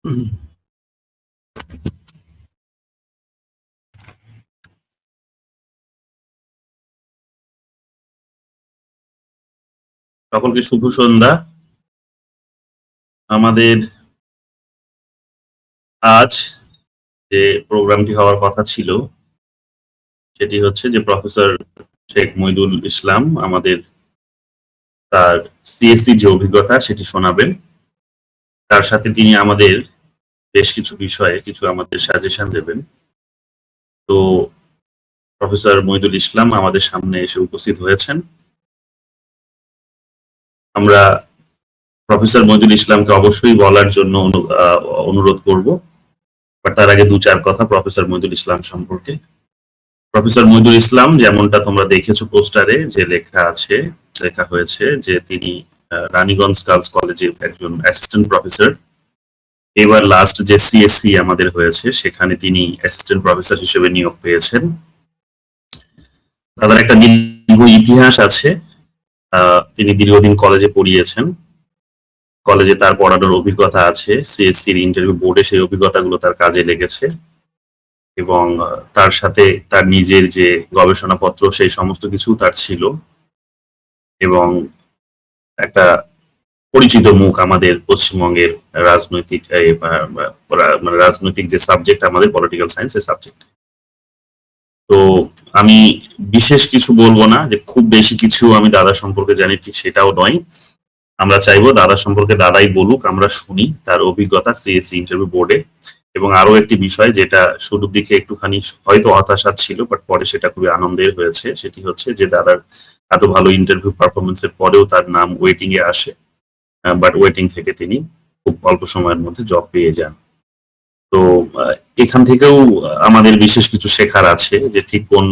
সকলকে শুভ সন্ধ্যা। আমাদের আজ যে প্রোগ্রামটি হওয়ার কথা ছিল সেটি হচ্ছে যে প্রফেসর শেখ মইদুল ইসলাম আমাদের তার সিএসসি যে অভিজ্ঞতা সেটি শোনাবেন। তার সাথে তিনি আমাদের বেশ কিছু বিষয়ে কিছু আমাদের সাজেশন দেবেন। তো প্রফেসর মইদুল ইসলাম আমাদের সামনে এসে উপস্থিত হয়েছেন। আমরা প্রফেসর মইদুল ইসলামকে অবশ্যই বলার জন্য অনুরোধ করব, বাট তার আগে দু চার কথা প্রফেসর মইদুল ইসলাম সম্পর্কে। প্রফেসর মইদুল ইসলাম যেমনটা তোমরা দেখেছো পোস্টারে যে লেখা হয়েছে যে তিনি রানীগঞ্জ গার্লস কলেজে একজন অ্যাসিস্ট্যান্ট প্রফেসর। এবার লাস্ট যে সিএসসি আমাদের হয়েছে সেখানে তিনি অ্যাসিস্ট্যান্ট প্রফেসর হিসেবে নিয়োগ পেয়েছেন। তাদের একটা দীর্ঘ ইতিহাস আছে। তিনি দীর্ঘদিন কলেজে পড়িয়েছেন, কলেজে তার পড়ানোর অভিজ্ঞতা আছে, সিএসসির ইন্টারভিউ বোর্ডে সেই অভিজ্ঞতাগুলো তার কাজে লেগেছে এবং তার সাথে তার নিজের যে গবেষণাপত্র সেই সমস্ত কিছু তার ছিল এবং একটা পরিচিত মুখ আমাদের পশ্চিমবঙ্গের রাজনৈতিক যে সাবজেক্ট আমাদের পলিটিক্যাল সায়েন্স এই সাবজেক্ট। তো আমি বিশেষ কিছু বলবো না, যে খুব বেশি কিছু আমি দাদা সম্পর্কে জানি ঠিক সেটাও নয়। আমরা চাইবো দাদা সম্পর্কে দাদাই বলুক, আমরা শুনি তার অভিজ্ঞতা সিএসসি ইন্টারভিউ বোর্ডে। এবং আরো একটি বিষয় যেটা শুরুর দিকে একটুখানি হয়তো হতাশা ছিল, বাট পরে সেটা খুবই আনন্দের হয়েছে, সেটি হচ্ছে যে দাদার এত ভালো ইন্টারভিউ পারফরমেন্সের পরেও তার নাম ওয়েটিং এ আসে, বাট ওয়েটিং থেকে তিনি খুব অল্প সময়ের মধ্যে জব পেয়ে যান। তো এখান থেকেও আমাদের বিশেষ কিছু শেখার আছে যে ঠিক কোন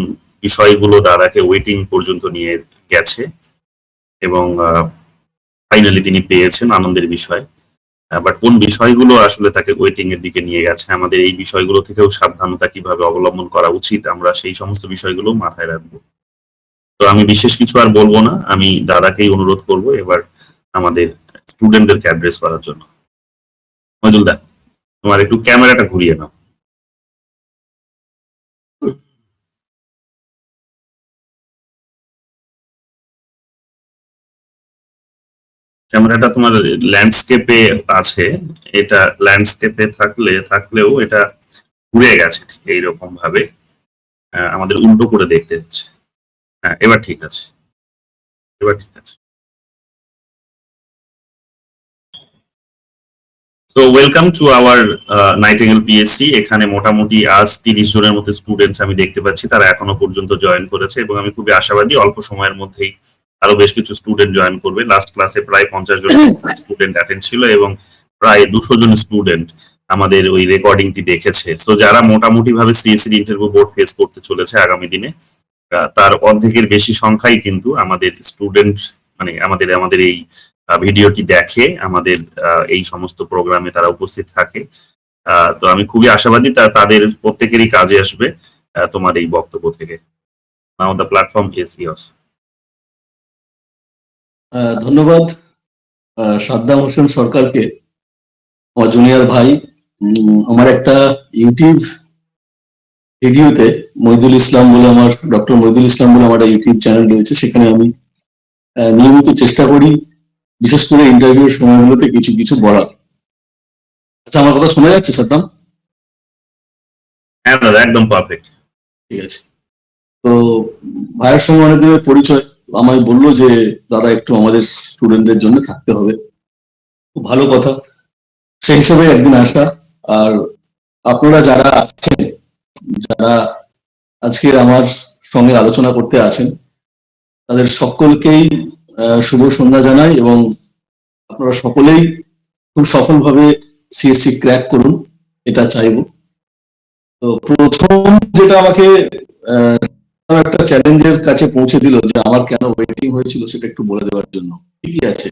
বিষয়গুলো দাদাকে ওয়েটিং পর্যন্ত নিয়ে গেছে এবং ফাইনালি তিনি পেয়েছেন, আনন্দের বিষয়। বাট কোন বিষয়গুলো আসলে তাকে ওয়েটিং এর দিকে নিয়ে গেছে, আমাদের এই বিষয়গুলো থেকেও সাবধানতা কিভাবে অবলম্বন করা উচিত, আমরা সেই সমস্ত বিষয়গুলো মাথায় রাখবো। তো আমি বিশেষ কিছু আর বলবো না, আমি দাদাকেই অনুরোধ করব এবার আমাদের স্টুডেন্টদেরকে অ্যাড্রেস করার জন্য। মইদুল দা, তোমার একটু ক্যামেরাটা ঘুরিয়ে নাও। ক্যামেরাটা তোমার ল্যান্ডস্কেপে আছে, এটা ল্যান্ডস্কেপে থাকলেও এটা ঘুরে গেছে ঠিক এইরকম ভাবে, আমাদের উল্টো করে দেখতে হচ্ছে। হ্যাঁ, এবার ঠিক আছে, এবার ঠিক আছে। So welcome to our nightingale PSC. এখানে মোটামুটি আজ 30 জনের মতো স্টুডেন্টস আমি দেখতে পাচ্ছি, তারা এখনো পর্যন্ত জয়েন করেছে এবং আমি খুবই আশাবাদী অল্প সময়ের মধ্যেই আরো বেশ কিছু স্টুডেন্ট জয়েন করবে। লাস্ট ক্লাসে প্রায় 50 জন স্টুডেন্ট অ্যাটেন্ড ছিল এবং প্রায় 200 জন স্টুডেন্ট আমাদের ওই রেকর্ডিংটি দেখেছে। সো যারা মোটামুটি ভাবে সিএসসি ইন্টারভিউ বোর্ড ফেস করতে চলেছে আগামী দিনে, তার অর্ধেকের বেশি সংখ্যাই কিন্তু আমাদের স্টুডেন্ট, মানে আমাদের এই ভিডিওটি দেখে, আমাদের এই সমস্ত প্রোগ্রামে তারা উপস্থিত থাকে। তো আমি খুবই আশাবাদী তাদের প্রত্যেকেরই কাজে আসবে তোমার এই বক্তব্য থেকে। নাও দ্য প্ল্যাটফর্ম ইজ ইয়ার্স। ধন্যবাদ সাদ্দাম হোসেন সরকারকে, আমার জুনিয়র ভাই। আমার একটা ইউটিউব ভিডিওতে মইদুল ইসলাম বলে ডক্টর মইদুল ইসলাম বলে আমার ইউটিউব চ্যানেল রয়েছে, সেখানে আমি নিয়মিত চেষ্টা করি বিশেষ করে ইন্টারভিউর সময়গুলোতে কিছু কিছু বলার। আচ্ছা, আমার কথা শোনা যাচ্ছে সাদ্দাম? হ্যাঁ দাদা, একদম পারফেক্ট। ঠিক আছে। তো ভাইয়ের সঙ্গে অনেকদিনের পরিচয়, আমায় বললো যে দাদা একটু আমাদের স্টুডেন্টদের জন্য থাকতে হবে, খুব ভালো কথা। সেই হিসেবে একদিন আসা। আর আপনারা যারা আছেন, যারা আজকে আমার সঙ্গে আলোচনা করতে আছেন, তাদের সকলকেই শুভ সন্ধ্যা জানাই এবং আপনারা সকলেই খুব সফলভাবে সিএসসি ক্র্যাক করুন, এটা চাইব। তো প্রথম যেটা আমাকে একটা চ্যালেঞ্জের কাছে পৌঁছে দিল যে আমার কেন ওয়েটিং হয়েছিল সেটা একটু বলে দেওয়ার জন্য। ঠিকই আছে,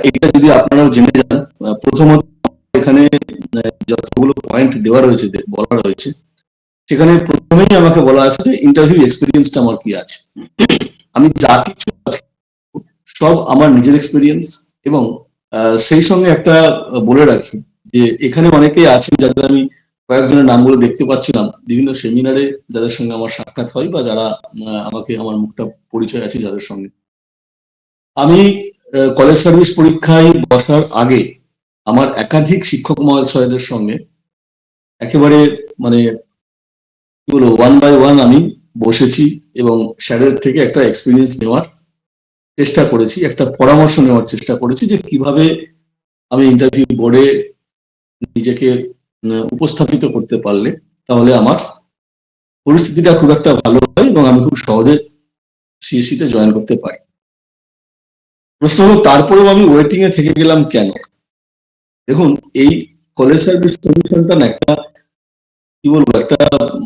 এটা যদি আপনারাও জেনে যান। প্রথমত এখানে যতগুলো পয়েন্ট দেওয়া রয়েছে, বলা রয়েছে, সেখানে প্রথমেই আমাকে বলা আছে যে ইন্টারভিউ এক্সপিরিয়েন্সটা আমার কি আছে। আমি যা কিছু সব আমার নিজের এক্সপিরিয়েন্স এবং সেই সঙ্গে একটা বলে রাখি যে এখানে অনেকেই আছেন যাদের আমি কয়েকজনের নামগুলো দেখতে পাচ্ছিলাম বিভিন্ন সেমিনারে, যাদের সঙ্গে আমার সাক্ষাৎ হয় বা যারা আমাকে আমার মুখটা পরিচয় আছে যাদের সঙ্গে। আমি কলেজ সার্ভিস পরীক্ষায় বসার আগে আমার একাধিক শিক্ষক মহাশয়দের সঙ্গে একেবারে মানে কি বলবো, 1 by 1 আমি বসেছি এবং স্যারের থেকে একটা এক্সপিরিয়েন্স নেওয়ার চেষ্টা করেছি, একটা পরামর্শ নেওয়ার চেষ্টা করেছি যে কিভাবে আমি ইন্টারভিউ বোর্ডে নিজেকে উপস্থাপিত করতে পারলে তাহলে আমার পরিস্থিতিটা খুব একটা ভালো হয় এবং আমি খুব সহজে সিএসসি তে জয়েন করতে পারি। প্রশ্ন হলো তারপরেও আমি ওয়েটিং এ থেকে গেলাম কেন? দেখুন, এই কলেজ সার্ভিস কমিশনটা না একটা কি বলবো, একটা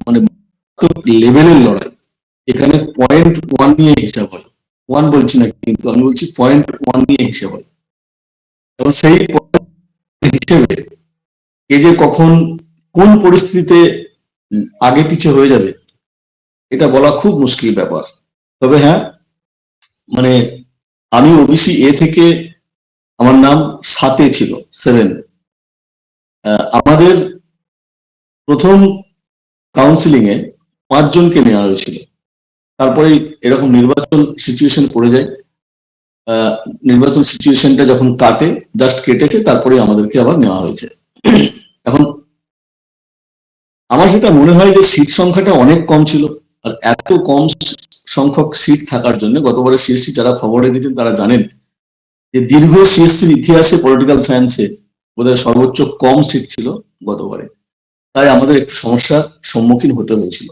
মানে লেভেলের লড়াই। এখানে 0.1 নিয়ে হিসাব হয়, 1 বলছি না কিন্তু আমি বলছি 0.1 নিয়ে হিসাব হয়, এবং সেই হিসেবে কে যে কখন কোন পরিস্থিতিতে আগে পিছে হয়ে যাবে এটা বলা খুব মুশকিল ব্যাপার। তবে হ্যাঁ, মানে আমি ওবিসি এ থেকে আমার নাম 7-এ ছিল, 7। আমাদের প্রথম কাউন্সিলিং এ 5 জনকে নেওয়া হয়েছিল, তারপরে এরকম নির্বাচন সিচুয়েশন পড়ে যায়। নির্বাচন সিচুয়েশনটা যখন কাটে, জাস্ট কেটেছে, তারপরে আমাদেরকে আবার নেওয়া হয়েছে। এখন আমার যেটা মনে হয় যে সিট সংখ্যাটা অনেক কম ছিল, আর এত কম সংখ্যক সিট থাকার জন্য গতবারে সিএসসি যারা খবর রেখেছেন তারা জানেন যে দীর্ঘ সিএসসির ইতিহাসে পলিটিক্যাল সায়েন্সে বোধহয় সর্বোচ্চ কম সিট ছিল গতবারে, তাই আমাদের একটু সমস্যার সম্মুখীন হতে হয়েছিল।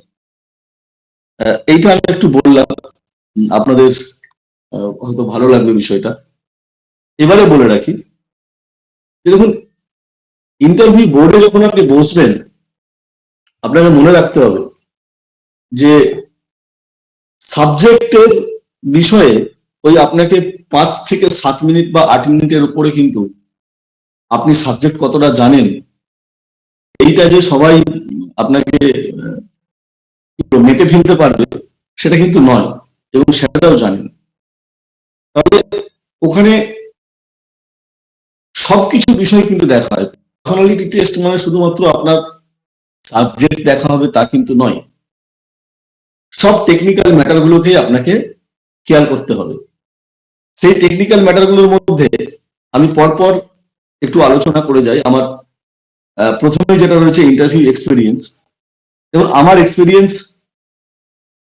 এইটা আমি একটু বললাম, আপনাদের হয়তো ভালো লাগবে বিষয়টা। এবারে বলে রাখি, দেখুন, ইন্টারভিউ বোর্ডে যখন আপনি বসবেন আপনাকে মনে রাখতে হবে যে সাবজেক্টের বিষয়ে ওই আপনাকে 5 থেকে 7 মিনিট বা 8 মিনিটের উপরে কিন্তু আপনি সাবজেক্ট কতটা জানেন এইটা যে সবাই আপনাকে মেপে ফেলতে পারবে সেটা কিন্তু নয়, এবং সেটাও জানেন। তবে ওখানে সবকিছু বিষয় কিন্তু দেখা হয়। পার্সোনালিটি টেস্ট মানে শুধুমাত্র আপনার সাবজেক্ট দেখা হবে তা কিন্তু নয়, সব টেকনিক্যাল ম্যাটার গুলোকে আপনাকে খেয়াল করতে হবে। সেই টেকনিক্যাল ম্যাটার গুলোর মধ্যে আমি পরপর একটু আলোচনা করে যাই। আমার প্রথমে যেটা রয়েছে ইন্টারভিউ এক্সপিরিয়েন্স, এবং আমার এক্সপিরিয়েন্স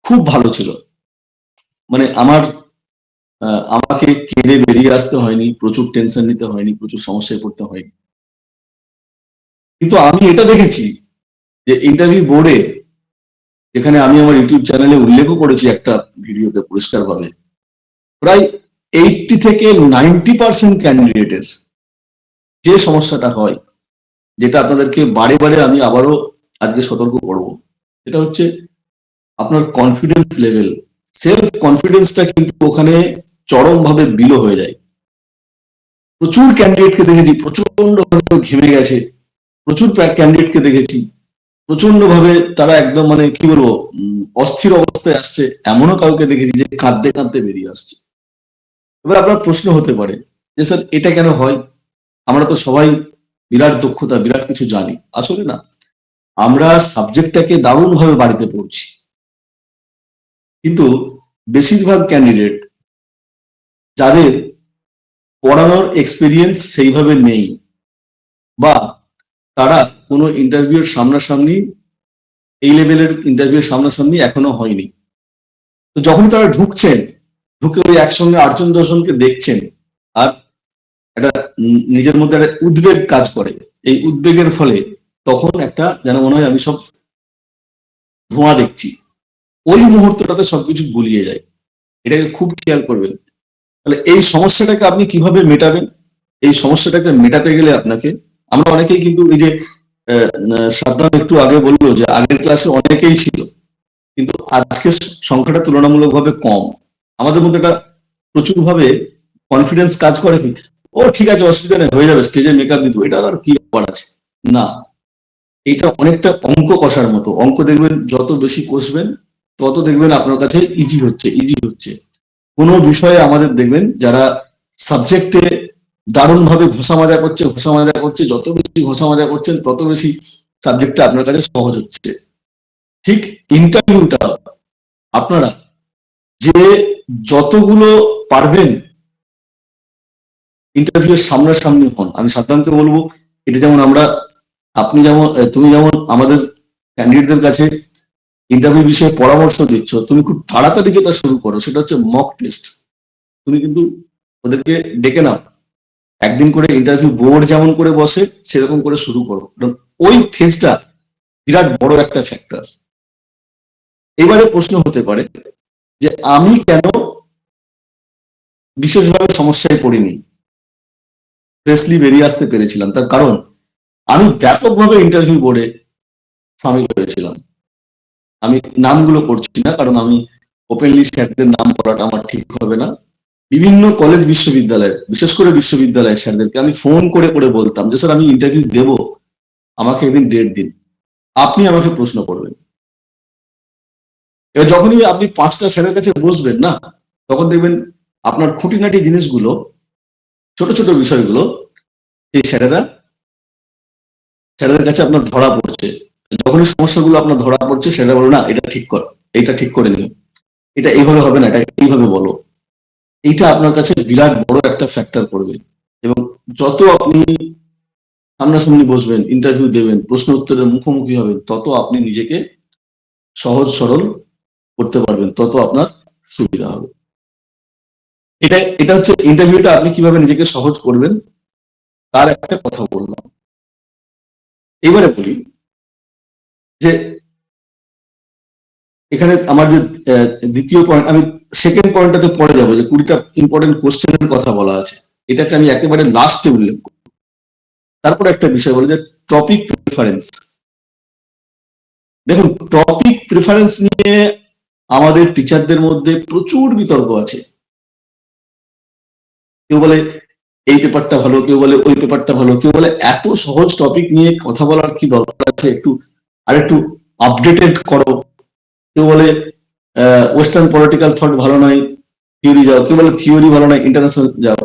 খুব ভালো ছিল। মানে আমাকে কেঁদে বেরিয়ে আসতে হয়নি, প্রচুর টেনশন নিতে হয়নি, প্রচুর সমস্যায় পড়তে হয়নি। কিন্তু আমি এটা দেখেছি যে ইন্টারভিউ বোর্ডে, যেখানে আমি আমার ইউটিউব চ্যানেলে উল্লেখও করেছি একটা ভিডিওতে পরিষ্কারভাবে, প্রায় 80 থেকে 90% ক্যান্ডিডেটের যে সমস্যাটা হয়, যেটা আপনাদেরকে বারে বারে আমি আবারও আজকে সতর্ক করব, সেটা হচ্ছে আপনার কনফিডেন্স লেভেল, সেলফ কনফিডেন্সটা কিন্তু ওখানে চরমভাবে বিলো হয়ে যায়। প্রচুর ক্যান্ডিডেটকে দেখেছি প্রচন্ড ভাবে ঘেমে গেছে, প্রচুর ক্যান্ডিডেটকে দেখেছি প্রচন্ড ভাবে তারা একদম মানে কি বলবো অস্থির অবস্থায় আসছে, এমনও কাউকে দেখেছি যে কাঁদতে কাঁদতে বেরিয়ে আসছে। এবার আপনার প্রশ্ন হতে পারে যে স্যার এটা কেন হয়, আমরা তো সবাই বিরাট দক্ষতা বিরাট কিছু জানি। আসলে না, আমরা সাবজেক্টটাকে দারুণ ভাবে বাড়িতে পড়ছি, কিন্তু বেশিরভাগ ক্যান্ডিডেট যাদের পড়ানোর এক্সপিরিয়েন্স সেইভাবে নেই, বা তারা কোনো ইন্টারভিউর সামনাসামনি, এই লেভেলের ইন্টারভিউর সামনাসামনি এখনো হয়নি, তো যখন তারা ঢুকছেন, ঢুকে ওই একসঙ্গে 8-10 জনকে দেখছেন, আর একটা নিজের মধ্যে একটা উদ্বেগ কাজ করে। এই উদ্বেগের ফলে তখন একটা যেন মনে হয় আমি সব ধোঁয়া দেখছি, ওই মুহূর্তটাতে সবকিছু গুলিয়ে যায়। এটাকে খুব খেয়াল করবেন। তাহলে এই সমস্যাটাকে আপনি কিভাবে মেটাবেন? এই সমস্যাটাকে মেটাতে গেলে আপনাকে, আমরা অনেকেই কিন্তু এই যে সাদ্দাম একটু আগে বললো যে আগের ক্লাসে অনেকেই ছিল, কিন্তু আজকে সংখ্যাটা তুলনামূলকভাবে কম। আমাদের মধ্যে একটা প্রচুর ভাবে কনফিডেন্স কাজ করে কি, ও ঠিক আছে অসুবিধা নেই, হয়ে যাবে, স্টেজে মেকআপ দিত, এটা আর কি ব্যাপার আছে। না, এটা অনেকটা অঙ্ক কষার মতো। অঙ্ক দেখবেন যত বেশি কষবেন তত দেখবেন আপনার কাছে ইজি হচ্ছে। কোনো বিষয়ে আমাদের দেখবেন যারা সাবজেক্টে দারুণ ভাবে ঘষা মাজা করছে, যত বেশি ঘষা মাজা করছেন তত বেশি সাবজেক্টটা আপনার কাছে সহজ হচ্ছে। ঠিক ইন্টারভিউটা আপনারা যে যতগুলো পারবেন ইন্টারভিউ এর সামনাসামনি হন। আমি সাধারণত বলবো এটা যেমন তুমি যেমন আমাদের ক্যান্ডিডেটদের কাছে ইন্টারভিউ বিষয়ে পরামর্শ দিচ্ছ, তুমি খুব তাড়াতাড়ি যেটা শুরু করো সেটা হচ্ছে মক টেস্ট। তুমি কিন্তু ওদেরকে ডেকে নাও, একদিন করে ইন্টারভিউ বোর্ড যেমন করে বসে সেরকম করে শুরু করো, কারণ ওই ফেজটা বিরাট বড় একটা ফ্যাক্টর। এবারে প্রশ্ন হতে পারে যে আমি কেন বিশেষভাবে সমস্যায় পড়িনি, ফ্রেশলি বেরিয়ে আসতে পেরেছিলাম? তার কারণ আমি ব্যাপকভাবে ইন্টারভিউ বোর্ডে সামিল হয়েছিলাম। আমি নামগুলো করছি না, কারণ আমি ওপেনলি স্যারদের নাম করাটা আমার ঠিক হবে না। বিভিন্ন কলেজ বিশ্ববিদ্যালয়, বিশেষ করে বিশ্ববিদ্যালয়ের স্যারদেরকে আমি ফোন করে করে বলতাম যে স্যার আমি ইন্টারভিউ দেব, আমাকে একদিন ডেট দিন, আপনি আমাকে প্রশ্ন করবেন। এবার যখনই আপনি 5টা স্যারের কাছে বসবেন না, তখন দেখবেন আপনার খুঁটিনাটি জিনিসগুলো, ছোট ছোট বিষয়গুলো এই স্যারেদের কাছে আপনার ধরা পড়ছে। যখনই সমস্যাগুলো আপনার ধরা পড়ছে স্যারেরা বলো না এটা ঠিক কর, এটা ঠিক করে নিও, এটা এইভাবে হবে না, এটা এইভাবে বলো। এইটা আপনার কাছে বিরাট বড় একটা ফ্যাক্টর করবে। এবং যত আপনি সামনাসামনি বসবেন, ইন্টারভিউ দেবেন, প্রশ্ন উত্তরের মুখোমুখি হবেন, তত আপনি নিজেকে সহজ সরল করতে পারবেন, তত আপনার সুবিধা হবে। এটা হচ্ছে ইন্টারভিউটা আপনি কিভাবে নিজেকে সহজ করবেন তার একটা কথা বললাম। এবারে বলি যে এখানে আমার যে দ্বিতীয় পয়েন্ট, আমি সেকেন্ড পয়েন্টটাতে পড়ে যাবো, যে 20টা ইম্পর্টেন্ট কোশ্চেনের কথা বলা আছে, এটাকে আমি একেবারে লাস্টে উল্লেখ করব। তারপর একটা বিষয় বলে যে টপিক প্রেফারেন্স। দেখুন, টপিক প্রেফারেন্স নিয়ে আমাদের টিচারদের মধ্যে প্রচুর বিতর্ক আছে। কেউ বলে এই পেপারটা ভালো, কেউ বলে ওই পেপারটা ভালো, কেউ বলে এত সহজ টপিক নিয়ে কথা বলার কি দরকার আছে, একটু আপডেটেড করো। কেউ বলে ওয়েস্টার্ন পলিটিক্যাল থট ভালো নয়, থিওরি যাও। কেউ বলে থিওরি ভালো নয়, ইন্টারন্যাশনাল যাও।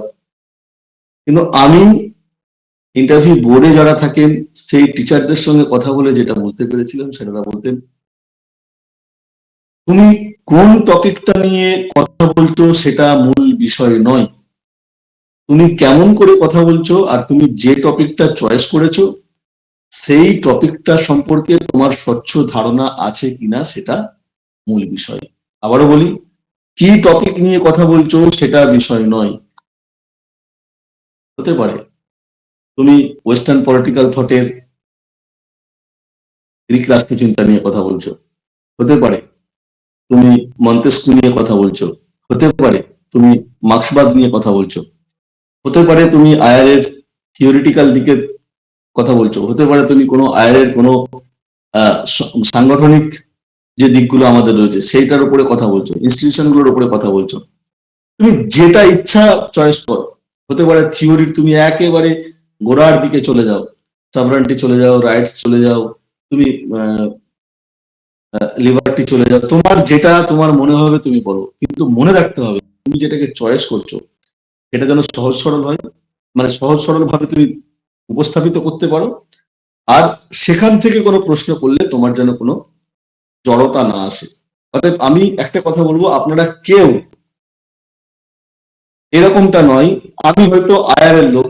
কিন্তু আমি ইন্টারভিউ বোর্ডে যারা থাকেন সেই টিচারদের সঙ্গে কথা বলে যেটা বুঝতে পেরেছিলাম, সেটা বলতেন তুমি কোন টপিকটা নিয়ে কথা বলছো সেটা মূল বিষয় নয়, তুমি কেমন করে কথা বলছো আর তুমি যে টপিকটা চয়েস করেছো সেই টপিকটা সম্পর্কে তোমার স্বচ্ছ ধারণা আছে কিনা সেটা মূল বিষয়। আবারও বলি, কি টপিক নিয়ে কথা বলছো সেটা বিষয় নয়। হতে পারে তুমি ওয়েস্টার্ন পলিটিক্যাল থটের গ্রিক রাষ্ট্রচিন্তা নিয়ে কথা বলছো, হতে পারে তুমি মন্তেস্কু নিয়ে কথা বলছো, হতে পারে তুমি মার্ক্সবাদ নিয়ে কথা বলছো, হতে পারে তুমি আয়ার এর থিওরিটিক্যাল দিকে কথা বলছো, হতে পারে তুমি কোনো আয়ার এর কোনো সাংগঠনিক যে দিকগুলো আমাদের রয়েছে সেইটার উপরে কথা বলছো, ইনস্টিটিউশন গুলোর উপরে কথা বলছো। তুমি যেটা ইচ্ছা চয়েস করো। হতে পারে থিওরির তুমি একেবারে গোড়ার দিকে চলে যাও, সাবরান্টি চলে যাও, রাইটস চলে যাও, তুমি লিবার্টি চলে যাও, তোমার মনে হবে তুমি বলো। কিন্তু মনে রাখতে হবে তুমি যেটাকে চয়েস করছো সেটা যেন সহজ সরল হয়, মানে সহজ সরল ভাবে তুমি উপস্থাপিত করতে পারো। আর সেখান থেকে কোনো প্রশ্ন করলে তোমার যেন কোনো জড়তা না আসে। অতএব আমি একটা কথা বলবো, আপনারা কেউ এরকমটা নয় আমি হয়তো আয়ার এর লোক,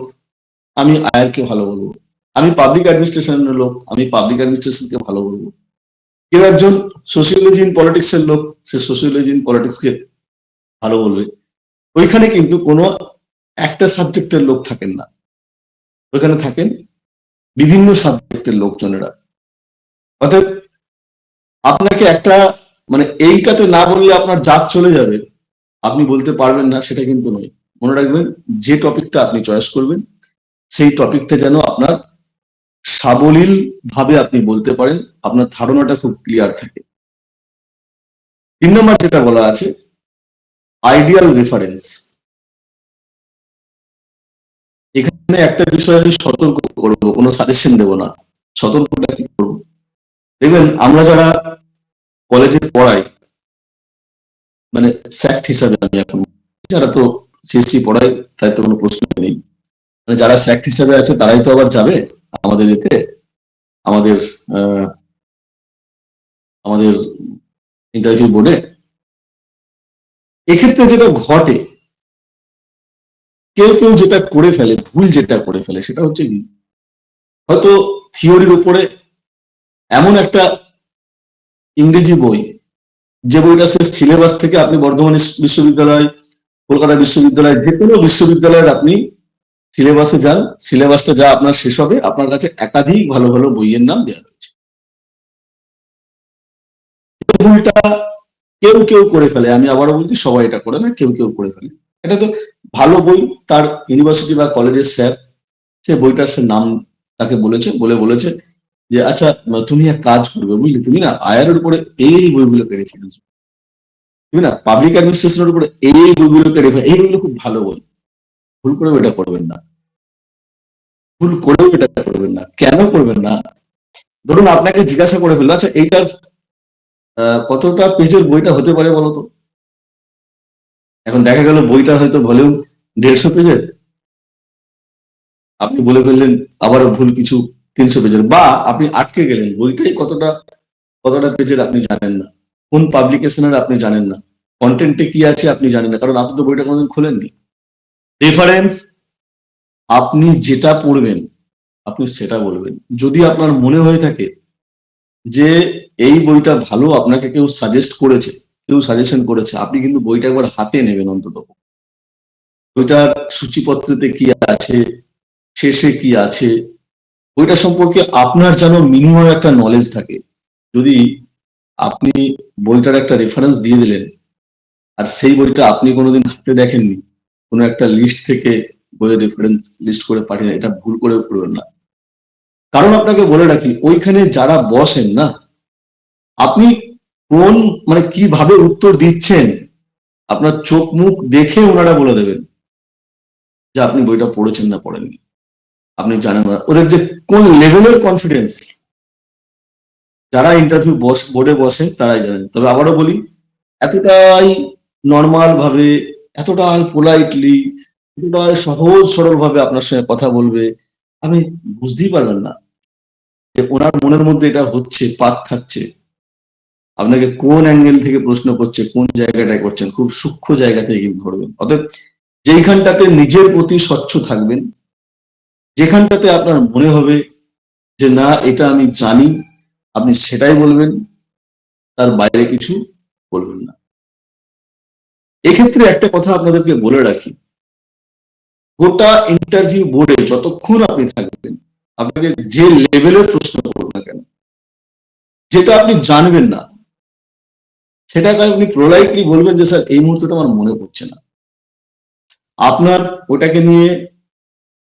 আমি আয়ার কে ভালো বলবো, আমি পাবলিক অ্যাডমিনিস্ট্রেশনের লোক, আমি পাবলিক অ্যাডমিনিস্ট্রেশনকে ভালো বলবো। কেউ একজন সোশিওলজি ইন পলিটিক্স এর লোক, সে সোশিওলজি ইন পলিটিক্স কে ভালো বলবে। ওইখানে কিন্তু কোনো একটা সাবজেক্টের লোক থাকেন না, ওইখানে থাকেন বিভিন্ন সাবজেক্টের লোকজনেরা। অর্থাৎ আপনাকে একটা মানে এইটাতে না বললে আপনার জাত চলে যাবে, আপনি বলতে পারবেন না, সেটা কিন্তু নয়। মনে রাখবেন যে টপিকটা আপনি চয়েস করবেন সেই টপিকটা যেন আপনার সাবলীল ভাবে আপনি বলতে পারেন, আপনার ধারণাটা খুব ক্লিয়ার থাকে। 3 নম্বর যেটা বলা আছে আইডিয়াল রেফারেন্স। এখানে একটা বিষয় আমি সতর্ক করবো, কোনো সাজেশন দেবো না, সতর্কটা কি করবো। দেখবেন আমরা যারা কলেজে পড়াই, মানে স্যাক্ট হিসাবে আমি এখন, যারা তো সিএসসি পড়াই তাই তো কোনো প্রশ্ন নেই, মানে যারা স্যাক্ট হিসাবে আছে তারাই তো আবার যাবে আমাদের এতে, আমাদের আমাদের ইন্টারভিউ বোর্ডে। এক্ষেত্রে যেটা ঘটে, কেউ কেউ যেটা করে ফেলে, ভুল যেটা করে ফেলে সেটা হচ্ছে কি, হয়তো থিওরির উপরে এমন একটা ইংরেজি বই, যে বইটা সে সিলেবাস থেকে, আপনি বর্ধমান বিশ্ববিদ্যালয়, কলকাতা বিশ্ববিদ্যালয়, যে কোনো বিশ্ববিদ্যালয়ের আপনি সিলেবাসে যান, সিলেবাসটা যা আপনার শেষ হবে, আপনার কাছে একাধিক ভালো ভালো বইয়ের নাম দেওয়া রয়েছে। ভুলটা কেউ কেউ করে ফেলে, আমি আবারও বলছি সবাই এটা করে না, কেউ কেউ করে ফেলে। এটা তো ভালো বই, তার ইউনিভার্সিটি বা কলেজের স্যার সে বইটার সে নাম তাকে বলেছে যে আচ্ছা তুমি এক কাজ করবে বুঝলি, তুমি না আয়ার এর উপরে এই বইগুলোকে রেফারেন্স, তুমি না পাবলিক অ্যাডমিনিস্ট্রেশনের উপরে এই বইগুলোকে রেফারেন্স, এই বইগুলো খুব ভালো বই, ভুল করেও এটা করবেন না, ভুল করেও এটা করবেন না। কেন করবেন না? ধরুন আপনাকে জিজ্ঞাসা করে ফেললো, আচ্ছা এইটার কতটা পেজের বইটা হতে পারে বলতো। এখন দেখা গেল বইটার হয়তো ভলিউম 150 পেজের, আপনি বলে ফেললেন আবারও ভুল কিছু 300 পেজের, বা আপনি আটকে গেলেন বইটাই কতটা কতটা পেজের আপনি জানেন না, কোন পাবলিকেশনের আপনি জানেন না, কন্টেন্টে কি আছে আপনি জানেন না, কারণ আপনি তো বইটা কোনোদিন খোলেননি। রেফারেন্স, আপনি যেটা পড়বেন আপনি সেটা বলবেন। যদি আপনার মনে হয়ে থাকে যে এই বইটা ভালো, আপনাকে কেউ সাজেস্ট করেছে, কেউ সাজেশন করেছে, আপনি কিন্তু বইটা একবার হাতে নেবেন অন্তত। বইটার সূচিপত্রতে কি আছে, শেষে কি আছে, বইটা সম্পর্কে আপনার যেন মিনিমাম একটা নলেজ থাকে। যদি আপনি বইটার একটা রেফারেন্স দিয়ে দিলেন, আর সেই বইটা আপনি কোনোদিন হাতে দেখেননি, কোনো একটা লিস্ট থেকে বইয়ের রেফারেন্স লিস্ট করে পাঠিয়ে, এটা ভুল করে করবেন না। কারণ আপনাকে বলে রাখি, ওইখানে যারা বসেন না, আপনি কোন মানে কিভাবে উত্তর দিচ্ছেন, আপনার চোখ মুখ দেখে ওনারা বলে দেবেন যে আপনি বইটা পড়েছেন না পড়েননি, আপনি জানেন না। ওদের যে কোন লেভেলের কনফিডেন্স, যারা ইন্টারভিউ বোর্ডে বসে তারাই জানেন। তবে আবারও বলি, এতটাই নর্মাল ভাবে, এতটাই পোলাইটলি, এতটাই সহজ সরল ভাবে আপনার সঙ্গে কথা বলবে, আপনি বুঝতেই পারবেন না যে ওনার মনের মধ্যে এটা হচ্ছে, পাক খাচ্ছে, আপনাকে কোন অ্যাঙ্গেল থেকে প্রশ্ন করছে, কোন জায়গাটায় করছেন, খুব সূক্ষ্ম জায়গা থেকে কিন্তু ধরবেন। অতএব যেইখানটাতে নিজের প্রতি স্বচ্ছ থাকবেন, যেখানটাতে আপনার মনে হবে যে না এটা আমি জানি, আপনি সেটাই বলবেন, তার বাইরে কিছু বলবেন না। এক্ষেত্রে একটা কথা আপনাদেরকে বলে রাখি, গোটা ইন্টারভিউ বোর্ডে যতক্ষণ আপনি থাকবেন, আপনাকে যে লেভেলের প্রশ্ন করুন না কেন, যেটা আপনি জানবেন না সেটাকে আপনি প্রোলাইটলি বলবেন যে স্যার এই মুহূর্তটা আমার মনে পড়ছে না। আপনার ওটাকে নিয়ে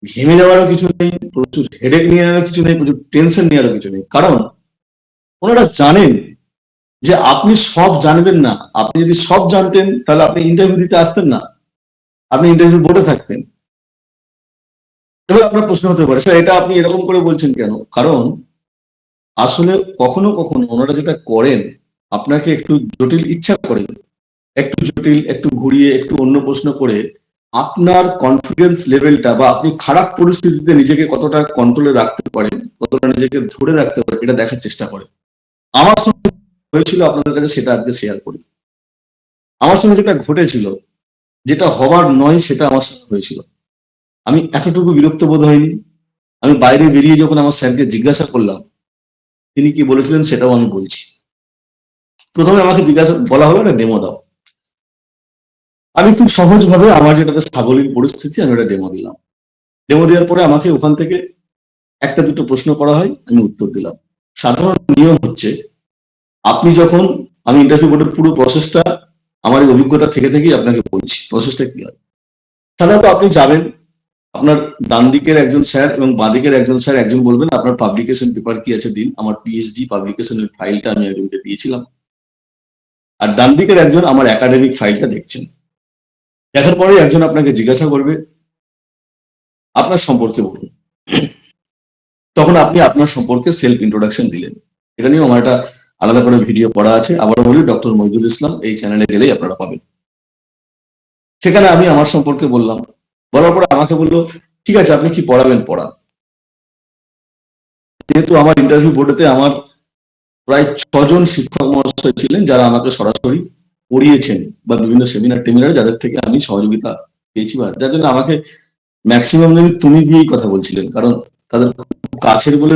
ঘেমে যাওয়ারও কিছু নেই, প্রচুর হেডেক নেওয়ারও কিছু নেই, প্রচুর টেনশন নেওয়ারও কিছু নেই। কারণ ওনারা জানেন যে আপনি সব জানবেন না। আপনি যদি সব জানতেন তাহলে আপনি ইন্টারভিউ দিতে আসতেন না, আপনি ইন্টারভিউ বোর্ডে থাকতেন। এবার আপনার প্রশ্ন হতে পারে, স্যার এটা আপনি এরকম করে বলছেন কেন? কারণ আসলে কখনো কখনো ওনারা যেটা করেন, আপনাকে একটু জটিল ইচ্ছা করেন, একটু জটিল, একটু ঘুরিয়ে, একটু অন্য প্রশ্ন করে আপনার কনফিডেন্স লেভেলটা, বা আপনি খারাপ পরিস্থিতিতে নিজেকে কতটা কন্ট্রোলে রাখতে পারেন, কতটা নিজেকে ধরে রাখতে পারেন, এটা দেখার চেষ্টা করে। আমার সঙ্গে হয়েছিল, আপনাদের কাছে সেটা আজকে শেয়ার করি। আমার সঙ্গে যেটা ঘটেছিল, যেটা হবার নয় সেটা আমার সঙ্গে হয়েছিল। আমি এতটুকু বিরক্ত বোধ হয়নি। আমি বাইরে বেরিয়ে যখন আমার স্যারকে জিজ্ঞাসা করলাম তিনি কি বলেছিলেন সেটাও আমি বলছি। প্রথমে আমাকে জিজ্ঞাসা বলা হলো না ডেমো দাও, আমি খুব সহজ ভাবে আমার যেটাতে সাবলীল পরিস্থিতি আমি ওটা ডেমো দিলাম। ডেমো দেওয়ার পরে আমাকে ওখান থেকে একটা দুটো প্রশ্ন করা হয়, আমি উত্তর দিলাম। সাধারণ নিয়ম হচ্ছে, আপনি যখন, আমি ইন্টারভিউ বোর্ডের পুরো প্রসেসটা আমার এই অভিজ্ঞতা থেকে থেকেই আপনাকে বলছি প্রসেসটা কি হয়। সাধারণত আপনি যাবেন, আপনার ডান দিকের একজন স্যার এবং বাঁ দিকের একজন স্যার, একজন বলবেন আপনার পাবলিকেশন পেপার কি আছে দিন, আমার পিএইচডি পাবলিকেশনের ফাইলটা আমি একজনকে দিয়েছিলাম, আর ডান দিকের একজন আমার একাডেমিক ফাইলটা দেখছেন। দেখার পরে একজন আপনাকে জিজ্ঞাসা করবে আপনার সম্পর্কে বলুন, তখন আপনি আপনার সম্পর্কে সেলফ ইন্ট্রোডাকশন দিলেন। এটা নিয়ে আমার একটা আলাদা করে ভিডিও করা আছে, আবার বলি ডক্টর মহিদুল ইসলাম, এই চ্যানেলে গেলেই আপনারা পাবেন। সেখানে আমি আমার সম্পর্কে বললাম, বলার পরে আমাকে বললো ঠিক আছে আপনি কি পড়াবেন পড়ান। যেহেতু আমার ইন্টারভিউ বোর্ডেতে আমার প্রায় 6 জন শিক্ষক মহাশয় ছিলেন যারা আমাকে সরাসরি পড়িয়েছেন বা বিভিন্ন সেমিনার টেমিনারে যাদের থেকে আমি সহযোগিতা পেয়েছি, বা যার জন্য আমাকে ম্যাক্সিমাম জনই তুমি দিয়েই কথা বলছিলেন, কারণ তাদের খুব কাছের বলে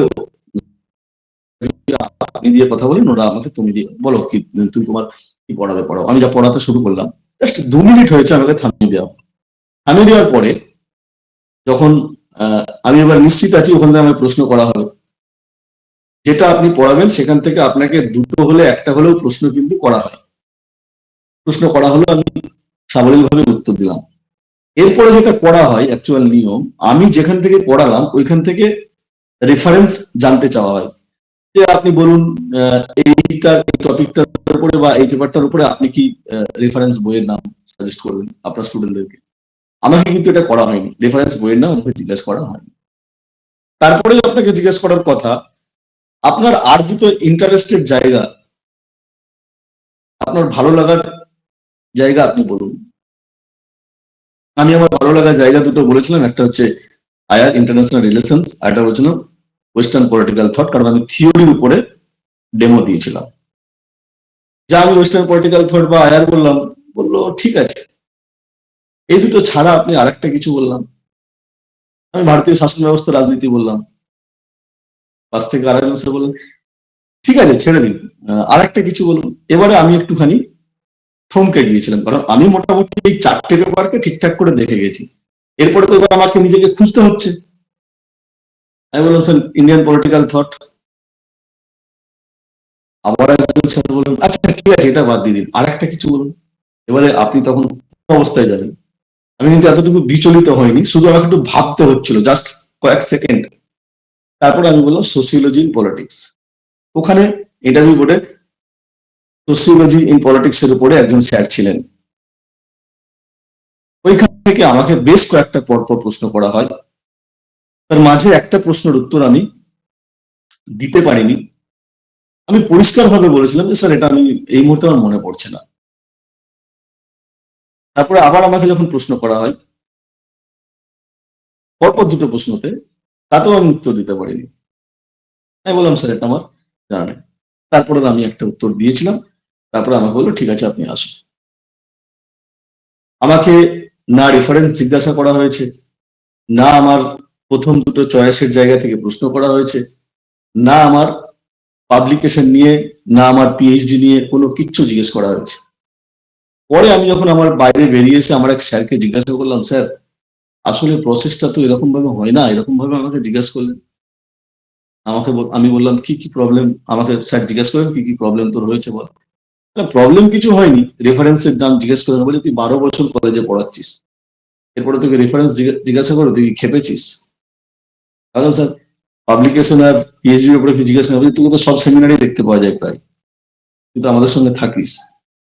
আপনি দিয়ে কথা বলেন, ওরা আমাকে তুমি দিয়ে বলো কি তুমি তোমার কি পড়াবে পড়াও। আমি যা পড়াতে শুরু করলাম, জাস্ট 2 মিনিট হয়েছে আমাকে থামিয়ে দেওয়ার পরে যখন আমি এবার নিশ্চিত আছি ওখান থেকে আমার প্রশ্ন করা হবে, যেটা আপনি পড়াবেন সেখান থেকে আপনাকে দুটো হলে একটা হলেও প্রশ্ন কিন্তু করা হয়। প্রশ্ন করা হলো, আমি সাবলীলভাবে উত্তর দিলাম। এরপরে যেটা করা হয় অ্যাকচুয়াল নিয়ম, আমি যেখান থেকে পড়ালাম ওইখান থেকে রেফারেন্স জানতে চাওয়া হয়, যে আপনি বলুন এইটার এই টপিকটার উপরে বা এই পেপারটার উপরে আপনি কি রেফারেন্স বইয়ের নাম সাজেস্ট করবেন আপনার স্টুডেন্টদেরকে। আমাকে কিন্তু এটা করা হয়নি, রেফারেন্স বইয়ের নাম আমাকে জিজ্ঞেস করা হয়নি। তারপরে আপনাকে জিজ্ঞেস করার কথা আপনার আর দুটো ইন্টারেস্টেড জায়গা, আপনার ভালো লাগার জায়গা আপনি বলুন। আমি আমার ভালো লাগার জায়গা দুটো বলেছিলাম, একটা হচ্ছে আয়ার ইন্টারন্যাশনাল রিলেশনস, আর একটা বলছিলাম ওয়েস্টার্ন পলিটিক্যাল থট, কারণ আমি থিওরির উপরে ডেমো দিয়েছিলাম। যা আমি ওয়েস্টার্ন পলিটিক্যাল থট বা আয়ার বললাম, বললো ঠিক আছে। এই দুটো ছাড়া আপনি আরেকটা কিছু বললাম, আমি ভারতীয় শাসন ব্যবস্থা রাজনীতি বললাম, পাশ থেকে আরেকজন স্যার বললেন ঠিক আছে ছেড়ে দিন, আরেকটা কিছু বলুন। এবারে আমি একটুখানি থমকে গিয়েছিলাম, কারণ আমি মোটামুটি এই 4টে পেপারকে ঠিকঠাক করে দেখে গেছি। এরপরে তো এবার আমাকে নিজেকে খুঁজতে হচ্ছে। আমি বললাম স্যার ইন্ডিয়ান পলিটিক্যাল থট। আবার একজন স্যার বললেন আচ্ছা ঠিক আছে এটা বাদ দিয়ে দিন, আরেকটা কিছু বলুন। এবারে আপনি তখন কোন অবস্থায় যাবেন। আমি কিন্তু এতটুকু বিচলিত হয়নি, শুধু আমাকে একটু ভাবতে হচ্ছিল জাস্ট কয়েক সেকেন্ড। তারপরে আমি বললাম সোসিওলজি ইন পলিটিক্স। ওখানে ইন্টারভিউ বোর্ডে সোসিওলজি ইন পলিটিক্স এর উপরে একজন স্যার ছিলেন। ওইখান থেকে আমাকে বেশ কয়েকটা পরপর প্রশ্ন করা হয়, তার মাঝে একটা প্রশ্নের উত্তর আমি দিতে পারিনি। আমি পরিষ্কারভাবে বলেছিলাম যে স্যার এটা আমি এই মুহূর্তে আমার মনে পড়ছে না। তারপরে আবার আমাকে যখন প্রশ্ন করা হয় পরপর দুটো প্রশ্নতে, তাতেও আমি উত্তর দিতে পারিনি। আমি বললাম স্যার এটা আমার জানা নেই। তারপরে আমি একটা উত্তর দিয়েছিলাম। তারপরে আমাকে বললো ঠিক আছে আপনি আসুন। আমাকে না রেফারেন্স জিজ্ঞাসা করা হয়েছে, না আমার প্রথম দুটো চয়েসের জায়গা থেকে প্রশ্ন করা হয়েছে, না আমার পাবলিকেশন নিয়ে, না আমার পিএইচডি নিয়ে কোনো কিচ্ছু জিজ্ঞেস করা হয়েছে। পরে আমি যখন আমার বাইরে বেরিয়ে এসে আমার এক স্যারকে জিজ্ঞাসা করলাম স্যার আসলে প্রসেসটা তো এরকম ভাবে হয় না, এরকম ভাবে আমাকে জিজ্ঞাসা করলেন। আমি বললাম কি কি প্রবলেম, আমাকে স্যার জিজ্ঞাসা করলেন কি কি প্রবলেম তোর হয়েছে বল। প্রবলেম কিছু হয়নি, রেফারেন্সের দাম জিজ্ঞেস করেন, বলে তুই 12 বছর কলেজে পড়াচ্ছিস, এরপরে তোকে রেফারেন্স জিজ্ঞাসা করো, তুই খেপেছিস। কারণ স্যার পাবলিকেশন আর পিএইচডির উপরে কি জিজ্ঞাসা করবি, তুই তো সব সেমিনারেই দেখতে পাওয়া যায় প্রায়, তুই তো আমাদের সঙ্গে থাকিস,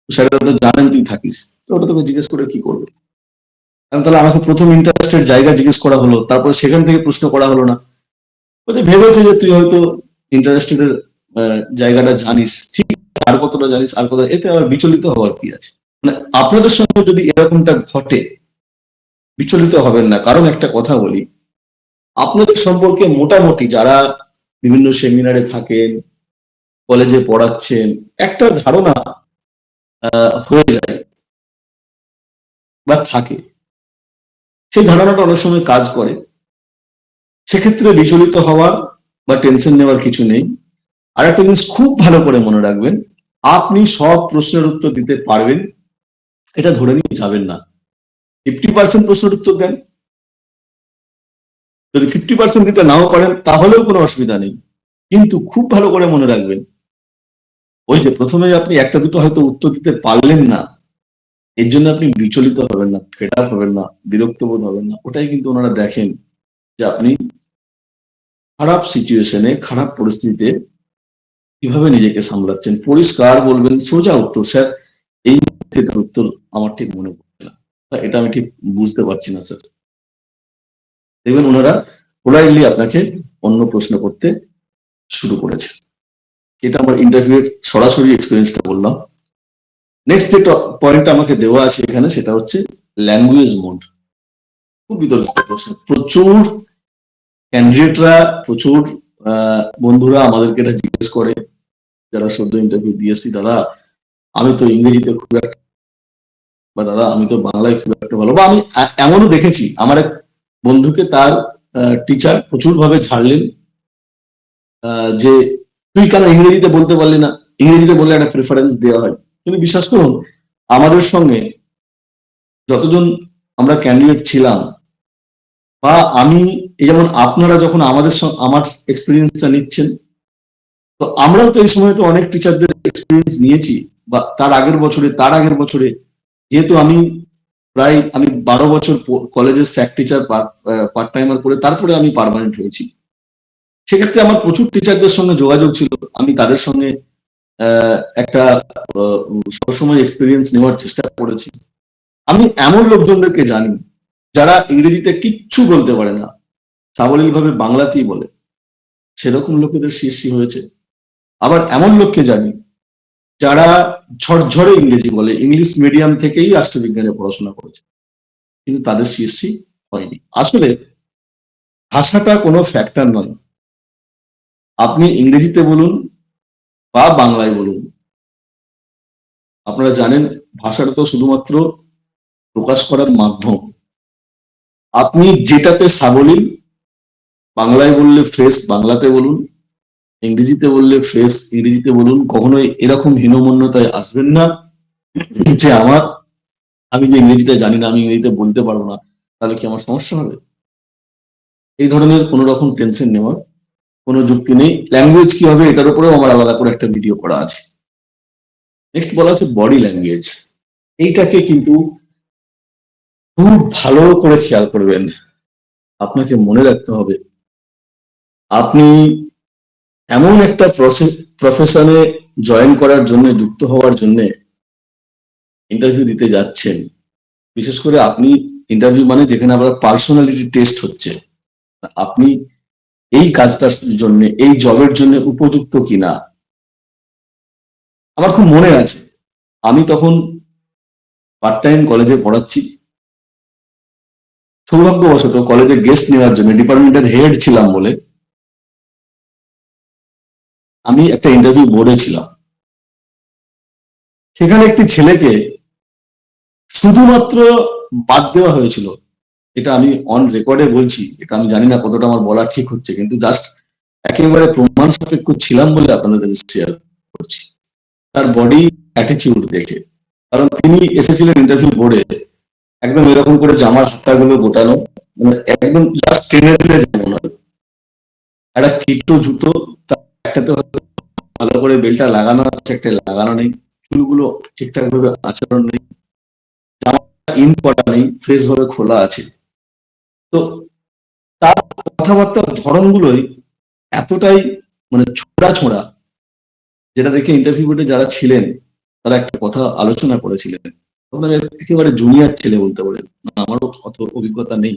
স্যারেরা তো জানেন তুই থাকিস, তো ওটা তোকে জিজ্ঞেস করে কি করবে। কারণ তাহলে আমাকে প্রথম ইন্টারেস্টের জায়গা জিজ্ঞেস করা হলো, তারপরে সেখান থেকে প্রশ্ন করা হলো না। ভেবেছে যে তুই হয়তো ইন্টারেস্টেড এর জায়গাটা জানিস, ঠিক আর কতটা জানিস আর কতটা, এতে আবার বিচলিত হওয়ার কি আছে। মানে আপনাদের সঙ্গে যদি এরকমটা ঘটে বিচলিত হবেন না, কারণ একটা কথা বলি, আপনাদের সম্পর্কে মোটামুটি যারা বিভিন্ন সেমিনারে থাকেন, কলেজে পড়াচ্ছেন, একটা ধারণা হয়ে যায় বা থাকে, সেই ধারণাটা অনেক সময় কাজ করে। সেক্ষেত্রে বিচলিত হওয়ার বা টেনশন নেওয়ার কিছু নেই। আর একটা জিনিস খুব ভালো করে মনে রাখবেন, আপনি সব প্রশ্নের উত্তর দিতে পারবেন এটা ধরে নিয়ে যাবেন না। 50% প্রশ্নের উত্তর দেন, যদি 50% দিতে নাও পারেন তাহলেও কোনো অসুবিধা নেই। কিন্তু খুব ভালো করে মনে রাখবেন, ওই যে প্রথমে আপনি একটা দুটো হয়তো উত্তর দিতে পারলেন না, এর জন্য আপনি বিচলিত হবেন না, ফেড আপ হবেন না, বিরক্ত বোধ হবেন না। ওটাই কিন্তু ওনারা দেখেন যে আপনি খারাপ সিচুয়েশনে, খারাপ পরিস্থিতিতে কিভাবে নিজেকে সামলাচ্ছেন। পরিষ্কার বলবেন, সোজা উত্তর, স্যার এই মুহূর্তে এটার উত্তর আমার ঠিক মনে পড়ছে না, এটা আমি ঠিক বুঝতে পারছি না স্যার। দেখবেন ওনারা পোলাইটলি আপনাকে অন্য প্রশ্ন করতে শুরু করেছে। এটা আমার ইন্টারভিউ এর সরাসরি এক্সপিরিয়েন্সটা বললাম। নেক্সট যে পয়েন্টটা আমাকে দেওয়া আছে এখানে, সেটা হচ্ছে ল্যাঙ্গুয়েজ মোড। খুব বিতর্কিত প্রশ্ন। প্রচুর ক্যান্ডিডেটরা, প্রচুর বন্ধুরা আমাদেরকে এটা জিজ্ঞেস করে, যারা সদ্য ইন্টারভিউ দিয়েছি, দাদা আমি তো ইংরেজিতে খুব একটা, বা দাদা আমি তো বাংলায় খুব একটা ভালো, বা আমি এমনও দেখেছি আমার এক বন্ধুকে তার টিচার প্রচুর ভাবে ঝাড়লেন, যে তুই কেন ইংরেজিতে বলতে পারলি না, ইংরেজিতে বললে একটা প্রেফারেন্স দেওয়া হয়। কিন্তু বিশ্বাস করুন, আমাদের সঙ্গে যতজন আমরা ক্যান্ডিডেট ছিলাম, বা আমি, এই যেমন আপনারা যখন আমাদের আমার এক্সপিরিয়েন্সটা নিচ্ছেন, তো আমরাও তো এই সময় তো অনেক টিচারদের এক্সপিরিয়েন্স নিয়েছি, বা তার আগের বছরে যেহেতু আমি 12 বছর কলেজের স্যাক টিচার পার্ট টাইমার করে তারপরে আমি পার্মানেন্ট হয়েছি। সেক্ষেত্রে আমার প্রচুর টিচারদের সঙ্গে যোগাযোগ ছিল, আমি তাদের সঙ্গে একটা সবসময় এক্সপিরিয়েন্স নেওয়ার চেষ্টা করেছি। আমি এমন লোকজনদেরকে জানি যারা ইংরেজিতে কিচ্ছু বলতে পারে না, সাবলীল ভাবে বাংলাতেই বলে, সেরকম লোকেদের সিএসসি হয়েছে। আবার এমন লোককে জানি যারা ঝরঝরে ইংরেজি বলে, ইংলিশ মিডিয়াম থেকেই রাষ্ট্রবিজ্ঞানে পড়াশোনা করেছে, কিন্তু তাদের সিএসসি হয়নি। আসলে ভাষাটা কোনো ফ্যাক্টর নয়, আপনি ইংরেজিতে বলুন বা বাংলায় বলুন, আপনারা জানেন ভাষাটা তো শুধুমাত্র প্রকাশ করার মাধ্যম। আপনি যেটাতে সাবলীল, বাংলায় বললে ফ্রেশ বাংলাতে বলুন, ইংরেজিতে বললে ফ্রেশ ইংরেজিতে বলুন। কখনোই এরকম হীনমন্যতায় আসবেন না যে আমি যে ইংরেজিতে জানি না, আমি ইংরেজিতে বলতে পারবো না, তাহলে কি আমার সমস্যা হবে। এই ধরনের কোনো রকম টেনশন নেওয়ার কোনো যুক্তি নেই। ল্যাঙ্গুয়েজ কি হবে এটার উপরেও আমার আলাদা করে একটা ভিডিও করা আছে। নেক্সট বলা হচ্ছে বডি ল্যাঙ্গুয়েজ। এইটাকে কিন্তু খুব ভালো করে খেয়াল করবেন। আপনাকে মনে রাখতে হবে, আপনি এমন একটা প্রফেশনে জয়েন করার জন্য, যুক্ত হওয়ার জন্য ইন্টারভিউ দিতে যাচ্ছেন। বিশেষ করে আপনি ইন্টারভিউ মানে যেখানে আবার পার্সোনালিটি টেস্ট হচ্ছে, আপনি এই কাজটার জন্য, এই জবের জন্য উপযুক্ত কিনা। আমার খুব মনে আছে, আমি তখন পার্ট টাইম কলেজে পড়াচ্ছি। সৌভাগ্যবশত কলেজে গেস্ট নেওয়ার জন্য, ডিপার্টমেন্টের হেড ছিলাম বলে, আমি একটা ইন্টারভিউ বোর্ডে ছিলাম। সেখানে একটি ছেলেকে শুধুমাত্র বাদ দেওয়া হয়েছিল। এটা আমি অন রেকর্ডে বলছি, এটা আমি জানি না কতটা আমার বলা ঠিক হচ্ছে, কিন্তু জাস্ট একেবারে প্রমাণ সাপেক্ষ ছিলাম বলে আপনাদের কাছে শেয়ার করছি। তার বডি অ্যাটিটিউড দেখে, কারণ তিনি এসেছিলেন ইন্টারভিউ বোর্ডে একদম এরকম করে জামার হাতাগুলো গোটানো, মানে একদম জাস্ট ট্রেনে দিলে যেমন হয়, একটা কিটো জুতো, একটাতে ভালো করে বেলটা লাগানো আছে, একটা লাগানো নেই, চুলগুলো ঠিকঠাক ভাবে আচরণ নেই, জামা ইন করা নেই, ফ্রেশ ভাবে খোলা আছে। তো তার কথাবার্তার ধরনগুলোই এতটাই মানে ছোঁড়া ছোঁড়া, যেটা দেখে ইন্টারভিউ বোর্ডে যারা ছিলেন তারা একটা কথা আলোচনা করেছিলেন। তখন আমি একেবারে জুনিয়র ছেলে বলতে পারেন, আমারও অত অভিজ্ঞতা নেই,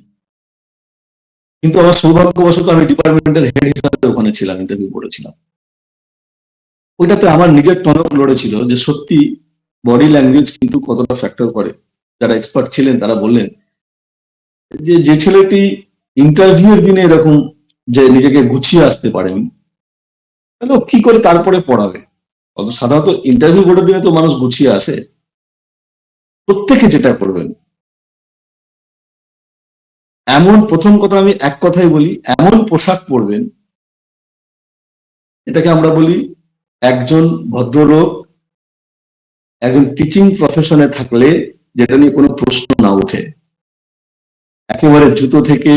কিন্তু আমার সৌভাগ্যবশত আমি ডিপার্টমেন্টের হেড হিসাবে ওখানে ছিলাম, ইন্টারভিউ করেছিলাম। ওইটাতে আমার নিজের টনক লড়েছিল যে সত্যি বডি ল্যাঙ্গুয়েজ কিন্তু কতটা ফ্যাক্টর করে। যারা এক্সপার্ট ছিলেন তারা বললেন যে ছেলেটি ইন্টারভিউর দিনে এরকম যে নিজেকে গুছিয়ে আসতে পারেনি, তাহলে কি করে তারপরে পড়াবে। অত সাধারণত ইন্টারভিউ বোর্ডের দিনে তো মানুষ গুছিয়ে আসে। প্রত্যেকে যেটা করবেন, এমন, প্রথম কথা আমি এক কথাই বলি, এমন পোশাক পরবেন, এটাকে আমরা বলি একজন ভদ্রলোক একজন টিচিং প্রফেশনে থাকলে যেটা নিয়ে কোনো প্রশ্ন না ওঠে। একেবারে জুতো থেকে,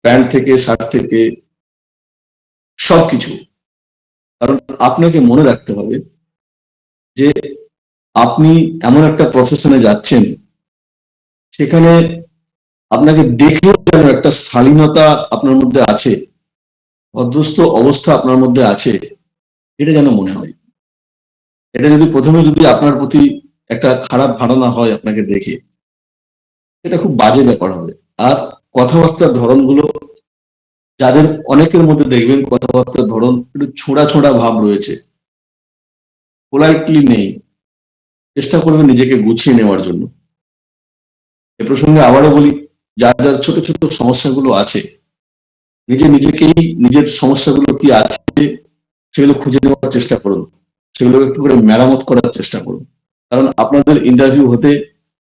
প্যান্ট থেকে, শার্ট থেকে, সবকিছু। কারণ আপনাকে মনে রাখতে হবে যে আপনি এমন একটা প্রফেশনে যাচ্ছেন, সেখানে আপনাকে দেখেও যেন একটা শালীনতা আপনার মধ্যে আছে, ভদ্রস্থ অবস্থা আপনার মধ্যে আছে, এটা যেন মনে হয়। এটা যদি প্রথমে যদি আপনার প্রতি একটা খারাপ ধারণা হয় আপনাকে দেখে, এটা খুব বাজে ব্যাপার হবে। আর কথাবার্তার ধরনগুলো, যাদের অনেকের মধ্যে দেখবেন কথাবার্তার ধরন একটু ছোঁড়া ছোঁড়া ভাব রয়েছে, পোলাইটলি নেই, চেষ্টা করবেন নিজেকে গুছিয়ে নেওয়ার জন্য। এ প্রসঙ্গে আবারও বলি, যার যার ছোট ছোট সমস্যাগুলো আছে, নিজেকেই নিজের সমস্যাগুলো কি আছে সেগুলো খুঁজে নেওয়ার চেষ্টা করুন, সেগুলো একটু করে মেরামত করার চেষ্টা করুন। কারণ আপনাদের ইন্টারভিউ হতে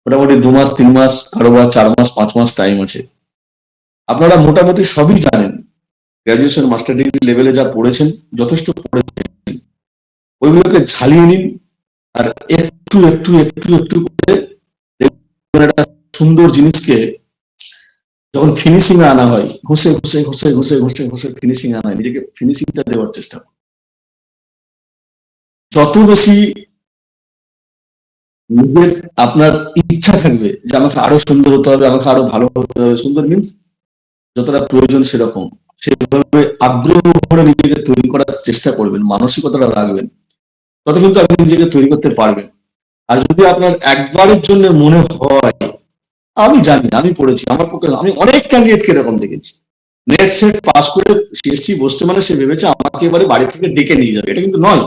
মোটামুটি 2 মাস 3 মাস, কারো বা 4 মাস 5 মাস টাইম আছে। আপনারা মোটামুটি সবই জানেন, গ্রাজুয়েশন মাস্টার ডিগ্রি লেভেলে যা পড়েছেন যথেষ্ট পড়েছেন, ওইগুলোকে ঝালিয়ে নিন আর একটু একটু একটু একটু করে একটা সুন্দর জিনিসকে যখন ফিনিশিং এ আনা হয়, ঘষে ঘষে ঘষে ঘষে ঘষে ঘষে ফিনিশিং আনা হয়, নিজেকে ফিনিশিংটা দেওয়ার চেষ্টা করুন। যত বেশি নিজের আপনার ইচ্ছা থাকবে যে আমাকে আরো সুন্দর হতে হবে, আমাকে আরো ভালো হতে হবে, সুন্দর মিন্স যতটা প্রয়োজন সেরকম, সেভাবে আগ্রহ করে নিজেকে তৈরি করার চেষ্টা করবেন, মানসিকতাটা রাখবেন, তত কিন্তু আপনি নিজেকে তৈরি করতে পারবেন। আর যদি আপনার একবারের জন্য মনে হয়, আমি জানি, আমি পড়েছি, আমার পক্ষে আমি অনেক ক্যান্ডিডেটকে এরকম দেখেছি, নেট সেট পাস করে সিএসসি বসতে মানে সে ভেবেছে আমাকে এবারে বাড়ি থেকে ডেকে নিয়ে যাবে, এটা কিন্তু নয়।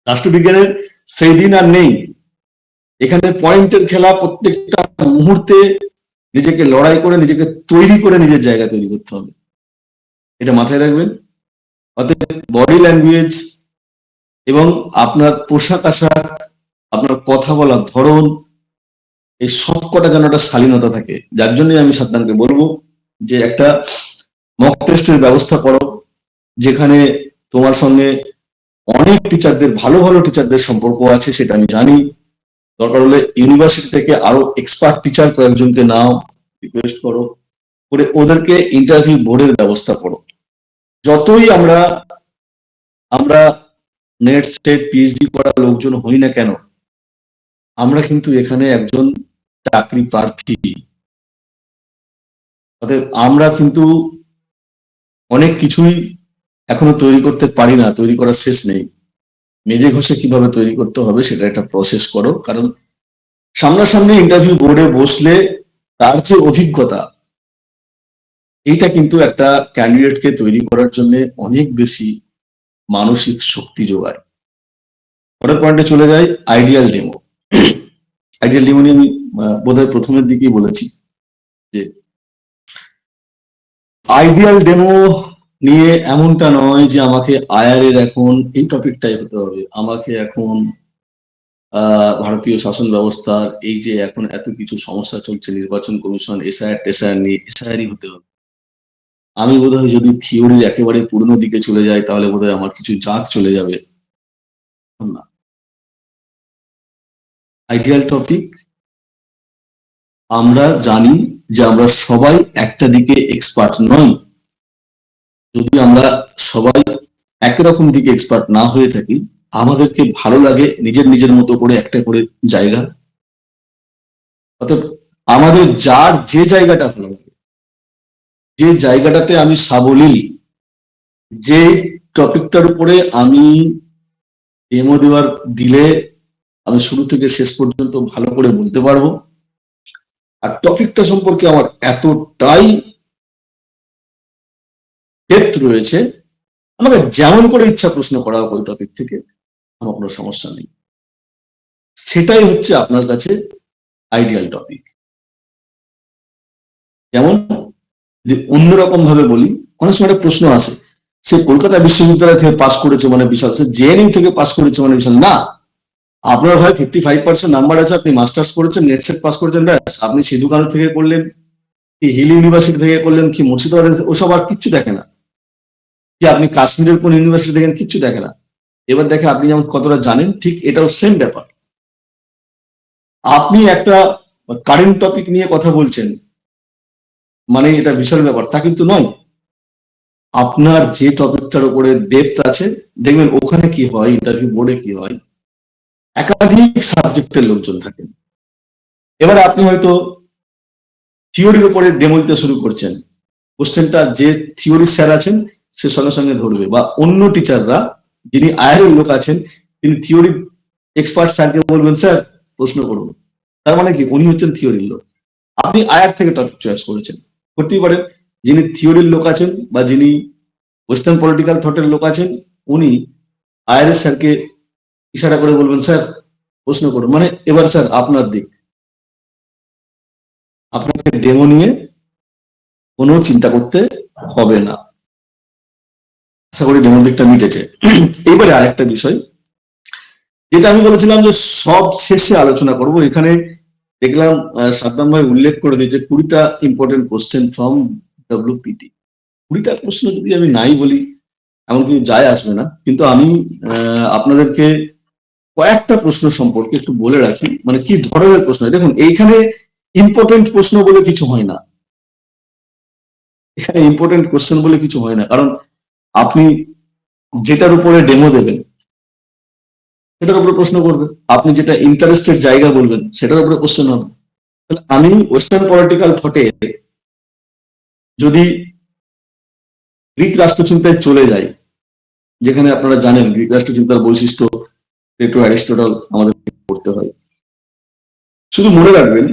রাষ্ট্রবিজ্ঞানের সেই দিন আর নেই। এখানে পয়েন্টের খেলা, প্রত্যেকটা মুহূর্তে নিজেকে লড়াই করে, নিজেকে তৈরি করে নিজের জায়গা তৈরি করতে হবে, এটা মাথায় রাখবেন। অতএব বডি ল্যাঙ্গুয়েজ এবং আপনার পোশাক আশাক, আপনার কথা বলার ধরন, এই সবকটা যেন একটা শালীনতা থাকে। যার জন্য আমি সাদ্দামকে বলবো যে একটা মক টেস্টের ব্যবস্থা করো, যেখানে তোমার সঙ্গে অনেক টিচারদের, ভালো ভালো টিচারদের সম্পর্ক আছে, সেটা আমি জানি। দরকার হলে ইউনিভার্সিটি থেকে আরো এক্সপার্ট টিচার কয়েকজনকে নাও, রিকোয়েস্ট করো, করে ওদেরকে ইন্টারভিউ বোর্ডের ব্যবস্থা করো। যতই আমরা নেট সেট পিএইচডি করা লোকজন হই না কেন, আমরা কিন্তু এখানে একজন চাকরি প্রার্থী। অতএব আমরা কিন্তু অনেক কিছুই এখনো তৈরি করতে পারি না, তৈরি করার শেষ নেই। মেজে ঘষে কিভাবে তৈরি করতে হবে সেটা একটা প্রসেস করো, কারণ সামনাসামনি ইন্টারভিউ বোর্ডে বসলে তার যে অভিজ্ঞতা, এইটা কিন্তু একটা ক্যান্ডিডেটকে তৈরি করার জন্য অনেক বেশি মানসিক শক্তি যোগায়। পরের পয়েন্টে চলে যাই, আইডিয়াল ডেমো। আইডিয়াল ডেমো নিয়ে আমি বোধহয় প্রথমের দিকেই বলেছি যে আইডিয়াল ডেমো নিয়ে এমনটা নয় যে আমাকে আয়ার এর এখন এই টপিকটাই হতে হবে, আমাকে এখন ভারতীয় শাসন ব্যবস্থার এই যে এখন এত কিছু সমস্যা চলছে, নির্বাচন কমিশন, এসআইআর টেসআইআর নিয়ে এসআইআরই হতে হবে। আমি বোধহয় যদি থিওরির একেবারে পুরনো দিকে চলে যাই তাহলে বোধহয় আমার কিছু জাত চলে যাবে না। আইডিয়াল টপিক, আমরা জানি যে আমরা সবাই একটা দিকে এক্সপার্ট নই। যদি আমরা সবাই একরকম দিকে এক্সপার্ট না হয়ে থাকি, আমাদেরকে ভালো লাগে নিজের নিজের মতো করে একটা করে জায়গা। অর্থাৎ আমাদের যার যে জায়গাটা ভালো লাগে, যে জায়গাটাতে আমি সাবলীল, যে টপিকটার উপরে আমি ডেমো দেওয়ার দিলে আমি শুরু থেকে শেষ পর্যন্ত ভালো করে বলতে পারবো, আর টপিকটা সম্পর্কে আমার এতটাই ডেপথ রয়েছে, আমাকে যেমন করে ইচ্ছা প্রশ্ন করা হোক ওই টপিক থেকে, আমার কোনো সমস্যা নেই। সেটাই হচ্ছে আপনার কাছে আইডিয়াল টপিক। যেমন যে অন্যরকম ভাবে বলি, অনেক সময় একটা প্রশ্ন আসে, সে কলকাতা বিশ্ববিদ্যালয় থেকে পাস করেছে মানে বিশাল, সে জেএনইউ থেকে পাস করেছে মানে বিশাল না। আপনার ভাই 55% নাম্বার আছে, আপনি মাস্টার্স করেছেন, নেট সেট পাস করেছেন, ব্যাস। আপনি সিধু কানু থেকে করলেন, কি হিল ইউনিভার্সিটি থেকে করলেন, কি মুর্শিদাবাদ, ওসব আর কিচ্ছু দেখে না। কি আপনি কাশ্মীরের কোন ইউনিভার্সিটি দেখেন, কিচ্ছু দেখে না। এবার দেখে আপনি যেমন কতটা জানেন, ঠিক এটাও সেম ব্যাপার। আপনি একটা কারেন্ট টপিক নিয়ে কথা বলছেন মানে এটা বিশাল ব্যাপার, তা কিন্তু নয়। আপনার যে টপিকটার উপরে ডেপথ আছে, দেখবেন ওখানে কি হয়, ইন্টারভিউ বোর্ডে কি হয়, একাধিক সাবজেক্টের লোকজন থাকেন। এবারে আপনি হয়তো থিওরির উপরে ডেমো দিতে শুরু করছেন, কোশ্চেনটা যে থিওরি স্যার আছেন সে সঙ্গে সঙ্গে ধরবে, বা অন্য টিচাররা যিনি আয়ারের লোক আছেন তিনি থিওরি এক্সপার্ট স্যারকে বলবেন, স্যার প্রশ্ন করুন। তার মানে কি, উনি হচ্ছেন থিওরির লোক, আপনি আয়ার থেকে টপিক চয়েস করেছেন। করতেই পারেন যিনি থিওরির লোক আছেন বা যিনি ওয়েস্টার্ন পলিটিক্যাল থটের লোক আছেন, উনি আয়ারের স্যারকে ইশারা করে বলবেন, স্যার প্রশ্ন করুন। মানে এবার স্যার আপনার দিক, আপনাকে ডেমো নিয়ে কোনো চিন্তা করতে হবে না। আশা করি ডেমোর দিকটা মিটেছে। এবারে আরেকটা বিষয় যেটা আমি বলেছিলাম যে সব শেষে আলোচনা করব, এখানে দেখলাম সাদ্দাম ভাই উল্লেখ করে দিয়েছে 20টা ইম্পর্টেন্ট কোশ্চেন ফ্রম ডব্লিউপিটি। 20টা প্রশ্ন যদি আমি নাই বলি এমন কিছু যায় আসবে না, কিন্তু আমি আপনাদেরকে কয়েকটা প্রশ্ন সম্পর্কে একটু বলে রাখি, মানে কি ধরনের প্রশ্ন। দেখুন এইখানে ইম্পর্টেন্ট প্রশ্ন বলে কিছু হয় না, এখানে ইম্পর্টেন্ট কোশ্চেন বলে কিছু হয় না, কারণ আপনি যেটার উপরে ডেমো দেবেন সেটার উপরে প্রশ্ন করবে, আপনি যেটা ইন্টারেস্টেড জায়গা বলবেন সেটার উপরে কোশ্চেন হবে। তাহলে আমি ওয়েস্টার্ন পলিটিক্যাল থটে যদি গ্রিক রাষ্ট্রচিন্তায় চলে যাই, যেখানে আপনারা জানেন গ্রিক রাষ্ট্রচিন্তার বৈশিষ্ট্য প্লেটো অ্যারিস্টটল আমাদের পড়তে হয়। শুধু মনে রাখবেন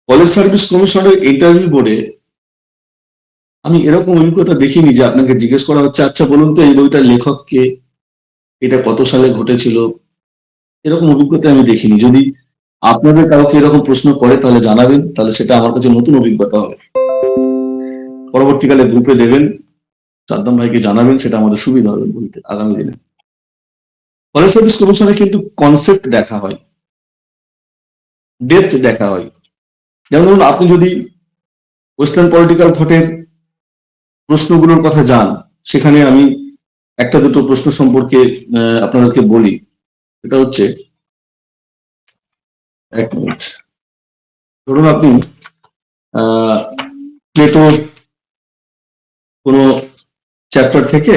কলেজ সার্ভিস কমিশনের ইন্টারভিউ বোর্ডে আমি এরকম অভিজ্ঞতা দেখিনি যে আপনাকে জিজ্ঞেস করা হচ্ছে আচ্ছা বলুন তো এই বইটার লেখক কে, এটা কত সালে ঘটেছিল। এরকম অভিজ্ঞতা আমি দেখিনি। যদি আপনাদের কাউকে এরকম প্রশ্ন করে তাহলে জানাবেন, তাহলে সেটা আমার কাছে নতুন অভিজ্ঞতা হবে। পরবর্তীকালে গ্রুপে দেবেন, সাদ্দাম ভাইকে জানাবেন, সেটা আমাদের সুবিধা হবে বলতে আগামী দিনে। কলেজ সার্ভিস কমিশনে কিন্তু কনসেপ্ট দেখা হয়, ডেপথ দেখা হয়। যেমন ধরুন আপনি যদি ওয়েস্টার্ন পলিটিক্যাল থটের প্রশ্নগুলোর কথা জান, সেখানে আমি একটা দুটো প্রশ্ন সম্পর্কে আপনাদেরকে বলি। এটা হচ্ছে, এক মিনিট, ধরুন আপনি প্লেটোর কোনো চ্যাপ্টার থেকে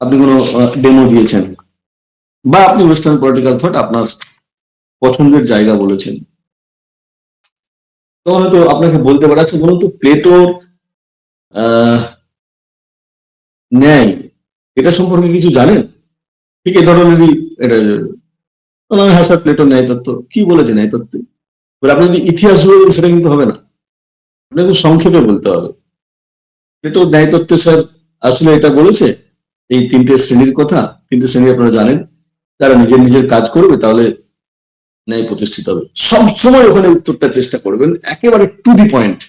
আপনি কোনো ডেমো দিয়েছেন, বা আপনি ওয়েস্টার্ন পলিটিক্যাল থট আপনার পছন্দের জায়গা বলেছেন, তখন হয়তো আপনাকে বলতে পারে আচ্ছা বলুন তো প্লেটোর ন্যায় এটা সম্পর্কে কিছু জানেন? ঠিক এই ধরনেরই এটা। হ্যাঁ স্যার প্লেটোর ন্যায় তত্ত্ব কি বলেছে ন্যায় তত্ত্বে। আপনি যদি ইতিহাস বলেন সেটা কিন্তু হবে না, আপনাকে সংক্ষেপে বলতে হবে প্লেটোর ন্যায় তত্ত্বে স্যার আসলে এটা বলেছে এই তিনটে শ্রেণীর কথা। তিনটে শ্রেণী আপনারা জানেন, যারা নিজের নিজের কাজ করবে তাহলে ন্যায় প্রতিষ্ঠিত হবে। সবসময় ওখানে উত্তরটা চেষ্টা করবেন একেবারে টু দি পয়েন্ট,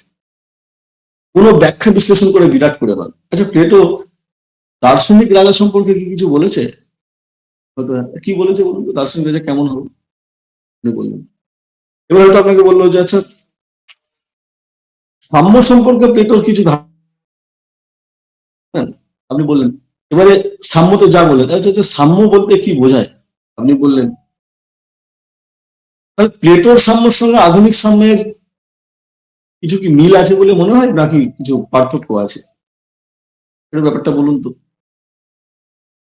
কোনো ব্যাখ্যা বিশ্লেষণ করে বিরাট করে নয়। আচ্ছা প্লেটো দার্শনিক রাজা সম্পর্কে কি কিছু বলেছে? কি বলেছে বলুন তো, দার্শনিক রাজা কেমন হবে আপনি বললেন। এবার হয়তো আপনাকে বললো যে আচ্ছা সাম্য সম্পর্কে প্লেটোর কিছু ধারণা, আপনি বললেন। এবারে সাম্যতে যা বললেন আচ্ছা সাম্য বলতে কি বোঝায় আপনি বললেন। তাহলে প্লেটোর সাম্যের সঙ্গে আধুনিক সাম্যের কিছু কি মিল আছে বলে মনে হয় নাকি কিছু পার্থক্য আছে, এর ব্যাপারটা বলুন তো,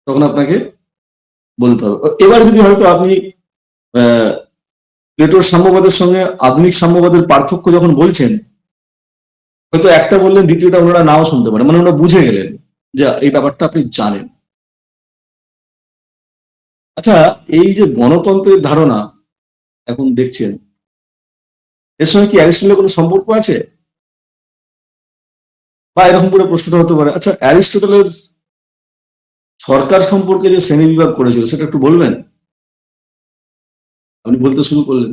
তখন আপনাকে বলতে হবে। এবার যদি হয়তো আপনি প্লেটোর সাম্যবাদের সঙ্গে আধুনিক সাম্যবাদের পার্থক্য যখন বলছেন, হয়তো একটা বললেন দ্বিতীয়টা ওনারা নাও শুনতে পারে, মানে ওনারা বুঝে গেলেন যে এই ব্যাপারটা আপনি জানেন। আচ্ছা এই যে গণতন্ত্রের ধারণা এখন দেখছেন, এর সঙ্গে কি অ্যারিস্টটলের কোনো সম্পর্ক আছে? বা এরকম করে প্রশ্নটা হতে পারে আচ্ছা অ্যারিস্টটলের সরকার সম্পর্কে যে শ্রেণী বিভাগ করেছিল সেটা একটু বলবেন। আপনি বলতে শুরু করলেন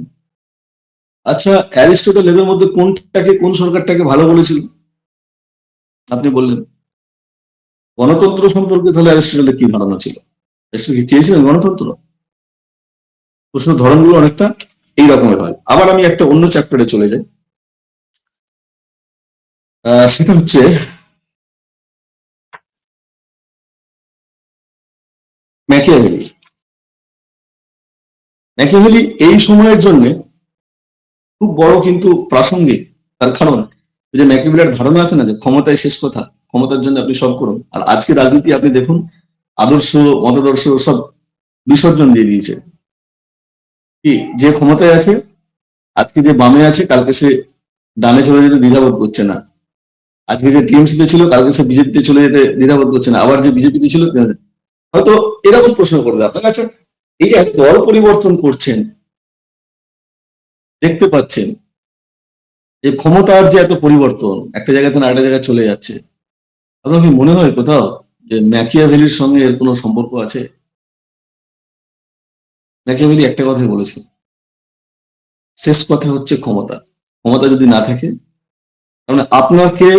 আচ্ছা অ্যারিস্টটল এদের মধ্যে কোনটাকে, কোন সরকারটাকে ভালো বলেছিল আপনি বললেন। গণতন্ত্র সম্পর্কে তাহলে অ্যারিস্টটলের কি ধারণা ছিল? অ্যারিস্টটল কি চেয়েছিলেন গণতন্ত্র? প্রশ্ন ধরনগুলো অনেকটা এই রকমের হয়। আবার আমি একটা অন্য চ্যাপ্টারে চলে যাই, সেটা হচ্ছে ম্যাকিয়াভেলি। ম্যাকিয়াভেলি এই সময়ের জন্য খুব বড় কিন্তু প্রাসঙ্গিক, তার কারণ যে ম্যাকিয়াভেলির ধারণা আছে না যে ক্ষমতায় শেষ কথা, ক্ষমতার জন্য আপনি সব করুন। আর আজকে রাজনীতি আপনি দেখুন আদর্শ মতাদর্শ সব বিসর্জন দিয়ে দিয়েছে। কি যে ক্ষমতায় আছে, আজকে যে বামে আছে কালকে সে ডানে চলে যেতে দ্বিধাবোধ করছে না, আজকে যে টিএমসিতে ছিল কালকে সে বিজেপিতে চলে যেতে দ্বিধাবোধ করছে না, আবার যে বিজেপিতে ছিল হয়তো এরকম প্রশ্ন করবে আপনার কাছে। এই যে দল পরিবর্তন করছেন, দেখতে পাচ্ছেন যে ক্ষমতার যে এত পরিবর্তন, একটা জায়গা থেকে আরেকটা জায়গায় চলে যাচ্ছে, আপনার কি মনে হয় কোথাও যে ম্যাকিয়াভেলির সঙ্গে এর কোনো সম্পর্ক আছে? ম্যাকিয়াভেলি একটা কথাই বলেছে, শেষ কথা হচ্ছে ক্ষমতা, ক্ষমতা যদি না থাকে, মানে আপনাকে,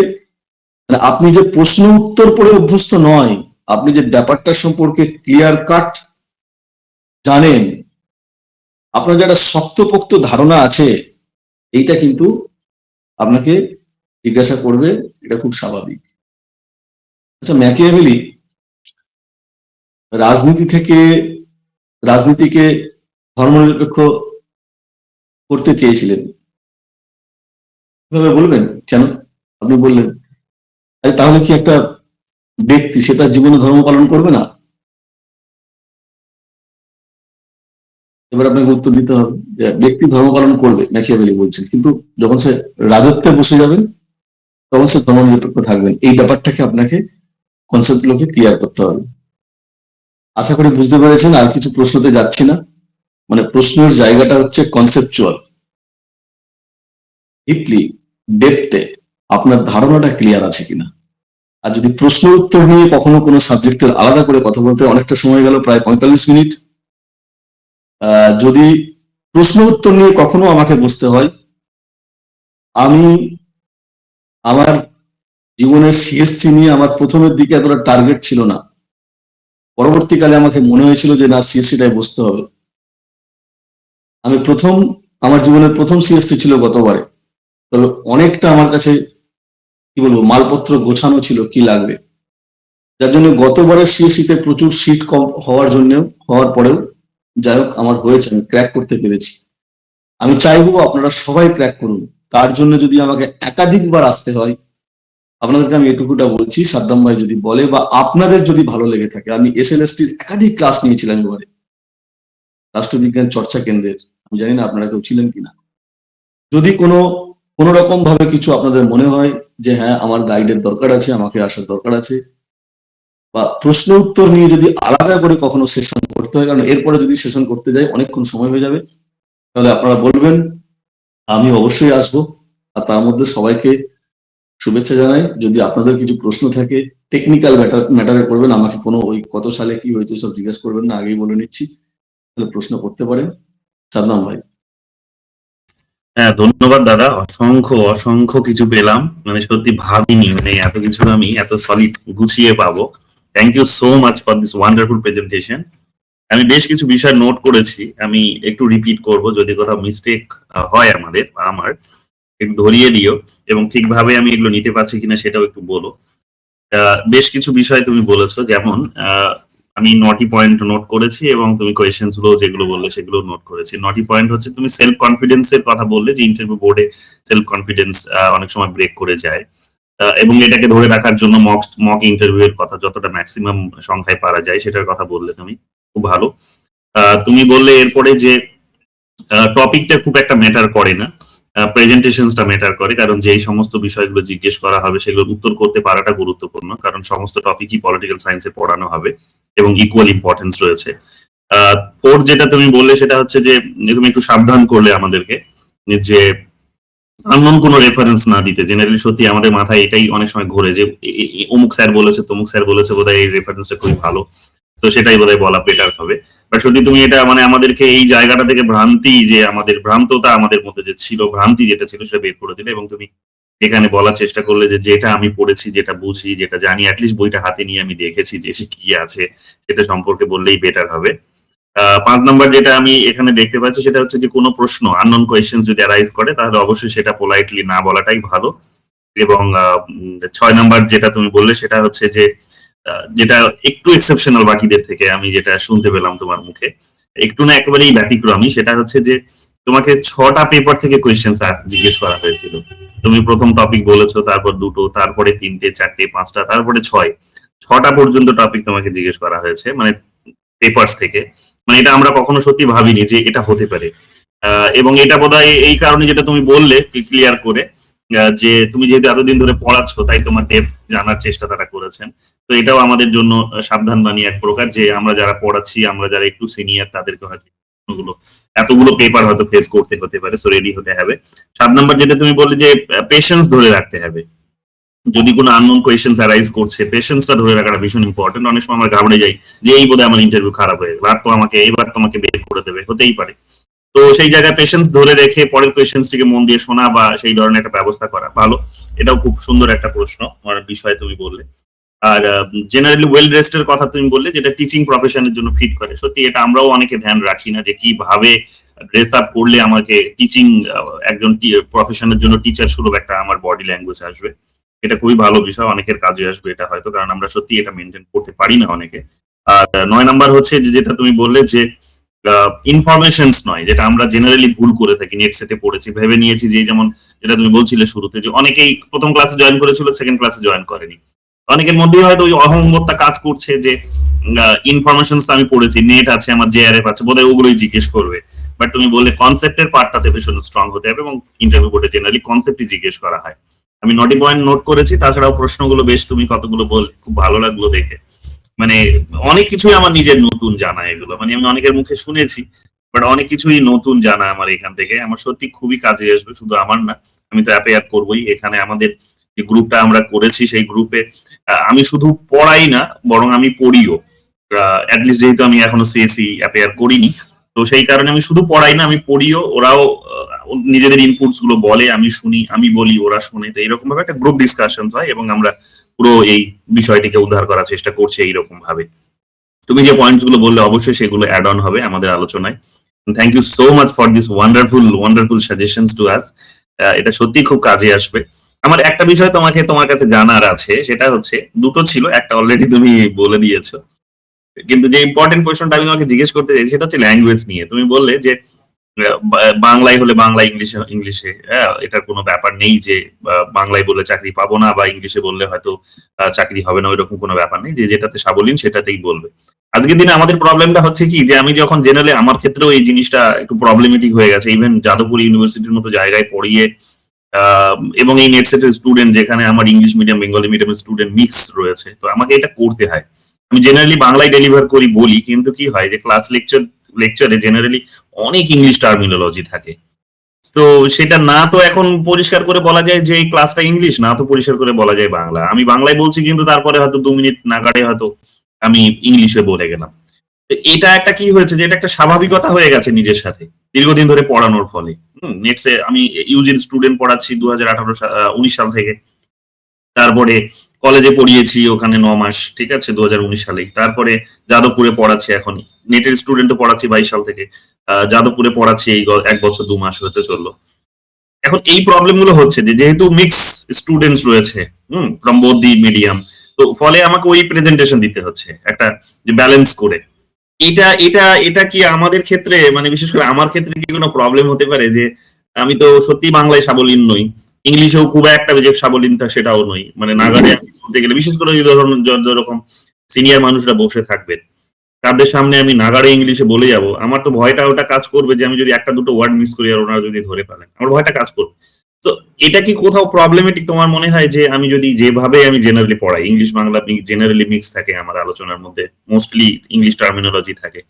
মানে আপনি যে প্রশ্ন উত্তর পড়ে অভ্যস্ত নয়, আপনি যে ব্যাপারটা সম্পর্কে ক্লিয়ার কাট জানেন, আপনার যে একটা শক্তপোক্ত ধারণা আছে, এইটা কিন্তু আপনাকে জিজ্ঞাসা করবে, এটা খুব স্বাভাবিক। আচ্ছা, ম্যাকিয়াভেলি রাজনীতিকে ধর্মনিরপেক্ষ করতে চেয়েছিলেন, কিভাবে বলবেন কেন? আপনি বললেন, আরে তাহলে কি একটা ব্যক্তি সে তার জীবনে ধর্ম পালন করবে না? এবার আপনাকে উত্তর দিতে হবে যে ব্যক্তি ধর্ম পালন করবে, ম্যাকিয়াভেলি বলছেন, কিন্তু যখন সে রাজত্বে বসে যাবেন তখন সে ধর্মনিরপেক্ষ থাকবেন। এই ব্যাপারটাকে আপনাকে কনসেপ্টগুলোকে ক্লিয়ার করতে হবে। আশা করি বুঝতে পেরেছেন, আর কিছু প্রশ্নতে যাচ্ছি না। মানে প্রশ্নের জায়গাটা হচ্ছে কনসেপচুয়াল, ডিপলি, ডেপথে আপনার ধারণাটা ক্লিয়ার আছে কিনা। আর যদি প্রশ্ন উত্তর নিয়ে কখনো কোনো সাবজেক্টের আলাদা করে কথা বলতে অনেকটা সময় গেল, প্রায় 45 মিনিট। যদি প্রশ্ন উত্তর নিয়ে কখনো আমাকে বসতে হয়, আমি আমার জীবনের সিএসসি নিয়ে আমার প্রথমের দিকে এতটা টার্গেট ছিল না। পরবর্তীকালে আমাকে মনে হয়েছিল যে না, সিএসসিটাই বসতে হবে। আমি আমার জীবনের প্রথম সিএসসি ছিল গতবারে, তবে অনেকটা আমার কাছে কি বলবো মালপত্র গোছানো ছিল কি লাগবে, যার জন্য গতবারের সিএসসিতে প্রচুর সিট কম হওয়ার পরেও যাই হোক আমার হয়েছে, আমি ক্র্যাক করতে পেরেছি। আমি চাইবো আপনারা সবাই ক্র্যাক করুন। তার জন্য যদি আমাকে একাধিকবার আসতে হয়, আপনাদেরকে আমি এটুকুটা বলছি, সাদ্দাম ভাই যদি বলে বা আপনাদের যদি ভালো লেগে থাকে, আমি এসএলএসটির একাধিক ক্লাস নিয়েছিলাম এবারে রাষ্ট্রবিজ্ঞান চর্চা কেন্দ্রের, আমি জানি না আপনারা কেউ ছিলেন কিনা। যদি কোনো রকম ভাবে কিছু আপনাদের মনে হয় যে হ্যাঁ আমার গাইডের দরকার আছে, আমাকে আসার দরকার আছে, বা প্রশ্ন উত্তর নিয়ে যদি আলাদা করে কখনো সেশন করতে হয়, কারণ এরপরে যদি সেশন করতে যাই অনেকক্ষণ সময় হয়ে যাবে, তাহলে আপনারা বলবেন, আমি অবশ্যই আসবো। আর তার মধ্যে সবাইকে শুভেচ্ছা জানাই। যদি আপনাদের কিছু প্রশ্ন থাকে টেকনিক্যাল ম্যাটারে করবেন, আমাকে কোনো ওই কত সালে কি হয়েছে সব জিজ্ঞেস করবেন না, আগেই বলে নিচ্ছি, তাহলে প্রশ্ন করতে পারেন। সাদ্দাম ভাই। হ্যাঁ, ধন্যবাদ দাদা, অসংখ্য অসংখ্য কিছু পেলাম, মানে সত্যি ভাবিনি মানে এত কিছু আমি এত সলিড গুছিয়ে পাবো। Thank you so much for this wonderful presentation. আমি বেশ কিছু বিষয় নোট করেছি, আমি একটু রিপিট করব, যদি কোথাও মিস্টেক হয় আমার একটু ধরিয়ে দিও, এবং ঠিকভাবে আমি এগুলো নিতে পারছি কিনা সেটাও একটু বলো। বেশ কিছু বিষয় তুমি বলেছো, যেমন আমি 9টি পয়েন্ট নোট করেছি, এবং তুমি কোয়েশ্চেন্স গুলো যেগুলো বললে সেগুলো নোট করেছি। 9টি পয়েন্ট হচ্ছে, তুমি সেলফ কনফিডেন্সের কথা বললে যে ইন্টারভিউ বোর্ডে সেলফ কনফিডেন্স অনেক সময় ব্রেক করে যায়, এবং এটাকে ধরে রাখার জন্য মক ইন্টারভিউ এর কথা যতটা ম্যাক্সিমাম সংখ্যায় পারা যায় সেটার কথা বললে তুমি, খুব ভালো। তুমি বললে এরপরে যে টপিকটা খুব একটা ম্যাটার করে না, প্রেজেন্টেশনটা ম্যাটার করে, কারণ যেই সমস্ত বিষয়গুলো জিজ্ঞেস করা হবে সেগুলোর উত্তর করতে পারাটা গুরুত্বপূর্ণ, কারণ সমস্ত টপিকই পলিটিক্যাল সায়েন্সে পড়ানো হবে এবং ইকুয়াল ইম্পর্টেন্স রয়েছে। ফোর্থ যেটা তুমি বললে সেটা হচ্ছে যে তুমি একটু সাবধান করলে আমাদেরকে, যে আননোন কোনো রেফারেন্স না দিতে। জেনারেলি সত্যি আমাদের মাথায় এটাই অনেক সময় ঘোরে যে অমুক স্যার বলেছে তমুক স্যার বলেছে, বোধহয় এই রেফারেন্সটা খুবই ভালো, তো সেটাই বোধহয় বলা বেটার হবে। বাট সত্যি তুমি এটা মানে আমাদেরকে এই জায়গাটা থেকে ভ্রান্তি, যে আমাদের ভ্রান্ততা আমাদের মধ্যে যে ছিল, ভ্রান্তি যেটা ছিল সেটা বের করে দিলে, এবং তুমি এখানে বলার চেষ্টা করলে যে যেটা আমি পড়েছি, যেটা বুঝি, যেটা জানি, অ্যাটলিস্ট বইটা হাতে নিয়ে আমি দেখেছি যে সে কি আছে, সেটা সম্পর্কে বললেই বেটার হবে। 5 নম্বর যেটা আমি এখানে দেখতে পাচ্ছি সেটা হচ্ছে যে কোনো প্রশ্ন আননোন কোয়েশ্চেন যদি অ্যারাইজ করে তাহলে অবশ্যই সেটা পোলাইটলি না বলাটাই ভালো। এবং 6 নম্বর যেটা তুমি বললে সেটা হচ্ছে যে যেটা একটু এক্সেপশনাল বাকিদের থেকে, আমি যেটা শুনতে পেলাম তোমার মুখে, একটু না একেবারেই ব্যতিক্রমী, সেটা হচ্ছে যে তোমাকে 6টা পেপার থেকে কোয়েশ্চেন জিজ্ঞেস করা হয়েছিল। তুমি প্রথম টপিক বলেছো, তারপর 2টো, তারপরে 3টে, 4টে, 5টা, তারপরে 6টা পর্যন্ত টপিক তোমাকে জিজ্ঞেস করা হয়েছে, মানে পেপার্স থেকে। মানে এটা আমরা কখনো সত্যি ভাবিনি যে এটা হতে পারে। এবং এটা বোধহয় এই কারণে, যেটা তুমি বললে ক্লিয়ার করে, যে তুমি যেহেতু এতদিন ধরে পড়াচ্ছ তাই তোমার ডেপথ জানার চেষ্টা তারা করেছেন। তো এটাও আমাদের জন্য সাবধান বাণী এক প্রকার, যে আমরা যারা পড়াচ্ছি, আমরা যারা একটু সিনিয়র, তাদেরকে হয়তো এতগুলো পেপার হয়তো ফেস করতে হতে পারে, সো রেডি হতে হবে। 7 নম্বর যেটা তুমি বললে যে পেশেন্স ধরে রাখতে হবে, যদি কোনো আননোন কোয়েশ্চেন অ্যারাইজ করছে, পেশেন্সটা ধরে রাখাটা ভীষণ ইম্পর্টেন্ট। অনেক সময় আমরা ঘাবড়ে যাই যে এই বোধহয় আমার ইন্টারভিউ খারাপ হয়ে গেল, আর তো এবার তোমাকে বের করে দেবে, হতেই পারে। তো তো সেই জায়গায় পেশেন্স ধরে রেখে পরের কোয়েশ্চেন্সটিকে মন দিয়ে শোনা বা সেই ধরনের একটা ব্যবস্থা করা ভালো। এটাও খুব সুন্দর একটা প্রশ্ন বিষয় তুমি বললে। আর জেনারেলি ওয়েল রেস্টের কথা তুমি বললে, যেটা টিচিং প্রফেশনের জন্য ফিট করে। সত্যি এটা আমরাও অনেকে ধ্যান রাখি না যে কিভাবে ড্রেস আপ করলে আমাকে টিচিং একজন প্রফেশনের জন্য টিচার সুলভ একটা আমার বডি ল্যাঙ্গুয়েজ আসবে। এটা খুবই ভালো বিষয়, অনেকের কাজে আসবে এটা হয়তো, কারণ আমরা সত্যি এটা মেনটেন করতে পারি না অনেকে। আর 9 নাম্বার হচ্ছে যে যেটা তুমি বললে যে ইনফরমেশনস নয়, যেটা আমরা জেনারেলি ভুল করে থাকি। নেট সেটে পড়েছি, ভেবে নিয়েছি যে যেমন যেটা তুমি বলছিলে শুরুতে, যে অনেকেই প্রথম ক্লাসে জয়েন করেছিল, সেকেন্ড ক্লাসে জয়েন করেনি। অনেকের মধ্যেই হয়তো ওই অহংবোধটা কাজ করছে যে ইনফরমেশন আমি পড়েছি, নেট আছে আমার, জেআরএফ আছে, বোধহয় ওগুলোই জিজ্ঞেস করবে। বাট তুমি বললে কনসেপ্টের পার্টটাতে ভীষণ স্ট্রং হতে হবে, এবং ইন্টারভিউ বোর্ডে জেনারেলি কনসেপ্টই জিজ্ঞেস করা হয়। আমি নটি পয়েন্ট নোট করেছি, তাছাড়াও প্রশ্নগুলো বেশ তুমি কতগুলো বল, খুব ভালো লাগলো দেখে। মানে অনেক কিছুই আমার নিজের নতুন জানা এগুলো, মানে আমি অনেকের মুখে শুনেছি, বাট অনেক কিছুই নতুন জানা আমার এখান থেকে। আমার সত্যি খুবই কাজে আসবে, শুধু আমার না, আমি তো অ্যাপে করবোই। এখানে আমাদের যে গ্রুপটা আমরা করেছি, সেই গ্রুপে আমি শুধু পড়াই না, বরং আমি পড়িও। অ্যাটলিস্ট যেহেতু আমি এখনো সিএসসি অ্যাপেয়ার করিনি, তো সেই কারণে আমি শুধু পড়াই না, আমি পড়িও। ওরাও নিজেদের ইনপুটস গুলো বলে, আমি শুনি, আমি বলি, ওরা শুনে। তো এরকম ভাবে একটা গ্রুপ ডিসকাশন হয়, এবং আমরা পুরো এই বিষয়টিকে উদ্ধার করার চেষ্টা করছি এইরকম ভাবে। তুমি যে পয়েন্টস গুলো বললে অবশ্যই সেগুলো অ্যাড অন হবে আমাদের আলোচনায়। Thank you so much for this wonderful suggestions to us. এটা সত্যি খুব কাজে আসবে। আমার একটা বিষয় তোমার কাছে জানার আছে, সেটা হচ্ছে, দুটো ছিল, একটা অলরেডি তুমি বলে দিয়েছো, কিন্তু যে ইম্পর্টেন্ট কোয়েশ্চনটা আমি তোমাকে জিজ্ঞেস করতে চাই সেটা হচ্ছে ল্যাঙ্গুয়েজ নিয়ে। তুমি বললে যে বাংলায় হলে বাংলা, ইংলিশে এটার কোনো ব্যাপার নেই যে বাংলায় বললে চাকরি পাবো না, বা ইংলিশে বললে হয়তো চাকরি হবে না, ওইরকম কোনো ব্যাপার নেই, যে যেটাতে সাবলীন সেটাতেই বলবে। আজকের দিনে আমাদের প্রবলেমটা হচ্ছে কি, যে আমি যখন জেনারেলি, আমার ক্ষেত্রেও এই জিনিসটা একটু প্রবলেমেটিক হয়ে গেছে, ইভেন যাদবপুর ইউনিভার্সিটির মতো জায়গায় পড়িয়ে, এবং এই নেট সেটের স্টুডেন্ট, যেখানে আমার ইংলিশ মিডিয়াম, বেঙ্গলি মিডিয়ামের স্টুডেন্ট মিক্স রয়েছে, তো আমাকে এটা করতে হয়। আমি জেনারেলি বাংলায় ডেলিভার করি বলি, কিন্তু কি হয় যে ক্লাস লেকচারে জেনারেলি অনেক ইংলিশ টার্মিনোলজি থাকে। তো সেটা না তো এখন পরিষ্কার করে বলা যায় যে এই ক্লাসটা ইংলিশ, না তো পরিষ্কার করে বলা যায় বাংলা। আমি বাংলায় বলছি, কিন্তু তারপরে হয়তো 2 মিনিট নাগাড়ে হয়তো আমি ইংলিশে বলে গেলাম। এটা একটা কি হয়েছে, যে এটা একটা স্বাভাবিকতা হয়ে গেছে নিজের সাথে দীর্ঘদিন ধরে পড়ানোর ফলে। নেক্সটে আমি ইউজির স্টুডেন্ট পড়াচ্ছি 2019 সাল থেকে। তারপরে কলেজে পড়িয়েছি ওখানে 9 মাস, ঠিক আছে, 2019 সালেই। তারপরে যাদবপুরে পড়াচ্ছি, এখনই নেটের স্টুডেন্ট পড়াচ্ছি 22 সাল থেকে। যাদবপুরে পড়াচ্ছি এই 1 বছর 2 মাস হতে চললো। এখন এই প্রবলেম গুলো হচ্ছে যে যেহেতু মিক্স স্টুডেন্টস রয়েছে, ফ্রম বোথ দি মিডিয়াম, তো ফলে আমাকে ওই প্রেজেন্টেশন দিতে হচ্ছে একটা, যে ব্যালেন্স করে। এটা এটা এটা কি আমাদের ক্ষেত্রে, মানে বিশেষ করে আমার ক্ষেত্রে কি কোনো প্রবলেম হতে পারে, যে আমি তো সত্যি বাংলায় সাবলীন নই, ইংলিশেও খুব একটা যে সাবলীন সেটাও নই, মানে নাগাড়ে বলতে গেলে, বিশেষ করে যেরকম সিনিয়র মানুষরা বসে থাকবে, তাদের সামনে আমি নাগাড়ে ইংলিশে বলে যাব, আমার তো ভয়টা ওটা কাজ করবে যে আমি যদি একটা দুটো ওয়ার্ড মিস করি আর ওনারা যদি ধরে ফেলেন, আমার ভয়টা কাজ করবে। তো এটা কি কোথাও প্রবলেমেটিক তোমার মনে হয়, যে আমি যদি যেভাবে আমি জেনারেলি পড়াই, ইংলিশ বাংলা জেনারেলি মিক্স থাকে আমার আলোচনার মধ্যে, মোস্টলি ইংলিশ টার্মিনোলজি থাকে,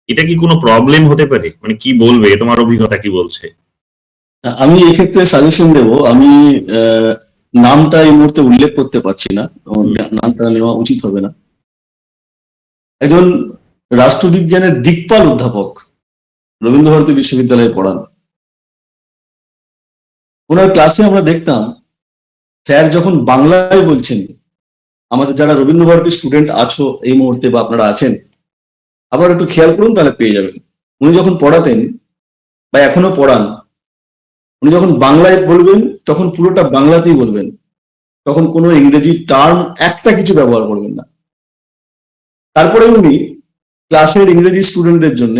এটা কি কোনো প্রবলেম হতে পারে? মানে কি বলবে, তোমার অভিজ্ঞতা কি বলছে? আমি এক্ষেত্রে সাজেশন দেব। আমি নামটা এই মুহূর্তে উল্লেখ করতে পারছি না, নামটা নেওয়া উচিত হবে না। একজন রাষ্ট্রবিজ্ঞানের দিকপাল অধ্যাপক, রবীন্দ্রভারতী বিশ্ববিদ্যালয়ে পড়ান। ওনার ক্লাসে আমরা দেখতাম, স্যার যখন বাংলায় বলছেন, আমাদের যারা রবীন্দ্রভারতী স্টুডেন্ট আছো এই মুহূর্তে বা আপনারা আছেন, আপনারা একটু খেয়াল করুন, তাহলে পেয়ে যাবেন। উনি যখন পড়াতেন বা এখনো পড়ান, উনি যখন বাংলায় বলবেন তখন পুরোটা বাংলাতেই বলবেন, তখন কোনো ইংরেজি টার্ম একটা কিছু ব্যবহার করবেন না। তারপরে উনি ক্লাসের ইংরেজি স্টুডেন্টদের জন্য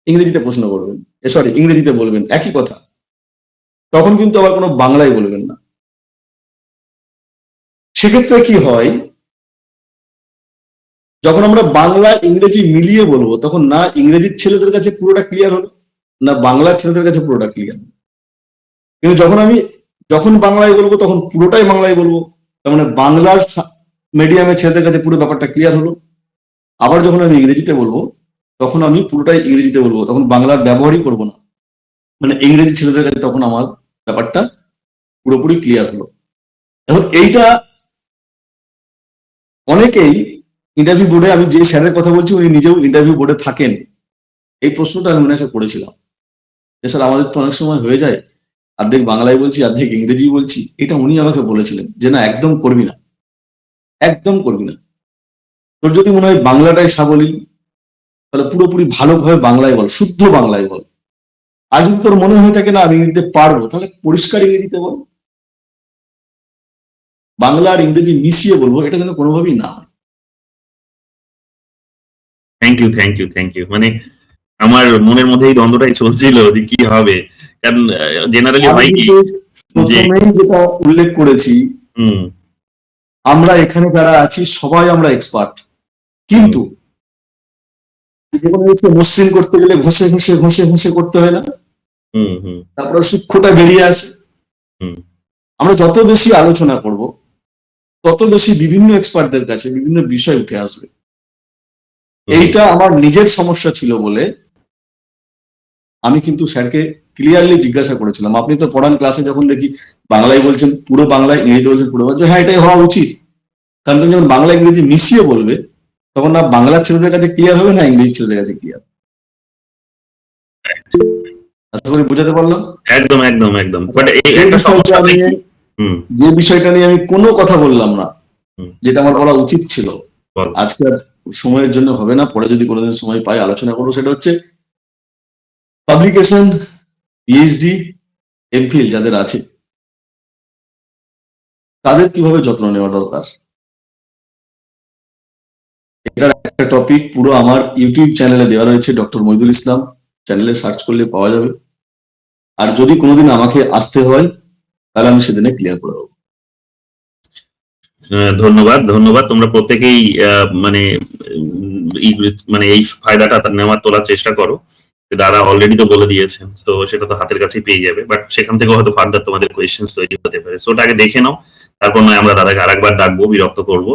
ইংরেজিতে প্রশ্ন করবেন, ইংরেজিতে বলবেন একই কথা, তখন কিন্তু আবার কোনো বাংলায় বলবেন না। সেক্ষেত্রে কি হয়, যখন আমরা বাংলা ইংরেজি মিলিয়ে বলবো, তখন না ইংরেজির ছেলেদের কাছে পুরোটা ক্লিয়ার হলো, না বাংলার ছেলেদের কাছে পুরোটা ক্লিয়ার। কিন্তু যখন বাংলায় বলবো তখন পুরোটাই বাংলায় বলবো, তার মানে বাংলার মিডিয়ামের ছেলেদের কাছে পুরো ব্যাপারটা ক্লিয়ার হলো। আবার যখন আমি ইংরেজিতে বলবো, তখন আমি পুরোটাই ইংরেজিতে বলবো, তখন বাংলার ব্যবহারই করবো না, মানে ইংরেজি ছেলেদের কাছে তখন আমার ব্যাপারটা পুরোপুরি ক্লিয়ার হলো। এখন এইটা অনেকেই ইন্টারভিউ বোর্ডে, আমি যে স্যারের কথা বলছি উনি নিজেও ইন্টারভিউ বোর্ডে থাকেন, এই প্রশ্নটা আমি ওনাকে করেছিলাম যে স্যার আমাদের তো অনেক সময় হয়ে যায় অর্ধেক বাংলায় বলছি অর্ধেক ইংরেজি বলছি, এটা উনি আমাকে বলেছিলেন যে না একদম করবি না, একদম করবি না। তোর যদি মনে হয় বাংলাটাই সাবলীল তাহলে পুরোপুরি ভালোভাবে বাংলায় বল, শুদ্ধ বাংলায় বল। আর যদি তোর মনে হয়ে থাকে না আমি ইংরেজিতে পারবো, তাহলে পরিষ্কার ইংরেজিতে বল। বাংলা আর ইংরেজি মিশিয়ে বলবো, এটা যেন কোনোভাবেই না হয়। Thank you, thank you, thank you. মানে আমার মনের মধ্যে এই দ্বন্দ্বটাই চলছিল যে কি হবে, কারণ জেনারেলি আমি হয় কি কিন্তু যে প্রথমেই যেটা উল্লেখ করেছি, হুম আমরা এখানে যারা আছি সবাই আমরা এক্সপার্ট, কিন্তু যেকোনো জিনিসকে মসৃণ করতে গেলে ঘষে ঘষে ঘষে ঘষে করতে হয় না, হুম হুম তারপরে সূক্ষ্মটা বেরিয়ে আসে। হুম আমরা যত বেশি আলোচনা করব তত বেশি বিভিন্ন এক্সপার্টদের কাছে বিভিন্ন বিষয় উঠে আসবে। হুম। এইটা আমার নিজের সমস্যা ছিল বলে আমি কিন্তু স্যারকে ক্লিয়ারলি জিজ্ঞাসা করেছিলাম, আপনি তো পড়ান ক্লাসে, যখন দেখি বাংলায় বলছেন পুরো বাংলায়, ইংরেজিতে বলছেন পুরো বাংলায়, হ্যাঁ এটাই হওয়া উচিত। কারণ তুমি যখন বাংলা ইংরেজি মিশিয়ে বলবে তখন না বাংলার ছেলেদের কাছে ক্লিয়ার হবে না ইংরেজি ছেলেদের কাছে ক্লিয়ার। আশা করি বোঝাতে পারলাম। একদম একদম একদম, বাট এই যে একটা বিষয়টা সমস্যা নিয়ে দেখি। হুম যে বিষয়টা নিয়ে আমি কোনো কথা বললাম না, হুম, যেটা আমার বলা উচিত ছিল, বলো। আজকে আর সময়ের জন্য হবে না, পরে যদি কোনোদিন সময় পাই আলোচনা করবো, সেটা হচ্ছে পাবলিকেশন, পিএইচডি, এমফিল যাদের আছে তাদের কিভাবে যত্ন নেওয়া দরকার। এটার একটা টপিক পুরো আমার ইউটিউব চ্যানেলে দেওয়া রয়েছে, ডক্টর মইদুল ইসলাম, চ্যানেলে সার্চ করলে পাওয়া যাবে। আর যদি কোনোদিন আমাকে আসতে হয় তাহলে আমি সেদিনে ক্লিয়ার করে দেবো। ধন্যবাদ, ধন্যবাদ। তোমরা প্রত্যেকেই মানে মানে এই ফায়দাটা নেওয়ার তোলার চেষ্টা করো। দাদা অলরেডি তো বলে দিয়েছেন, তো সেটা তো হাতের কাছে পেয়ে যাবে, বাট সেখান থেকে হয়তো ফার্দার তোমাদের কোয়েশ্চেন তৈরি হতে পারে। সো ওটা আগে দেখে নাও, তারপর নয় আমরা দাদাকে আরেকবার ডাকবো, বিরক্ত করব।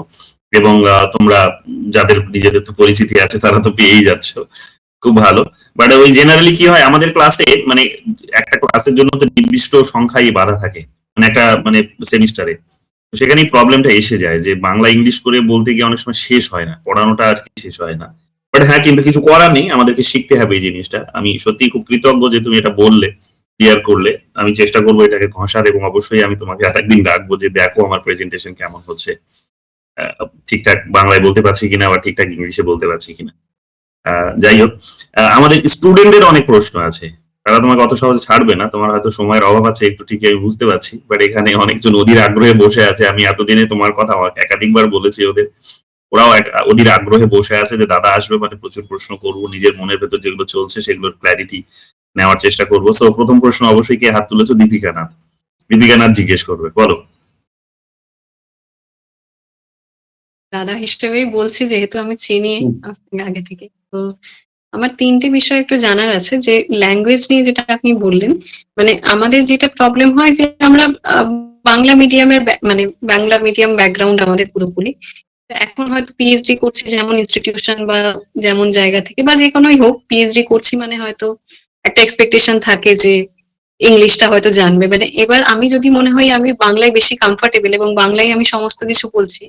এবং তোমরা যাদের নিজেদের তো পরিচিতি আছে তারা তো পেয়েই যাচ্ছ, খুব ভালো। বাট ওই জেনারেলি কি হয় আমাদের ক্লাসে, মানে একটা ক্লাসের জন্য তো নির্দিষ্ট সংখ্যায় বাধা থাকে, মানে একটা মানে সেমিস্টারে। সেখানেই প্রবলেমটা এসে যায় যে বাংলা ইংলিশ করে বলতে গিয়ে অনেক সময় শেষ হয় না, পড়ানোটা আর কি শেষ হয় না। বাট হ্যাঁ, কিন্তু কিছু করার নেই, আমাদেরকে শিখতে হবে এই জিনিসটা। আমি সত্যিই খুব কৃতজ্ঞ যে তুমি এটা বললে, ক্লিয়ার করলে। আমি চেষ্টা করবো এটাকে ঘষার, এবং অবশ্যই আমি তোমাকে আরেকদিন ডাকবো যে দেখো আমার প্রেজেন্টেশন কেমন হচ্ছে, ঠিকঠাক বাংলায় বলতে পারছি কিনা বা ঠিকঠাক ইংলিশে বলতে পারছি কিনা। যাই হোক, আমাদের স্টুডেন্টদের অনেক প্রশ্ন আছে, তারা তোমাকে অত সহজে ছাড়বে না, তোমার হয়তো সময়ের অভাব আছে একটু, ঠিকই আমি বুঝতে পারছি। বাট এখানে অনেকজন অধীর আগ্রহে বসে আছে, আমি এতদিনে তোমার কথা একাধিকবার বলেছি ওদের, ওরাও অধীর আগ্রহে বসে আছে যে দাদা আসবে মানে প্রচুর প্রশ্ন করবো, নিজের মনের ভেতর যেগুলো চলছে সেগুলোর ক্ল্যারিটি নেওয়ার চেষ্টা করবো। সো প্রথম প্রশ্ন অবশ্যই কে হাত তুলেছো? দীপিকা নাথ। দীপিকা নাথ জিজ্ঞেস করবে, বলো। দাদা হিসেবেই বলছি, যেহেতু আমি চিনি আপনাকে আগে থেকে। তো আমার ৩টে বিষয় একটু জানার আছে, যে ল্যাঙ্গুয়েজ নিয়ে যেটা আপনি বললেন, মানে আমাদের যেটা প্রবলেম হয় যে আমরা বাংলা মিডিয়ামের মানে বাংলা মিডিয়াম ব্যাকগ্রাউন্ড আমাদের পুরোপুরি। এখন হয়তো পিএইচডি করছি যেমন ইনস্টিটিউশন বা যেমন জায়গা থেকে বা যে কোনোই হোক, পিএইচডি করছি মানে হয়তো একটা এক্সপেকটেশন থাকে যে ইংলিশটা হয়তো জানবে। মানে এবার আমি যদি মনে হয় আমি বাংলায় বেশি কমফর্টেবল এবং বাংলায় আমি সমস্ত কিছু বলছি,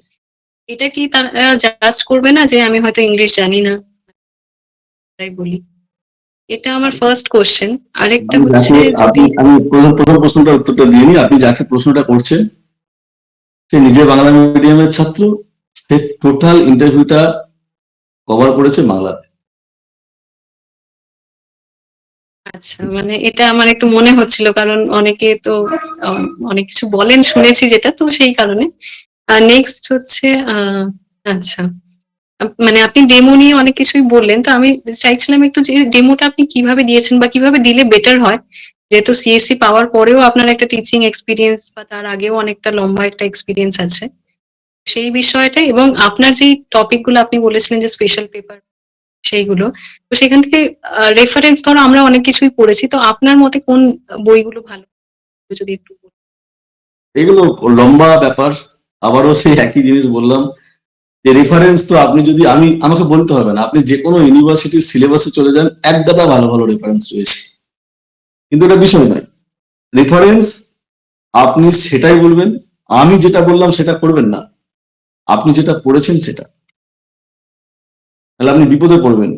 এটা কি তারা জাজ করবে না যে আমি হয়তো ইংলিশ জানি না, তাই বলি? এটা আমার ফার্স্ট কোশ্চেন। আরেকটা হচ্ছে যদি আমি প্রথম প্রশ্নটার উত্তরটা দিয়ে নিই। আপনি যাকে প্রশ্নটা করছেন সে নিজে বাংলা মিডিয়ামের ছাত্র, সে টোটাল ইন্টারভিউটা কভার করেছে বাংলাতে। আচ্ছা, মানে এটা আমার একটু মনে হচ্ছিল, কারণ অনেকে তো অনেক কিছু বলেন শুনেছি যেটা, তো সেই কারণে। নেক্সট হচ্ছে আচ্ছা, মানে আপনি ডেমো নিয়ে অনেক কিছুই বললেন, তো আমি চাইছিলাম একটু যে ডেমোটা আপনি কিভাবে দিয়েছেন বা কিভাবে দিলে বেটার হয়, যেহেতু সিএসসি পাওয়ার পরেও আপনার একটা টিচিং এক্সপিরিয়েন্স বা তার আগেও অনেকটা লম্বা একটা এক্সপিরিয়েন্স আছে সেই বিষয়টা, এবং আপনার যে টপিক গুলো আপনি বলেছিলেন যে স্পেশাল পেপার সেইগুলো, তো সেখান থেকে রেফারেন্স ধরো আমরা অনেক কিছুই পড়েছি, তো আপনার মতে কোন বইগুলো ভালো, যদি একটু বলেন। এগুলো লম্বা ব্যাপার, আবারও সেই একই জিনিস বললাম যে রেফারেন্স তো আপনি যদি আমাকে বলতে হবে না, আপনি যে কোনো ইউনিভার্সিটির সিলেবাসে চলে যান, এক গাদা ভালো ভালো রেফারেন্স রয়েছে, কিন্তু এটা বিষয় নয়। রেফারেন্স আপনি সেটাই বলবেন, আমি যেটা বললাম সেটা করবেন না, আপনি যেটা পড়েছেন সেটা, তাহলে আপনি বিপদে পড়বেন।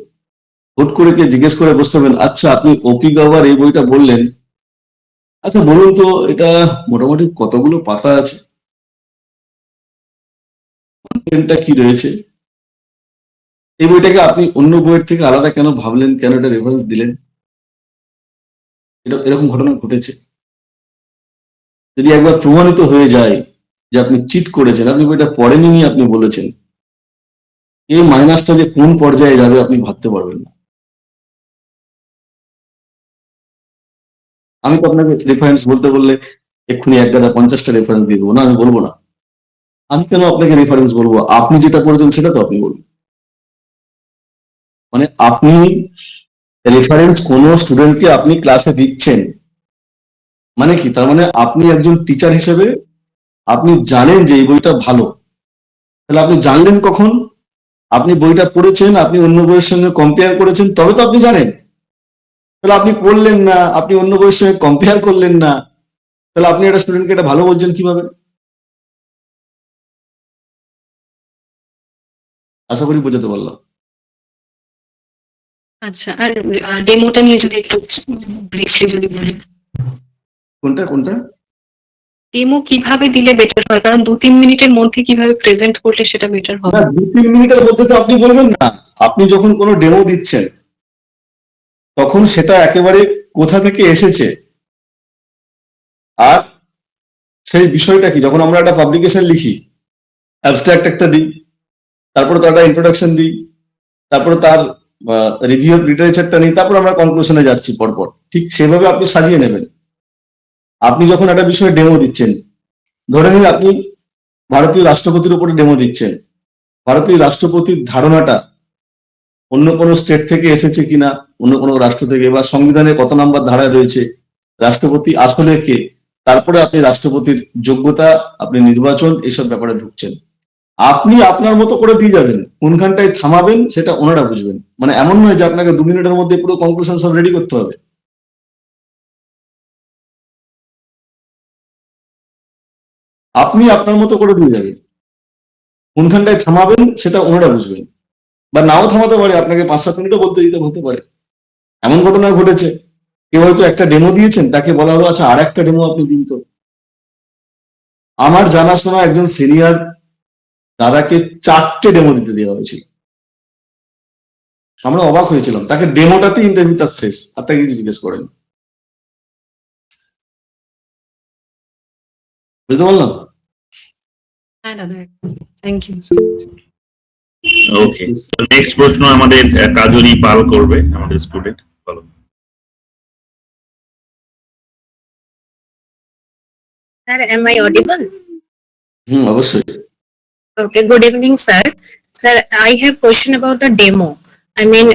হুট করে কে জিজ্ঞেস করে বসতে হবেন, আচ্ছা আপনি ওপি গাভার এই বইটা বললেন, আচ্ছা বলুন তো এটা মোটামুটি কতগুলো পাতা আছে, কন্টেন্টটা কি রয়েছে, এই বইটাকে আপনি অন্য বইয়ের থেকে আলাদা কেন ভাবলেন, কেন এটা রেফারেন্স দিলেন? এটা এরকম ঘটনা ঘটেছে। যদি একবার প্রমাণিত হয়ে যায় যে আপনি চিট করেছেন, আপনি বইটা পড়েননি আপনি বলেছেন, এই মাইনাসটা যে কোন পর্যায়ে যাবে আপনি ভাবতে পারবেন না। আমি তো আপনাকে রেফারেন্স বলতে বললে এক্ষুনি এক গাদা 50টা রেফারেন্স দিয়ে দেবো না, আমি বলবো না। আমি কেন আপনাকে রেফারেন্স বলবো? আপনি যেটা পড়েছেন সেটা তো আপনি বলুন। মানে আপনি রেফারেন্স কোন স্টুডেন্টকে আপনি ক্লাসে দিচ্ছেন, মানে কি? তার মানে আপনি একজন টিচার হিসেবে আপনি জানেন যে এই বইটা ভালো। তাহলে আপনি জানলেন কখন? আপনি বইটা পড়েছেন, আপনি অন্য বইয়ের সঙ্গে কম্পেয়ার করেছেন, তবে তো আপনি জানেন। তাহলে আপনি পড়লেন না, আপনি অন্য বইয়ের সঙ্গে কম্পেয়ার করলেন না, তাহলে আপনি একটা স্টুডেন্টকে এটা ভালো বলছেন কিভাবে? আশা করি বোঝাতে পারলাম। আচ্ছা, আর ডেমোটা নিয়ে যদি একটু ব্রিফলি যদি বলি, কোনটা কোনটা? ডেমো কিভাবে দিলে বেটার হয়, কারণ 2-3 মিনিটের মধ্যে কিভাবে প্রেজেন্ট করলে সেটা বেটার হবে? না, 2-3 মিনিটের মধ্যে তো আপনি বলবেন না। আপনি যখন কোনো ডেমো দিচ্ছেন তখন সেটা একেবারে কোথা থেকে এসেছে, আর সেই বিষয়টা কি। যখন আমরা একটা পাবলিকেশন লিখি, অ্যাবস্ট্রাক্ট একটা দিই, তারপরে তার একটা ইন্ট্রোডাকশন দিই, তারপরে তার রিভিউ লিটারেচারটা নিই, তারপর আমরা কনক্লুশনে যাচ্ছি পরপর। ঠিক সেভাবে আপনি সাজিয়ে নেবেন। আপনি যখন একটা বিষয়ে ডেমো দিচ্ছেন, ধরে নিন আপনি ভারতীয় রাষ্ট্রপতির উপরে ডেমো দিচ্ছেন, ভারতীয় রাষ্ট্রপতির ধারণাটা অন্য কোনো স্টেট থেকে এসেছে কিনা, অন্য কোনো রাষ্ট্র থেকে, বা সংবিধানে কত নাম্বার ধারায় রয়েছে, রাষ্ট্রপতি আসলে কে, তারপরে আপনি রাষ্ট্রপতির যোগ্যতা, আপনি নির্বাচন, এইসব ব্যাপারে ঢুকছেন। আপনি আপনার মতো করে দিয়ে যাবেন, কোনখানটায় থামাবেন সেটা ওনারা বুঝবেন। মানে এমন নয় যে আপনাকে 2 মিনিটের মধ্যে পুরো কনক্লুশন সব রেডি করতে হবে। আপনি আপনার মতো করে দিয়ে যাবেন, কোনখানটায় থামাবেন সেটা ওনারা বুঝবেন। বা নাও থামাতে পারে, আপনাকে 5-7 মিনিটও বলতে দিতে হতে পারে। এমন ঘটনা ঘটেছে, কেউ হয়তো একটা ডেমো দিয়েছেন, তাকে বলা হলো আচ্ছা আর একটা ডেমো আপনি দিন তো। আমার জানাশোনা একজন সিনিয়র দাদাকে 4টে ডেমো দিতে দেওয়া হয়েছিল। আমরা অবাক হয়েছিলাম, তাকে ডেমোটাতে ইন্টারভিউ তার শেষ, আর তাকে কিছু জিজ্ঞেস করেন। বুঝতে পারলাম? হ্যাঁ দাদা, থ্যাংক ইউ। ওকে, নেক্সট প্রশ্ন আমাদের কাজরি পাল করবে, আমাদের স্টুডেন্ট। বলো। Sir, am I audible? অবশ্যই। Okay, good evening, sir. Sir, I have question about the demo. I mean,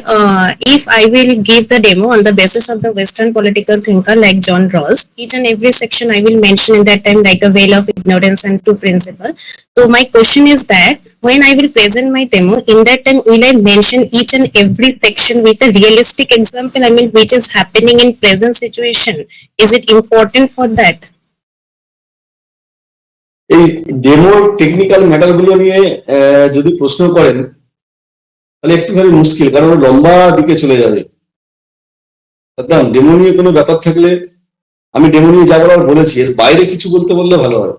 if I will give the demo on the basis of the Western political thinker like John Rawls, each and every section I will mention in that time like a veil of ignorance and true principle. So my question is that when I will present my demo, in that time will I mention each and every section with a realistic example? I mean, which is happening in present situation? Is it important for that? এই ডেমোর technical matter গুলো নিয়ে যদি প্রশ্ন করেন তাহলে একটুখানি মুশকিল, কারণ লম্বা দিকে চলে যাবে। ডেমো নিয়ে কোনো ব্যাপার থাকলে আমি ডেমো নিয়ে যা বলার বলেছি, এর বাইরে কিছু বলতে বললে ভালো হয়।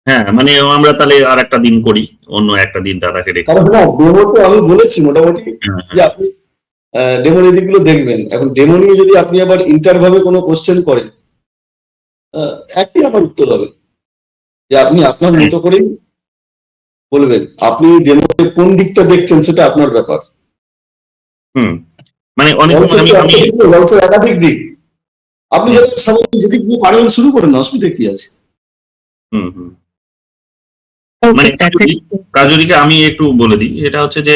হ্যাঁ, মানে আমরা তাহলে আর একটা দিন করি, অন্য একটা দিন দাদাকে ডেকে। কারণ না, ডেমো তো আমি বলেছি মোটামুটি যে আপনি ডেমোর এই দিকগুলো দেখবেন। এখন ডেমো নিয়ে যদি আপনি আবার ইন্টারভাবে কোনো কোশ্চেন করেন, একই আমার উত্তর হবে যে আপনি আপনার মতো করেই বলবেন। আপনি ডেমোতে কোন দিকটা দেখছেন সেটা আপনার ব্যাপার। মানে অনেক একাধিক দিক, আপনি যেদিক দিয়ে পারবেন শুরু করেন, অসুবিধা কি আছে? মানে কাজরিকে আমি একটু বলে দিই, এটা হচ্ছে যে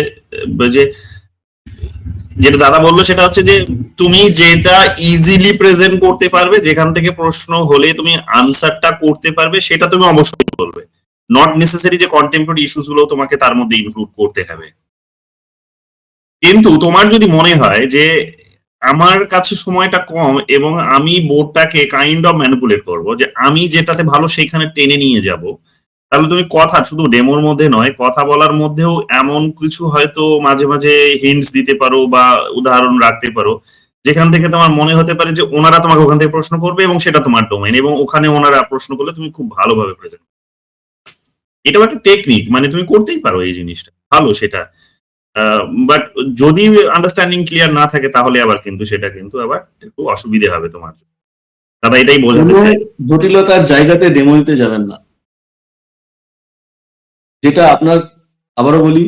যেটা দাদা বললো সেটা হচ্ছে যে তুমি যেটা ইজিলি প্রেজেন্ট করতে পারবে, যেখান থেকে প্রশ্ন হলে তুমি আনসারটা করতে পারবে, সেটা তুমি অবশ্যই বলবে। নট নেসেসারি যে কন্টেম্পোরারি ইস্যুস গুলো তোমাকে তার মধ্যে ইনক্লুড করতে হবে। কিন্তু তোমার যদি মনে হয় যে আমার কাছে সময়টা কম এবং আমি বোর্ডটাকে কাইন্ড অফ ম্যানিপুলেট করব, যে আমি যেটাতে ভালো সেইখানে টেনে নিয়ে যাব, তাহলে তুমি কথা শুধু ডেমোর মধ্যে নয়, কথা বলার মধ্যেও এমন কিছু হয়তো মাঝে মাঝে হিন্টস দিতে পারো বা উদাহরণ রাখতে পারো, যেখান থেকে তোমার মনে হতে পারে যে ওনারা তোমাকে ওখান থেকে প্রশ্ন করবে এবং সেটা তোমার ডোমেন, এবং ওখানে ওনারা প্রশ্ন করলে তুমি খুব ভালোভাবে প্রেজেন্ট। এটাও একটা টেকনিক, মানে তুমি করতেই পারো এই জিনিসটা, ভালো সেটা। বাট যদি আন্ডারস্ট্যান্ডিং ক্লিয়ার না থাকে তাহলে আবার কিন্তু সেটা কিন্তু আবার একটু অসুবিধে হবে তোমার জন্য। দাদা এটাই বোঝাতে চাই। জটিলতার জায়গাতে ডেমো দিতে যাবেন না। যেটা আপনার, আবারও বলি,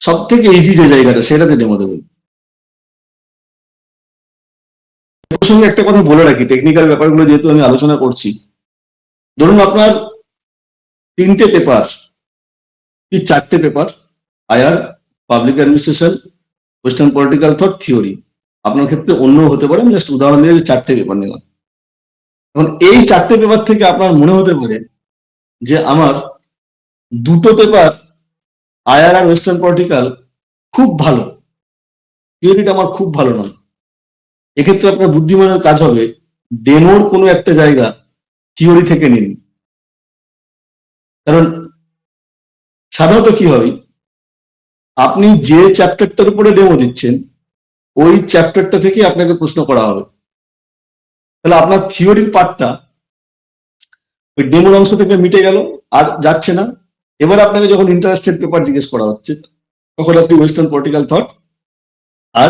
সব থেকে ইজি যে জায়গাটা সেটাতে ডেমো দেবেন। এর সঙ্গে একটা কথা বলে রাখি, টেকনিক্যাল ব্যাপারগুলো যেহেতু আমি আলোচনা করছি, ধরুন আপনার 3টে পেপার কি 4টে পেপার, আয়ার, public administration, western political thought, theory. আপনার ক্ষেত্রে অন্য হতে পারে, আমি জাস্ট উদাহরণ দিয়ে 4টে পেপার নিলাম। এখন এই 4টে পেপার থেকে আপনার মনে হতে পারে যে আমার 2টো পেপার আয়ার আর ওয়েস্টার্ন পলিটিক্যাল খুব ভালো, থিওরিটা আমার খুব ভালো নয়। এক্ষেত্রে আপনার বুদ্ধিমানের কাজ হবে ডেমোর কোনো একটা জায়গা থিওরি থেকে নিন। কারণ সাধারণত কি হবে, আপনি যে চ্যাপ্টারটার উপরে ডেমো দিচ্ছেন ওই চ্যাপ্টারটা থেকে আপনাকে প্রশ্ন করা হবে। তাহলে আপনার থিওরির পার্টটা ওই ডেমোর অংশ থেকে মিটে গেল, আর যাচ্ছে না। এবার আপনাকে যখন ইন্টারেস্টেড পেপার জিজ্ঞেস করা হচ্ছে তখন আপনি ওয়েস্টার্ন পলিটিক্যাল থট আর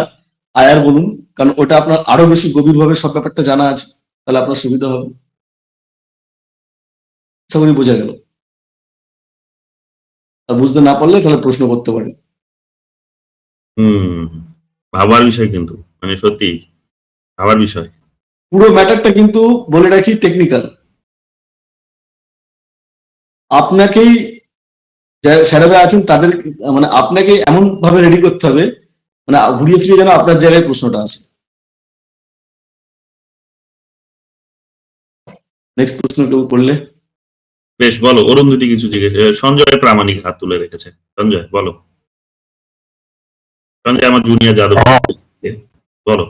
আয়ার বলুন, কারণ ওটা আপনার আরো বেশি গভীরভাবে সব ব্যাপারটা জানা আছে, তাহলে আপনার সুবিধা হবে। সবই বোঝা গেল। আর বুঝতে না পারলে তাহলে প্রশ্ন করতে পারেন। ভাবার বিষয়, কিন্তু মানে সত্যি ভাবার বিষয়। পুরো ম্যাটারটা কিন্তু বলে রাখি টেকনিক্যাল। আপনাকেই স্যারেরা আছেন তাদের, মানে আপনাকে এমন ভাবে রেডি করতে হবে, মানে ঘুরিয়ে ফিরিয়ে যেন আপনার জায়গায় প্রশ্নটা আসে। নেক্সট প্রশ্ন কেউ করলে? বেশ, বলো অরুন্ধতি কিছু জিজ্ঞেস। সঞ্জয় প্রামাণিক হাত তুলে রেখেছে। সঞ্জয় বলো। সঞ্জয় আমার জুনিয়র যাদব, বলো।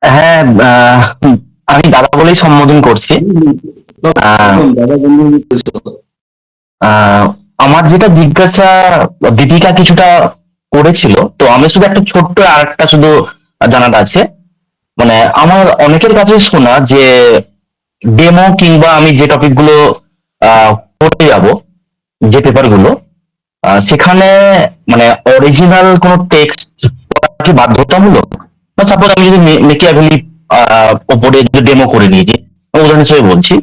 হ্যাঁ, আমি দাদা বলেই সম্বোধন করছি। একদম দাদা বন্ধু। আহ, আমার যেটা জিজ্ঞাসা দীপিকা কিছুটা করেছিল, তো আমি শুধু একটা ছোট্ট আর একটা শুধু জানাটা আছে। মানে আমার অনেকের কাছে শোনা যে ডেমো কিংবা আমি যে টপিক গুলো করতে যাব, যে পেপার গুলো, সেখানে মানে অরিজিনাল কোন টেক্সট কি বাধ্যতামূলক? বা সাপোজ আমি যদি মেকিয়াভেলি ওপরে যদি ডেমো করে নিয়েছি, উদাহরণ হিসেবে বলছি,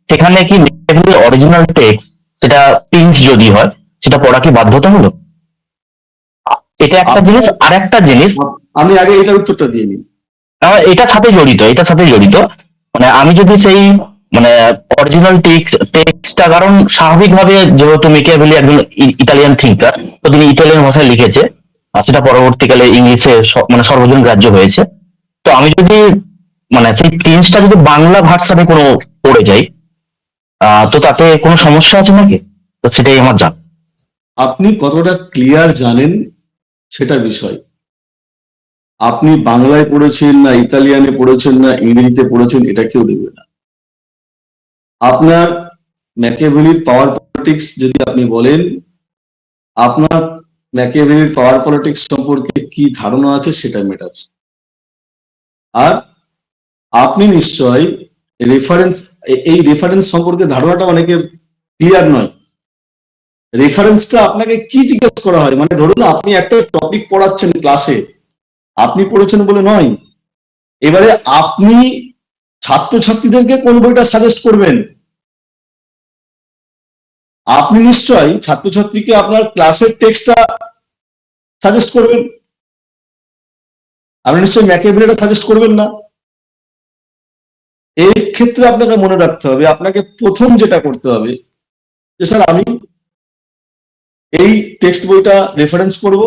সেখানে কি মেকিয়াভেলি অরিজিনাল টেক্সট, সেটা প্রিন্ট যদি হয়, সেটা পড়া কি বাধ্যতামূলক? এটা একটা জিনিস। আর একটা জিনিস, আমি আগে এটার উত্তরটা দিয়ে নিই। এটার সাথে জড়িত, এটার সাথে জড়িত। মানে আমি যদি সেই মানে অরিজিনাল টেক্সটটা, কারণ স্বাভাবিকভাবে যেহেতু মেকিয়াভেলি একজন ইতালিয়ান থিঙ্কার, তো তিনি ইতালিয়ান ভাষায় লিখেছে, আর সেটা পরবর্তীকালে ইংলিশে মানে সর্বজন গ্রাহ্য হয়েছে। তো আমি যদি মানে সেই প্রিন্সটা যদি বাংলা ভার্সানে কোনো পড়ে যাই, তো তাতে কোনো সমস্যা আছে নাকি? তো সেটাই আমার জান। আপনি কতটা ক্লিয়ার জানেন সেটা বিষয়। আপনি বাংলায় পড়েছেন না ইতালিয়ানে পড়েছেন না ইংরেজিতে পড়েছেন এটা কেউ দেখবে না। আপনার ম্যাকিয়াভেলির পাওয়ার পলিটিক্স যদি আপনি বলেন, আপনার ম্যাকিয়াভেলির পাওয়ার পলিটিক্স সম্পর্কে কি ধারণা আছে সেটা ম্যাটার। আর আপনি নিশ্চয় রেফারেন্স, এই রেফারেন্স সম্পর্কে ধারণাটা অনেকের ক্লিয়ার নয়। রেফারেন্সটা আপনাকে কি জিজ্ঞেস করা হয়, মানে ধরুন আপনি একটা টপিক পড়াচ্ছেন ক্লাসে, আপনি পড়েছেন বলে নয়, এবারে আপনি ছাত্রছাত্রীদেরকে কোন বইটা সাজেস্ট করবেন? আপনি নিশ্চয়ই ছাত্রছাত্রীকে আপনার ক্লাসের টেক্সটটা সাজেস্ট করবেন, আপনি নিশ্চয়ই ম্যাকিয়াভেলিটা সাজেস্ট করবেন না। এই ক্ষেত্রে আপনাকে মনে রাখতে হবে, আপনাকে প্রথম যেটা করতে হবে যে স্যার আমি এই টেক্সট বইটা রেফারেন্স করব,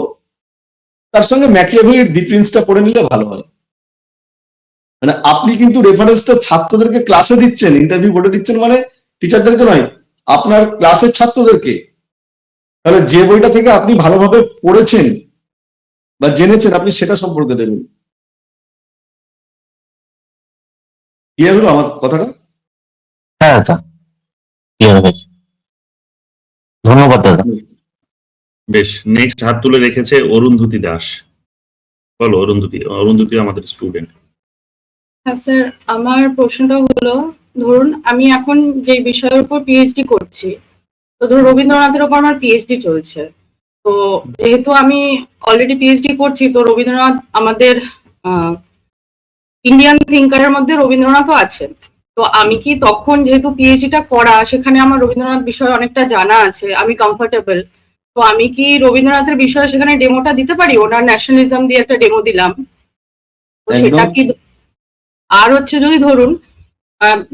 তার সঙ্গে ম্যাকিয়াভেলির ডিফারেন্সটা পড়ে নিলে ভালো হয়। মানে আপনি কিন্তু রেফারেন্সটা ছাত্রদেরকে ক্লাসে দিচ্ছেন, ইন্টারভিউ বোর্ডে দিচ্ছেন, মানে টিচারদেরকে নয়, আপনার ক্লাসের ছাত্রদেরকে। তাহলে যে বইটা থেকে আপনি ভালোভাবে পড়েছেন বা জেনেছেন আপনি সেটা সম্পর্কে দেবেন। ক্লিয়ার হলো আমার কথাটা? হ্যাঁ, ক্লিয়ার হয়েছে। ধন্যবাদ দাদা। বেশ, নেক্সট হাত তুলে রেখেছে অরুন্ধতী দাস। বলো অরুন্ধতী। অরুন্ধতী আমাদের স্টুডেন্ট। হ্যাঁ স্যার, আমার প্রশ্নটা হলো, ধরুন আমি এখন যে বিষয়ের উপর পিএইচডি করছি, তো ধরুন রবীন্দ্রনাথের উপর আমার পিএইচডি চলছে। তো যেহেতু আমি অলরেডি পিএইচডি করছি, তো রবীন্দ্রনাথ আমাদের ইন্ডিয়ান থিঙ্কারের মধ্যে রবীন্দ্রনাথও আছেন। তো আমি কি তখন, যেহেতু পিএইচডিটা করা, সেখানে আমার রবীন্দ্রনাথ বিষয়ে অনেকটা জানা আছে, আমি কমফোর্টেবল, তো আমি কি রবীন্দ্রনাথের বিষয়ে সেখানে ডেমোটা দিতে পারি? ওনার ন্যাশনালিজম দিয়ে একটা ডেমো দিলাম, তো সেটা কি? আর হচ্ছে যদি ধরুন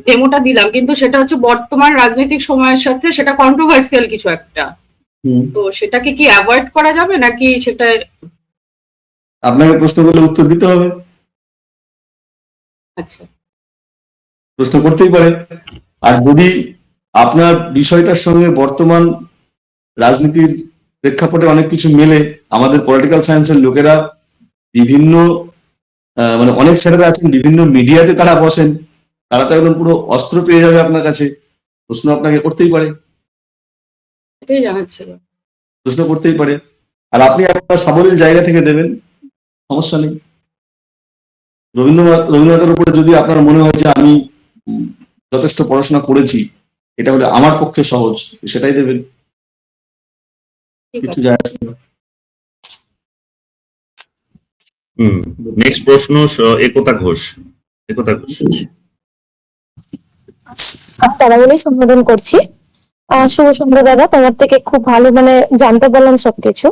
ডেমোটা দিলাম, কিন্তু সেটা হচ্ছে বর্তমান রাজনৈতিক সময়ের সাথে সেটা কন্ট্রোভার্সিয়াল কিছু একটা, তো সেটাকে কি অ্যাভয়েড করা যাবে নাকি সেটা? আপনাকে প্রশ্ন করলে উত্তর দিতে হবে, আচ্ছা, প্রশ্ন করতেই পারে। আর যদি আপনার বিষয়টার সঙ্গে বর্তমান রাজনীতির প্রেক্ষাপটে অনেক কিছু মেলে, আমাদের পলিটিক্যাল সায়েন্সের লোকেরা বিভিন্ন মানে অনেক ছেলেরা আছেন বিভিন্ন মিডিয়াতে তারা বসেন, তারা তো একদম পুরো অস্ত্র পেয়ে যাবে আপনার কাছে, প্রশ্ন আপনাকে করতেই পারে, এটাই জানার ছিল। প্রশ্ন করতেই পারে। আর আপনি আপনার সাবলীল জায়গা থেকে দেবেন, সমস্যা নেই। রবীন্দ্রনাথের উপরে যদি আপনার মনে হয় যে আমি যথেষ্ট পড়াশোনা করেছি, এটা হলে আমার পক্ষে সহজ, সেটাই দেবেন, ঠিক কিছু আছে। যায় আসে না। নেক্সট প্রশ্ন একতা ঘোষ। একতা ঘোষ। আমি দাদা বলেই সম্বোধন করছি। শুভ সন্ধ্যা দাদা, তোমার থেকে খুব ভালো মানে জানতে পারলাম সবকিছু।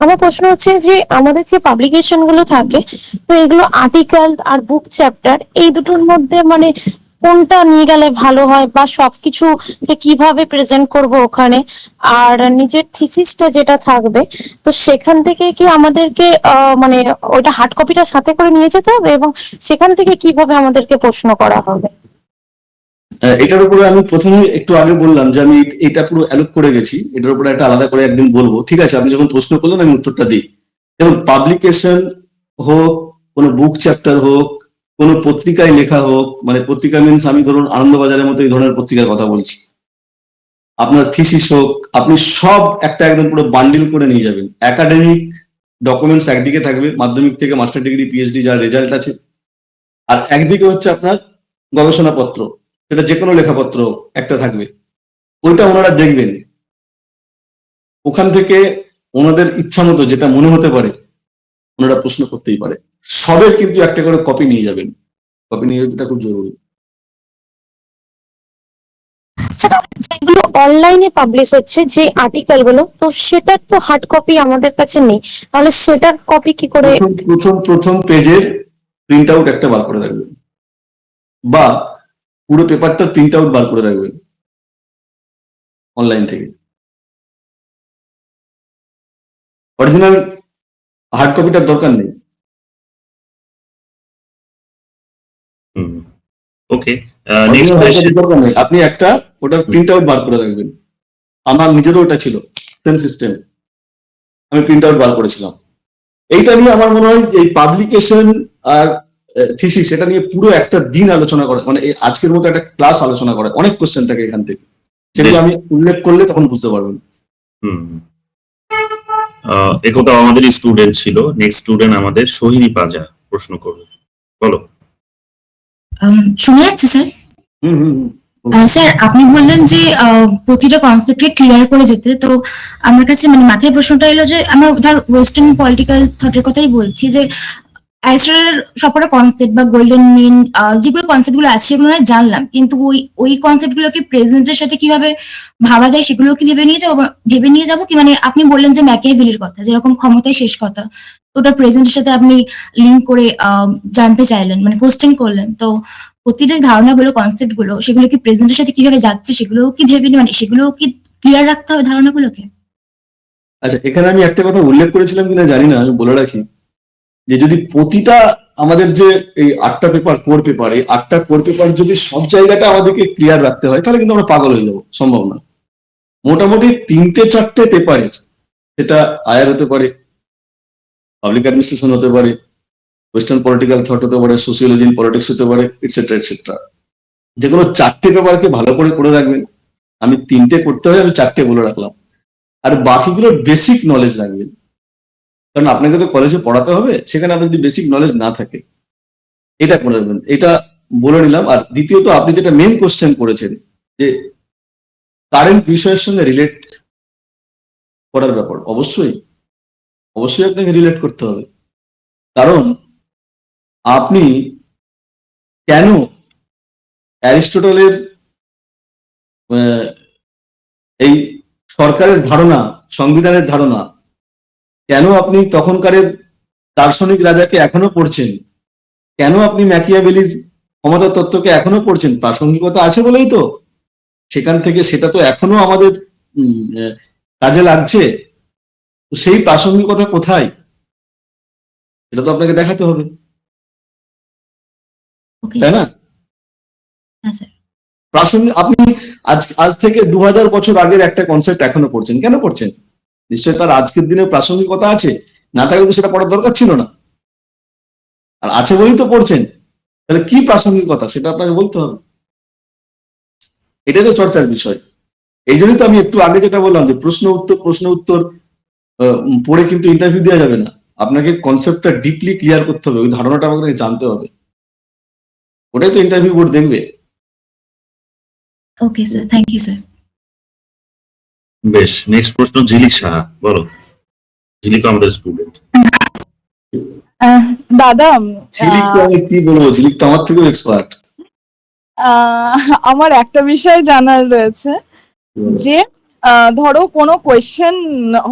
আমার প্রশ্ন হচ্ছে যে আমাদের যে পাবলিকেশন গুলো থাকে, তো এগুলো আর্টিকেল আর বুক চ্যাপ্টার, এই দুটোর মধ্যে মানে কোনটা নিয়ে গেলে ভালো হয়, বা সবকিছু কিভাবে প্রেজেন্ট করব ওখানে? আর নিজের থিসিসটা যেটা থাকবে, তো সেখান থেকে কি আমাদেরকে মানে ওইটা হার্ড কপিটা সাথে করে নিয়ে যেতে হবে, এবং সেখান থেকে কিভাবে আমাদেরকে প্রশ্ন করা হবে? এটার উপরে আমি প্রথমে একটু আগে বললাম যে আমি এটা পুরো অ্যালোক করে গেছি, এটার উপরে একটা আলাদা করে একদিন বলবো, ঠিক আছে? আপনি যখন প্রশ্ন করলেন আমি উত্তরটা দিই। যেমন পাবলিকেশন হোক, কোনো বুক চ্যাপ্টার হোক, কোনো পত্রিকায় লেখা হোক, মানে পত্রিকা মিনস আমি ধরুন আনন্দবাজারের মতো এই ধরনের পত্রিকার কথা বলছি, আপনার থিসিস হোক, আপনি সব একটা একদম পুরো বান্ডিল করে নিয়ে যাবেন। একাডেমিক ডকুমেন্টস একদিকে থাকবে, মাধ্যমিক থেকে মাস্টার ডিগ্রি পিএইচডি যার রেজাল্ট আছে, আর একদিকে হচ্ছে আপনার গবেষণাপত্র, সেটা যে কোনো লেখাপত্র একটা থাকবে, ওইটা ওনারা দেখবেন। ওখান থেকে ওনাদের ইচ্ছা মতো যেটা মনে হতে পারে ওনারা প্রশ্ন করতেই পারে। সবের কিন্তু একটা করে কপি নিয়ে যাবেন, কপি নিয়ে যেটা খুব জরুরি। যেগুলো অনলাইনে পাবলিশ হচ্ছে যে আর্টিকেল গুলো, তো সেটার তো হার্ড কপি আমাদের কাছে নেই, তাহলে সেটার কপি কি করে? প্রথম পেজের প্রিন্ট আউট একটা বার করে রাখবেন, বা পুরো পেপারটার প্রিন্ট আউট বার করে রাখবেন অনলাইন থেকে। অরিজিনাল হার্ড কপিটার দরকার নেই। ওকে, নেক্সট কোয়েশ্চেন। দরকার নেই, আপনি একটা ওটার প্রিন্ট আউট বার করে রাখবেন। আমার নিজেরও ওটা ছিল, সেম সিস্টেম, আমি প্রিন্ট আউট বার করেছিলাম। এইটা নিয়ে আমার মনে হয় এই পাবলিকেশন আর থিসিস, সেটা নিয়ে পুরো একটা দিন আলোচনা করে, মানে আজকের মতো একটা ক্লাস আলোচনা করে, অনেক কোশ্চেন থাকে এখান থেকে, সেগুলো আমি উল্লেখ করলে তখন বুঝতে পারবেন। একতা আমাদের স্টুডেন্ট ছিল। নেক্সট স্টুডেন্ট আমাদের সোহিনী পাজা প্রশ্ন করবে, বলো। শোনা যাচ্ছে স্যার? হুম হুম স্যার, আপনি বললেন যে প্রতিটা কনসেপ্টকে ক্লিয়ার করে যেতে, তো আমার কাছে মানে মাথায় প্রশ্নটা এলো যে আমরা ধর ওয়েস্টার্ন পলিটিক্যাল থটের কথাই বলছি, যে অ্যারিস্টটলের সবকটা কনসেপ্ট বা গোল্ডেন মিন যেগুলো কনসেপ্ট গুলো আছে সেগুলো জানলাম, কিন্তু ওই কনসেপ্ট গুলোকে প্রেজেন্টের সাথে কিভাবে ভাবা যায় সেগুলো কি ভেবে নিয়ে যাবো কি? মানে আপনি বললেন যে ম্যাকিয়াভেলির কথা, যেরকম ক্ষমতাই শেষ কথা, ওটা প্রেজেন্টের সাথে আপনি লিঙ্ক করে জানতে চাইলেন, মানে কোশ্চেন করলেন, তো প্রতিটা ধারণাগুলো কনসেপ্ট গুলো সেগুলো কি প্রেজেন্টের সাথে কিভাবে যাচ্ছে সেগুলো কি ভেবে মানে সেগুলো কি ক্লিয়ার রাখতে হবে ধারণাগুলোকে? আচ্ছা, এখানে আমি একটা কথা উল্লেখ করেছিলাম কিনা জানি না, আমি বলে রাখি যে যদি প্রতিটা আমাদের যে এই 8টা পেপার কোর পেপার, এই 8টা কোর পেপার যদি সব জায়গাটা আমাদেরকে ক্লিয়ার রাখতে হয়, তাহলে কিন্তু আমরা পাগল হয়ে যাবো, সম্ভব না। মোটামুটি 3-4টে পেপারের, সেটা আয়ার হতে পারে, পাবলিক অ্যাডমিনিস্ট্রেশন হতে পারে, ওয়েস্টার্ন পলিটিক্যাল থট হতে পারে, সোসিওলজি ইন পলিটিক্স হতে পারে, এটসেট্রা এটসেট্রা, যেগুলো 4টে পেপারকে ভালো করে রাখবেন। আমি 3টে করতে হয়, আমি 4টে বলে রাখলাম। আর বাকিগুলোর বেসিক নলেজ রাখবেন, কারণ আপনাকে তো কলেজে পড়াতে হবে, সেখানে আপনার যদি বেসিক নলেজ না থাকে এটা করে রাখবেন, এটা বলে নিলাম। আর দ্বিতীয়ত আপনি যেটা মেন কোশ্চেন করেছেন যে কারেন্ট বিষয়ের সঙ্গে রিলেট করার ব্যাপার, অবশ্যই অবশ্যই আপনাকে রিলেট করতে হবে। কারণ আপনি কেন অ্যারিস্টটলের এই সরকারের ধারণা, সংবিধানের ধারণা, কেন আপনি তখনকারের দার্শনিক রাজাকে এখনো পড়ছেন, কেন আপনি ম্যাকিয়াভেলির ক্ষমতা তত্ত্বকে এখনো পড়ছেন, প্রাসঙ্গিকতা আছে বলেই তো। সেখান থেকে সেটা তো এখনো আমাদের কাজে লাগছে। তো সেই প্রাসঙ্গিকতা কোথায়, এটা তো আপনাকে দেখাতে হবে, ওকে তাই না? হ্যাঁ স্যার। প্রাসঙ্গিক আপনি আজ থেকে 2000 বছর আগের একটা কনসেপ্ট এখনো পড়ছেন, কেন পড়ছেন? নিশ্চয়ই তার আজকের দিনে প্রাসঙ্গিকতা আছে, না থাকলে তো সেটা পড়ার দরকার ছিল না, আর আছে বলেই তো পড়ছেন। তাহলে কি প্রাসঙ্গিকতা সেটা আপনাকে বলতে হবে, এটাই তো চর্চার বিষয়। এই জন্যই তো আমি একটু আগে যেটা বললাম যে প্রশ্ন উত্তর পড়ে কিন্তু ইন্টারভিউ দেওয়া যাবে না, আপনাকে কনসেপ্টটা ডিপলি ক্লিয়ার করতে হবে, ওই ধারণাটা আপনাকে জানতে হবে, ওটাই তো ইন্টারভিউ বোর্ড দেখবে। Okay sir, thank you sir. বেশ, নেক্সট প্রশ্ন ঝিলিক সাহা, বলো। ঝিলিক আমাদের স্টুডেন্ট। দাদা, ঝিলিক তো আমি কি বলবো, ঝিলিক তো আমার থেকেও এক্সপার্ট। আমার একটা বিষয় জানার রয়েছে যে ধরো কোনো কোয়েশ্চেন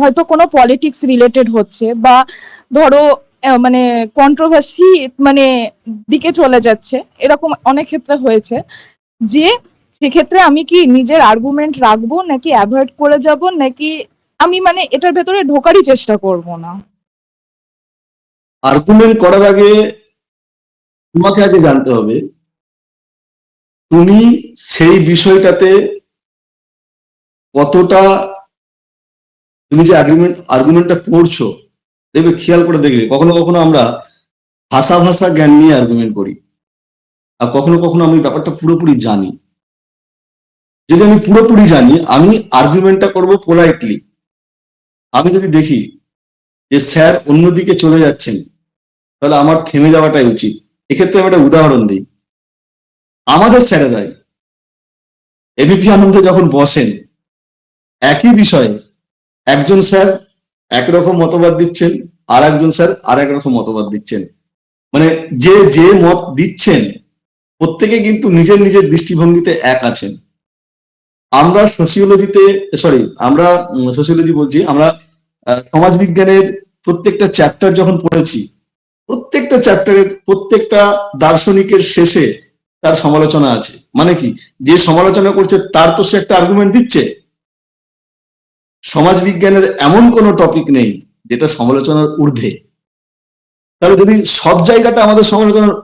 হয়তো কোনো পলিটিক্স রিলেটেড হচ্ছে, বা ধরো মানে কন্ট্রোভার্সি মানে দিকে চলে যাচ্ছে, এরকম অনেক ক্ষেত্রে হয়েছে, যে সেক্ষেত্রে আমি কি নিজের আর্গুমেন্ট রাখবো নাকি অ্যাভয়েড করে যাব, নাকি আমি মানে এটার ভেতরে ঢোকারই চেষ্টা করব না? আর্গুমেন্ট করার আগে তোমাকে আগে জানতে হবে তুমি সেই বিষয়টাতে কতটা, তুমি যে আর্গুমেন্টটা করছো, দেখবে খেয়াল করে দেখবে কখনো কখনো আমরা ভাষা জ্ঞান নিয়ে আর্গুমেন্ট করি, আর কখনো কখনো আমি ব্যাপারটা পুরোপুরি জানি। যদি আমি পুরোপুরি জানি, আমি আর্গুমেন্টটা করব পোলাইটলি। আমি যদি দেখি যে স্যার অন্যদিকে চলে যাচ্ছেন, তাহলে আমার থেমে যাওয়াটাই উচিত। এক্ষেত্রে আমি একটা উদাহরণ দিই, আমাদের স্যারেরাই এবিপি আনন্দে যখন বসেন, একই বিষয়ে একজন স্যার একরকম মতবাদ দিচ্ছেন, আর একজন স্যার আর একরকম মতবাদ দিচ্ছেন। মানে যে মত দিচ্ছেন প্রত্যেকে কিন্তু নিজের নিজের দৃষ্টিভঙ্গিতে এক আছেন। আমরা সোশিওলজি বলছি, আমরা সমাজবিজ্ঞানের প্রত্যেকটা চ্যাপ্টার যখন পড়েছি, প্রত্যেকটা চ্যাপ্টারের প্রত্যেকটা দার্শনিকের শেষে তার সমালোচনা আছে। মানে কি, যে সমালোচনা করছে তার তো সে একটা আর্গুমেন্ট দিচ্ছে। সমাজবিজ্ঞানের এমন কোনো টপিক নেই যেটা সমালোচনার ঊর্ধ্বে। তাহলে যদি সব জায়গাটা আমাদের সমালোচনার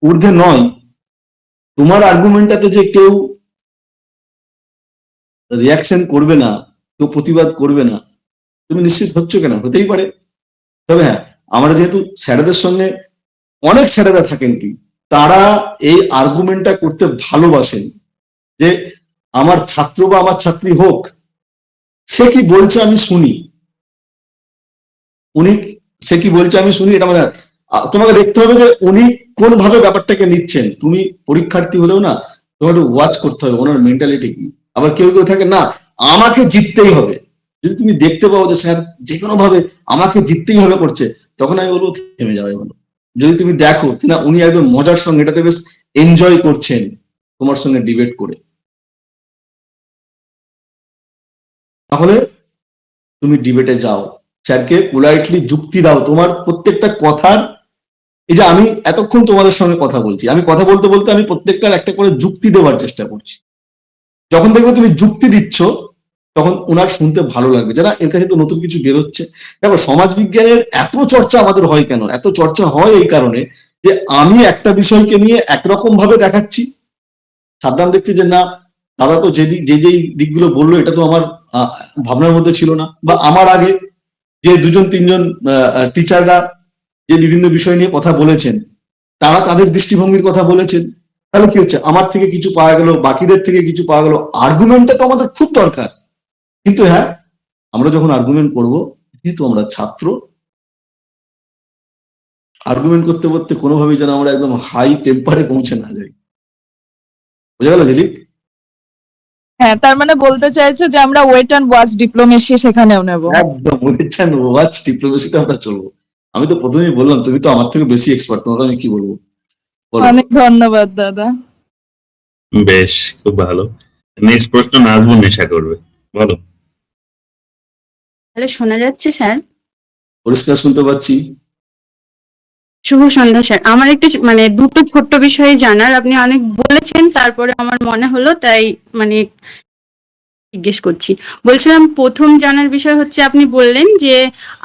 ঊর্ধ্বে নয়, তোমার আর্গুমেন্টটাতে যে কেউ রিয়াকশন করবে না, কেউ প্রতিবাদ করবে না, তুমি নিশ্চিত হচ্ছ কেন? হতেই পারে। তবে হ্যাঁ, আমরা যেহেতু স্যারেদের সঙ্গে অনেক স্যারেরা থাকেন কি, তারা এই আর্গুমেন্টটা করতে ভালোবাসেন যে আমার ছাত্র বা আমার ছাত্রী হোক, সে কি বলছে আমি শুনি, সে কি বলছে আমি শুনি। এটা মানে তোমাকে দেখতে হবে যে উনি কোন ভাবে ব্যাপারটাকে নিচ্ছেন। তুমি পরীক্ষার্থী হলেও না, তোমাকে একটু ওয়াচ করতে হবে ওনার মেন্টালিটি কি। আবার কেউ কেউ থাকে না, আমাকে জিততেই হবে। যদি তুমি দেখতে পাও যে স্যার যে কোনো ভাবে আমাকে জিততেই হবে করছে, তখন আমি বলবো থেমে যাবে ভালো। যদি তুমি দেখো না উনি একদম মজার সঙ্গে এটাতে বেশ এনজয় করছেন তোমার সঙ্গে ডিবেট করে, তাহলে তুমি ডিবেটে যাও, স্যারকে পোলাইটলি যুক্তি দাও তোমার প্রত্যেকটা কথার। এই যে আমি এতক্ষণ তোমাদের সঙ্গে কথা বলছি, আমি কথা বলতে বলতে আমি প্রত্যেকটার একটা করে যুক্তি দেওয়ার চেষ্টা করছি। যখন দেখবে তুমি যুক্তি দিচ্ছ, তখন ওনার শুনতে ভালো লাগবে, যারা এর কাছে তো নতুন কিছু বেরোচ্ছে। দেখো সমাজবিজ্ঞানের এত চর্চা আমাদের হয় কেন? এত চর্চা হয় এই কারণে যে আমি একটা বিষয়কে নিয়ে একরকম ভাবে দেখাচ্ছি, সাবধান দেখছি যে না দাদা তো যেই দিকগুলো বললো এটা তো আমার ভাবনার মধ্যে ছিল না, বা আমার আগে যে দুজন তিনজন টিচাররা যে বিভিন্ন বিষয় নিয়ে কথা বলেছেন, তারা তাদের দৃষ্টিভঙ্গির কথা বলেছেন। তাহলে কি হচ্ছে, আমার থেকে কিছু পাওয়া গেল, বাকিদের থেকে কিছু পাওয়া গেল। আর্গুমেন্টটা তো আমাদের খুব দরকার, কিন্তু হ্যাঁ আমরা যখন আর্গুমেন্ট করব, যেহেতু আমরা ছাত্র, আর্গুমেন্ট করতে করতে কোনোভাবেই যেন আমরা একদম হাই টেম্পারে পৌঁছে না যাই। বুঝা গেল ঝিলিক? হ্যাঁ, তার মানে বলতে চাইছো যে আমরা ওয়েট অ্যান্ড ওয়াচ ডিপ্লোমেসি সেখানেও নেব। একদম ওয়েট অ্যান্ড ওয়াচ ডিপ্লোমেসিতে আমরা চলবো। আমি তো প্রথমেই বললাম, তুমি তো আমার থেকে বেশি এক্সপার্ট, তোমাকে আমি কি বলবো বলো। অনেক ধন্যবাদ দাদা। বেশ, খুব ভালো। নেক্সট প্রশ্ন নাজমুন নেশা করবে, বলো। হ্যালো, শোনা যাচ্ছে স্যার? পরিষ্কার শুনতে পাচ্ছি। শুভ সন্ধ্যা স্যার। আমার একটু মানে দুটো ছোট্ট বিষয়ে জানার, আপনি অনেক বলেছেন, তারপরে আমার মনে হলো তাই মানে জিজ্ঞেস করছি। বলছিলাম প্রথম জানার বিষয় হচ্ছে, আপনি বললেন যে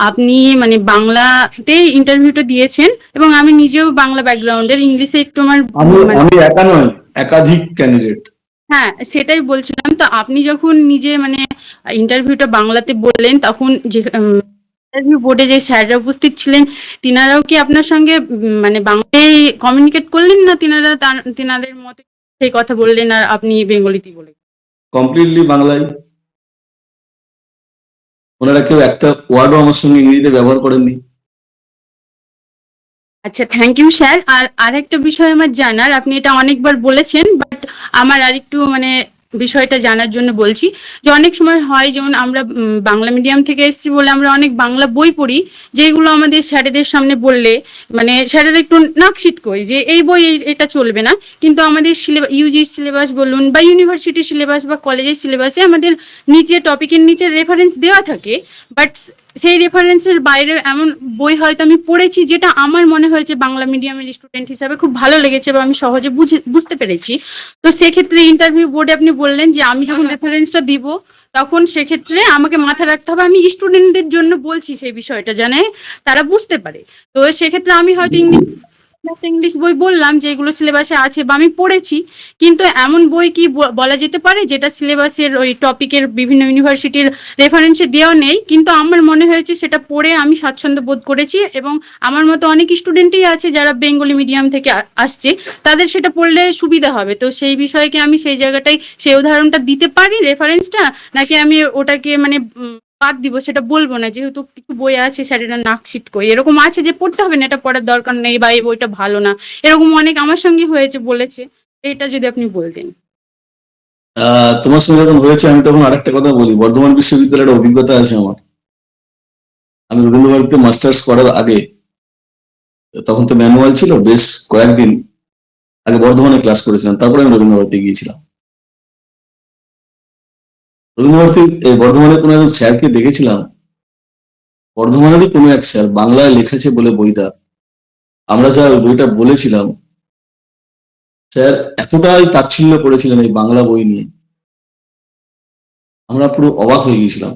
আপনি মানে বাংলাতে ইন্টারভিউটা দিয়েছেন এবং আমি নিজেও বাংলা ব্যাকগ্রাউন্ডের, ইংলিশে একটু আমার আমি একা নয়, একাধিক ক্যান্ডিডেট। হ্যাঁ সেটাই বলছিলাম। তো আপনি যখন নিজে মানে ইন্টারভিউটা বাংলাতে বললেন, তখন যে ইন্টারভিউ বোর্ডে যে স্যাররা উপস্থিত ছিলেন, তিনারাও কি আপনার সঙ্গে মানে বাংলায় কমিউনিকেট করলেন, না তিনারা তিনাদের মতে সেই কথা বললেন আর আপনি বেঙ্গলিতে বললেন? কমপ্লিটলি বাংলায়। ওনারা কেউ একটা ওয়ার্ডও আমার সঙ্গে ইংরেজিতে ব্যবহার করেননি। আচ্ছা, থ্যাংক ইউ স্যার। আর আরেকটা বিষয় আমার জানার, আপনি এটা অনেকবার বলেছেন, বাট আমার আরেকটু মানে বিষয়টা জানার জন্য বলছি যে অনেক সময় হয়, যেমন আমরা বাংলা মিডিয়াম থেকে এসেছি বলে আমরা অনেক বাংলা বই পড়ি, যেগুলো আমাদের স্যারেদের সামনে বললে মানে স্যারেরা একটু নাকশিট কই যে এই বই এটা চলবে না, কিন্তু আমাদের ইউজি সিলেবাস বলুন বা ইউনিভার্সিটি সিলেবাস বা কলেজের সিলেবাসে আমাদের নিচে টপিকের নিচে রেফারেন্স দেওয়া থাকে, বাট সেই রেফারেন্সের বাইরে এমন বই হয়তো আমি পড়েছি যেটা আমার মনে হয়েছে বাংলা মিডিয়ামের স্টুডেন্ট হিসাবে খুব ভালো লেগেছে বা আমি সহজে বুঝতে পেরেছি। তো সেক্ষেত্রে ইন্টারভিউ বোর্ডে আপনি বললেন যে আমি যখন রেফারেন্সটা দিব, তখন সেক্ষেত্রে আমাকে মাথায় রাখতে হবে আমি স্টুডেন্টদের জন্য বলছি সেই বিষয়টা জানে তারা বুঝতে পারে। তো সেক্ষেত্রে আমি হয়তো ইংলিশ বই বললাম যেগুলো সিলেবাসে আছে বা আমি পড়েছি, কিন্তু এমন বই কি বলা যেতে পারে যেটা সিলেবাসের ওই টপিকের বিভিন্ন ইউনিভার্সিটির রেফারেন্সে দেওয়া নেই, কিন্তু আমার মনে হয়েছে সেটা পড়ে আমি স্বাচ্ছন্দ্য বোধ করেছি, এবং আমার মতো অনেক স্টুডেন্টই আছে যারা বেঙ্গলি মিডিয়াম থেকে আসছে, তাদের সেটা পড়লে সুবিধা হবে। তো সেই বিষয়ে কি আমি সেই জায়গাটায় সেই উদাহরণটা দিতে পারি রেফারেন্সটা, নাকি আমি ওটাকে মানে বাদ দিব, সেটা বলবো না, যেহেতু কিছু বই আছে স্যারেরা নাকশিট কই এরকম আছে যে পড়তে হবে না, এটা পড়ার দরকার নেই বা এই বইটা ভালো না, এরকম অনেক আমার সঙ্গে হয়েছে বলেছে। এটা যদি আপনি বলতেন। তোমার সঙ্গে যখন হয়েছে, আমি তখন আরেকটা কথা বলি। বর্ধমান বিশ্ববিদ্যালয়ের অভিজ্ঞতা আছে আমার। আমি রবীন্দ্র ভারতীতে মাস্টার্স করার আগে, তখন তো ম্যানুয়াল ছিল, বেশ কয়েকদিন আগে বর্ধমানে ক্লাস করেছিলাম, তারপরে আমি রবীন্দ্র ভারতী গিয়েছিলাম। রবীন্দ্র ভারতী বর্ধমানে কোনো একজন স্যারকে দেখেছিলাম, বর্ধমানেরই কোনো এক স্যার, বাংলায় লেখেছে বলে বইটা, আমরা যা বইটা বলেছিলাম, স্যার এতটাই তাচ্ছিল্য করেছিলেন এই বাংলা বই নিয়ে, আমরা পুরো অবাক হয়ে গিয়েছিলাম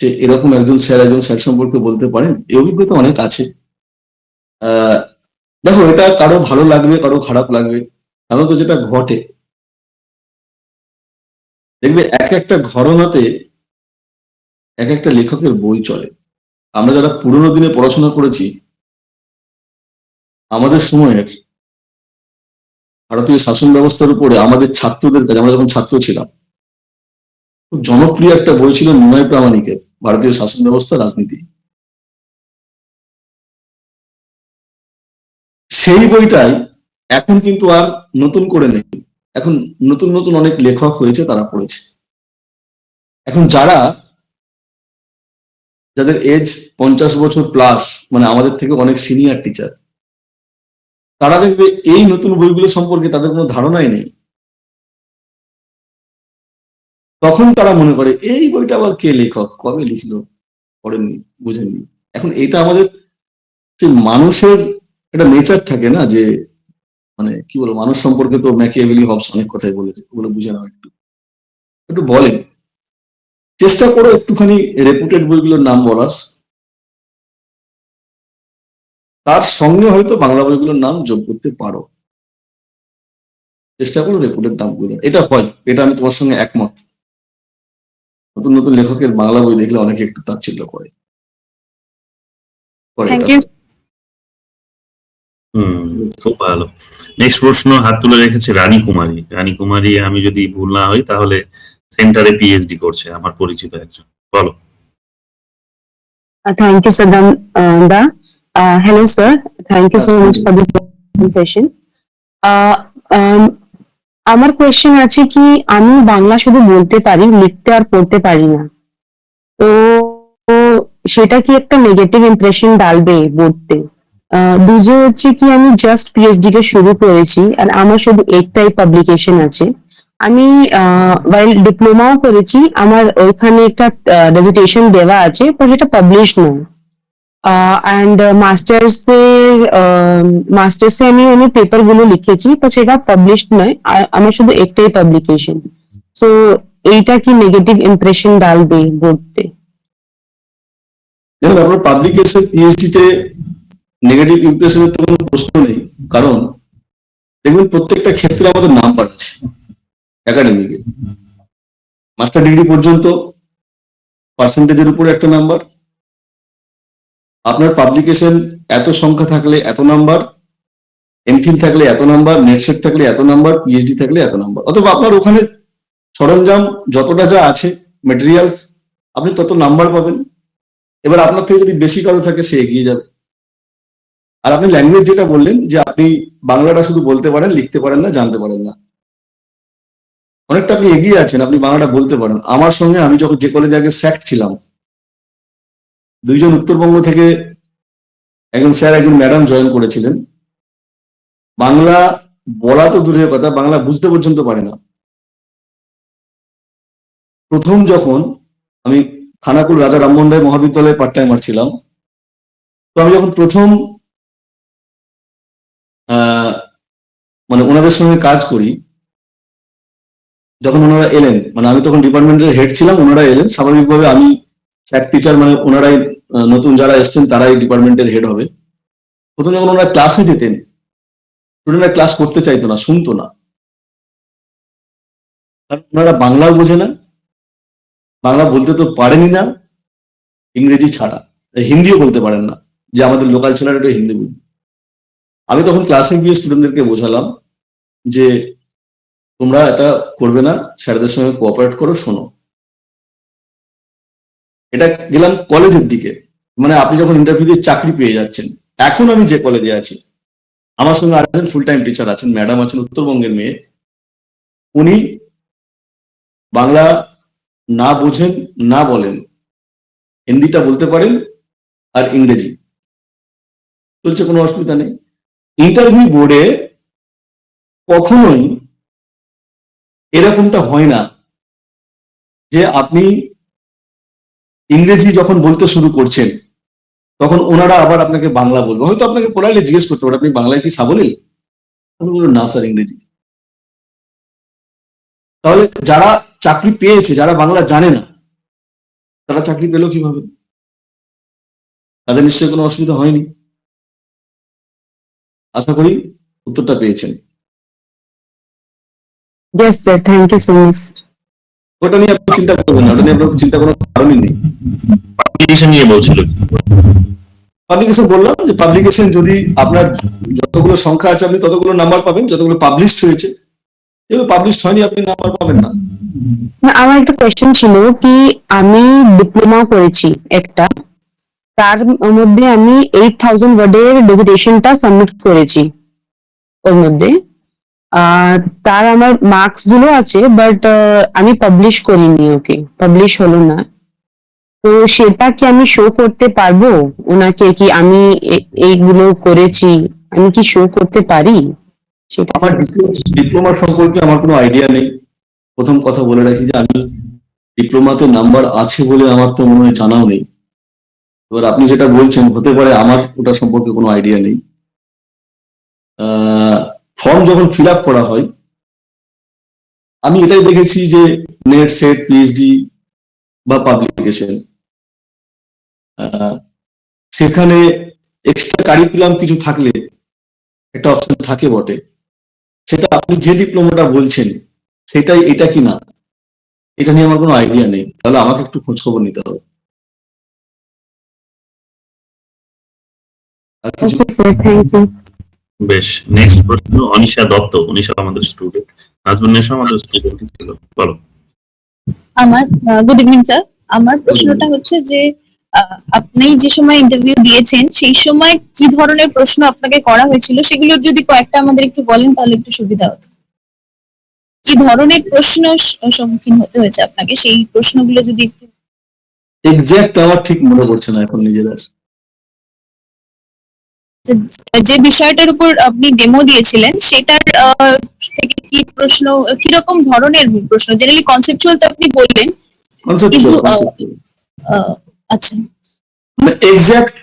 যে এরকম একজন স্যার সম্পর্কে বলতে পারেন। এই অভিজ্ঞতা অনেক আছে। দেখো, এটা কারো ভালো লাগবে, কারো খারাপ লাগবে, সাধারণত যেটা ঘটে দেখবে এক একটা ঘরনাতে এক একটা লেখকের বই চলে। আমরা যারা পুরোনো দিনে পড়াশোনা করেছি, আমাদের সময়ের ভারতীয় শাসন ব্যবস্থার উপরে আমাদের ছাত্রদের কাছে, আমরা যখন ছাত্র ছিলাম, খুব জনপ্রিয় একটা বই ছিল নিমাই প্রামাণিকের ভারতীয় শাসন ব্যবস্থা রাজনীতি। সেই বইটাই এখন কিন্তু আর নতুন করে নেই, এখন নতুন নতুন অনেক লেখক হয়েছে, তারা পড়েছে। এখন যাদের এজ 50 বছর প্লাস, মানে আমাদের থেকে অনেক সিনিয়র টিচার, তারা দেখবে এই নতুন বইগুলো সম্পর্কে তাদের কোনো ধারণাই নেই। তখন তারা মনে করে এই বইটা আবার কে লেখক, কবে লিখলো, পড়েননি, বুঝেননি। এখন এটা আমাদের যে মানুষের একটা নেচার থাকে না, যে মানে কি বলবো, মানুষ সম্পর্কে তো ম্যাকিয়াভেলি, হবস অনেক কথাই বলেছে, ওগুলো বুঝে নাও, একটু বলেন, চেষ্টা করো একটুখানি রেপুটেড বইগুলোর নাম বলার, তার সঙ্গে হয়তো বাংলা বইগুলোর নাম যোগ করতে পারো। চেষ্টা করো রেপুটেড নামগুলো, এটা হয়, এটা আমি তোমার সঙ্গে একমত। নতুন নতুন লেখকের বাংলা বই দেখলে অনেকে একটু তাচ্ছিল্য করে। Thank you. খুব ভালো। নেক্সট প্রশ্ন হাত তুলে রেখেছে রানী কুমারী। রানী কুমারী, আমি যদি ভুল না হই তাহলে সেন্টারে পিএইচডি করছে, আমার পরিচিত একজন। বলো। Thank you, Sadam. Hello, sir. Thank you so much for this session. আমার কোয়েশ্চেন আছে কি, আমি বাংলা শুধু বলতে পারি, লিখতে আর পড়তে পারি না, তো সেটা কি একটা নেগেটিভ ইমপ্রেশন ডালবে বোর্ডতে? দুজো হচ্ছে কি, আমি জাস্ট পিএইচডি টা শুরু করেছি আর আমার শুধু একটাই পাবলিকেশন আছে। আমি ওয়াইল ডিপ্লোমাও করেছি, আমার ওইখানে একটা রেজিস্ট্রেশন দেওয়া আছে, বাট এটা পাবলিশ নয়। অ্যান্ড মাস্টার্সে আমি পেপার গুলো লিখেছি, তো সেটা পাবলিশ নয়, আমার শুধু একটাই পাবলিকেশন। সো এইটা কি নেগেটিভ ইমপ্রেশন ডালবে বোর্ডতে? দেখুন, আপনার পাবলিকেশন পিএইচডি তে নেগেটিভ ইমপ্রেশনের তো কোনো প্রশ্ন নেই, কারণ দেখবেন প্রত্যেকটা ক্ষেত্রে আমাদের নাম্বার আছে একাডেমিকে। মাস্টার ডিগ্রি পর্যন্ত পার্সেন্টেজের উপরে একটা নাম্বার, আপনার পাবলিকেশন এত সংখ্যা থাকলে এত নাম্বার, এমফিল থাকলে এত নাম্বার, নেটসেট থাকলে এত নাম্বার, পিএইচডি থাকলে এত নাম্বার। অথবা আপনার ওখানে সরঞ্জাম যতটা যা আছে, মেটেরিয়ালস, আপনি তত নাম্বার পাবেন। এবার আপনার থেকে যদি বেশি কারো থাকে, সে এগিয়ে যাবে। আর আপনি ল্যাঙ্গুয়েজ যেটা বললেন যে আপনি বাংলাটা শুধু বলতে পারেন, লিখতে পারেন না, জানতে পারেন না, অনেকটা আপনি এগিয়ে আছেন, আপনি বাংলাটা বলতে পারেন। আমার সঙ্গে আমি যখন যে কলেজে আগে স্যাক্ট ছিলাম, দুইজন উত্তরবঙ্গ থেকে একজন স্যার একজন ম্যাডাম জয়েন করেছিলেন। বাংলা বলা তো দূরের কথা, বাংলা বুঝতে পর্যন্ত পারে না। প্রথম যখন আমি খানাকুল রাজা রামমোহন রায় মহাবিদ্যালয়ে পার্ট টাইমার ছিলাম, তো আমি যখন প্রথম মানে ওনাদের সঙ্গে কাজ করি, যখন ওনারা এলেন, মানে আমি তখন ডিপার্টমেন্টের হেড ছিলাম, ওনারা এলেন, স্বাভাবিকভাবে আমি স্যার টিচার, মানে ওনারাই নতুন যারা এসছেন তারাই ডিপার্টমেন্টের হেড হবে। প্রথম যখন ওনারা ক্লাসে যেতেন, স্টুডেন্টরা ক্লাস করতে চাইতো না, শুনতো না, কারণ ওনারা বাংলাও বোঝে না, বাংলা বলতে তো পারেনি না, ইংরেজি ছাড়া হিন্দিও বলতে পারেন না, যে আমাদের লোকাল ছেলেরা একটু হিন্দি বলবে। আমি তখন ক্লাসে গিয়ে স্টুডেন্টদেরকে বোঝালাম যে তোমরা এটা করবে না, স্যারদের সঙ্গে কোঅপারেট করো, শোনো। এটা গেলাম কলেজের দিকে, মানে আপনি যখন ইন্টারভিউ দিয়ে চাকরি পেয়ে যাচ্ছেন। এখন আমি যে কলেজে আছি, আমার সঙ্গে আরেকজন ফুল টাইম টিচার আছেন, ম্যাডাম আছেন, উত্তরবঙ্গের মেয়ে। উনি বাংলা না বোঝেন, না বলেন, হিন্দিটা বলতে পারেন আর ইংরেজি চলছে, কোনো অসুবিধা নেই। ইন্টারভিউ বোর্ডে কখনোই এরকমটা হয় না যে আপনি ইংরেজি যখন বলতে শুরু করছেন, তখন ওনারা আবার আপনাকে বাংলা বলবে। হয়তো আপনাকে পোলাইটলি জিজ্ঞেস করতে পারে, আপনি বাংলায় কি সাবলীল? আপনি বলবেন না স্যার, ইংরেজি। তাহলে যারা চাকরি পেয়েছে, যারা বাংলা জানে না, তারা চাকরি পেল কিভাবে? তাদের নিশ্চয়ই কোনো অসুবিধা হয়নি। আশা করি উত্তরটা পেয়েছেন। Yes, sir. Thank you so much. ওটা নিয়ে আপনি চিন্তা করবেন না, ওটা নিয়ে আপনার চিন্তা করার কারণই নেই। পাবলিকেশন নিয়ে বলছিল। পাবলিকেশন বললাম যে পাবলিকেশন যদি আপনার যতগুলো সংখ্যা আছে আপনি ততগুলো নাম্বার পাবেন, যতগুলো পাবলিশড হয়েছে। এগুলো পাবলিশড হয়নি, আপনি নাম্বার পাবেন না। আমার একটা কোয়েশ্চেন ছিল কি, আমি ডিপ্লোমা করেছি একটা, তার মধ্যে আমি 8000 ওয়ার্ডের ডিজার্টেশনটা সাবমিট করেছি। ওর মধ্যে তার আমার মার্কস গুলো আছে, বাট আমি পাবলিশ করিনি, ওকে পাবলিশ হলো না। তো সেটা কি আমি শো করতে পারবো ওনাকে, কি আমি এইগুলো করেছি, আমি কি শো করতে পারি সেটা? আমার ডিপ্লোমা সম্পর্কে আমার কোনো আইডিয়া নেই। প্রথম কথা বলে রাখি যে আমি ডিপ্লোমাতে নাম্বার আছে বলে আমার তো মনে হয় জানাও নেই। এবার আপনি যেটা বলছেন, হতে পারে, আমার ওটা সম্পর্কে কোনো আইডিয়া নেই। ফর্ম যখন ফিল আপ করা হয়, আমি এটাই দেখেছি যে নেট, সেট, পিএইচডি বা পাবলিকেশন, সেখানে এক্সট্রা কারিকুলাম কিছু থাকলে একটা অপশন থাকে বটে। সেটা আপনি যে ডিপ্লোমাটা বলছেন সেটাই এটা কি না, এটা নিয়ে আমার কোনো আইডিয়া নেই। তাহলে আমাকে একটু খোঁজ খবর নিতে হবে। আর কিছু? Okay sir, thank you. বেশ, নেক্সট প্রশ্ন অনিশা দত্ত। অনিশা আমাদের স্টুডেন্ট, নাজমুন নেশা আমাদের স্টুডেন্ট ছিল। বলো। আমার গুড ইভিনিং স্যার। আমার প্রশ্নটা হচ্ছে যে আপনি যে সময় ইন্টারভিউ দিয়েছেন সেই সময় কি ধরনের প্রশ্ন আপনাকে করা হয়েছিল সেগুলো যদি কয়েকটা আমাদের একটু বলেন তাহলে একটু সুবিধা হতো। কি ধরনের প্রশ্ন সম্মুখীন হতে হয়েছে আপনাকে, সেই প্রশ্নগুলো যদি একটু এক্সাক্ট আমার ঠিক মনে পড়ছে না এখন নিজের আর। যে বিষয়টার উপর আপনি ডেমো দিয়েছিলেন সেটার থেকে কি প্রশ্ন, কিরকম ধরনের প্রশ্ন? জেনারেলি কনসেপচুয়াল তো আপনি বললেন, কিন্তু আচ্ছা এক্সাক্ট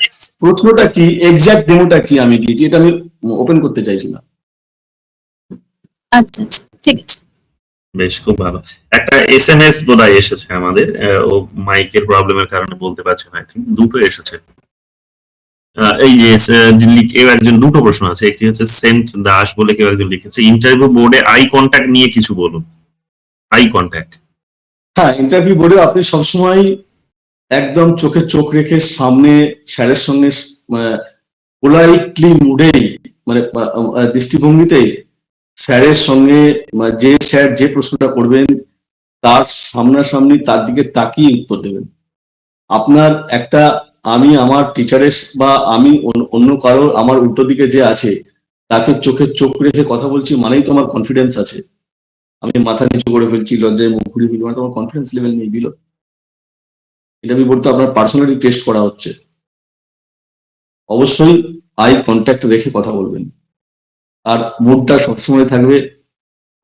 প্রশ্নটা কি, এক্সাক্ট ডেমোটা কি আমি দিয়েছি এটা আমি ওপেন করতে চাইছি না। আচ্ছা আচ্ছা ঠিক আছে। বেশ, খুব ভালো। একটা SMS বোধহয় এসেছে আমাদের, ও মাইকের প্রবলেমের কারণে বলতে পারছে না, দুটো এসেছে। এই যে কেউ একজন, দুটো প্রশ্ন আছে। একটি হচ্ছে সেন্ট দাস বলে কেউ একজন লিখেছে, ইন্টারভিউ বোর্ডে আই কন্ট্যাক্ট নিয়ে কিছু বলুন। আই কন্ট্যাক্ট, হ্যাঁ, ইন্টারভিউ বোর্ডে আপনি সবসময় একদম চোখে চোখ রেখে সামনে স্যারের সঙ্গে পোলাইটলি মুডেই, মানে দৃষ্টিভঙ্গিতেই স্যারের সঙ্গে, যে স্যার যে প্রশ্নটা করবেন তার সামনাসামনি তার দিকে তাকিয়ে উত্তর দেবেন। আপনার একটা, আমি আমার টিচারের বা আমি অন্য কারো, আমার উল্টো দিকে যে আছে তাকে চোখে চোখ রেখে কথা বলছি মানেই তো আমার কনফিডেন্স আছে। আমি মাথা নিচু করে ফেলছি, লজ্জায় মুখ ঘুরিয়ে ফেলছি, মানে তোমার কনফিডেন্স লেভেল নেই দিল। এটা আমি বলতে আপনার পার্সোনালি টেস্ট করা হচ্ছে। অবশ্যই আই কন্ট্যাক্ট রেখে কথা বলবেন, আর মুডটা সবসময় থাকবে।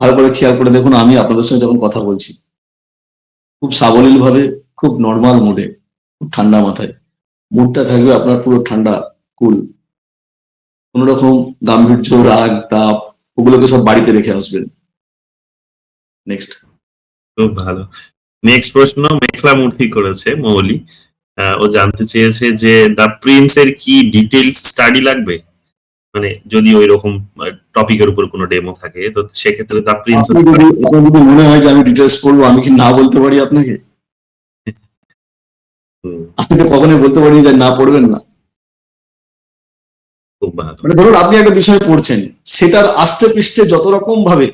ভালো করে খেয়াল করে দেখুন, আমি আপনাদের সঙ্গে যখন কথা বলছি খুব সাবলীল ভাবে, খুব নর্মাল মুডে, খুব ঠান্ডা মাথায় মুডটা থাকবে আপনার পুরো ঠান্ডা, কুল। কোন রকম গাম্ভীর্য, রাগ, তাপ ওগুলোকে সব বাড়িতে রেখে আসবেন। নেক্সট। খুব ভালো। নেক্সট প্রশ্ন মেখলা মূর্তি করেছে মৌলি। ও জানতে চেয়েছে যে দ্য প্রিন্স এর কি ডিটেইলস স্টাডি লাগবে, মানে যদি ওই রকম টপিকের উপর কোনো ডেমো থাকে তো সেক্ষেত্রে দ্য প্রিন্স। আপনার যদি মনে হয় যে আমি ডিটেলস পড়বো, আমি কি না বলতে পারি আপনাকে? আমি তো কখনোই বলতে পারি যে না পড়বেন না। খুব ভালো। মানে ধরুন আপনি একটা বিষয় পড়ছেন, সেটার আষ্টে পৃষ্ঠে যত রকম ভাবে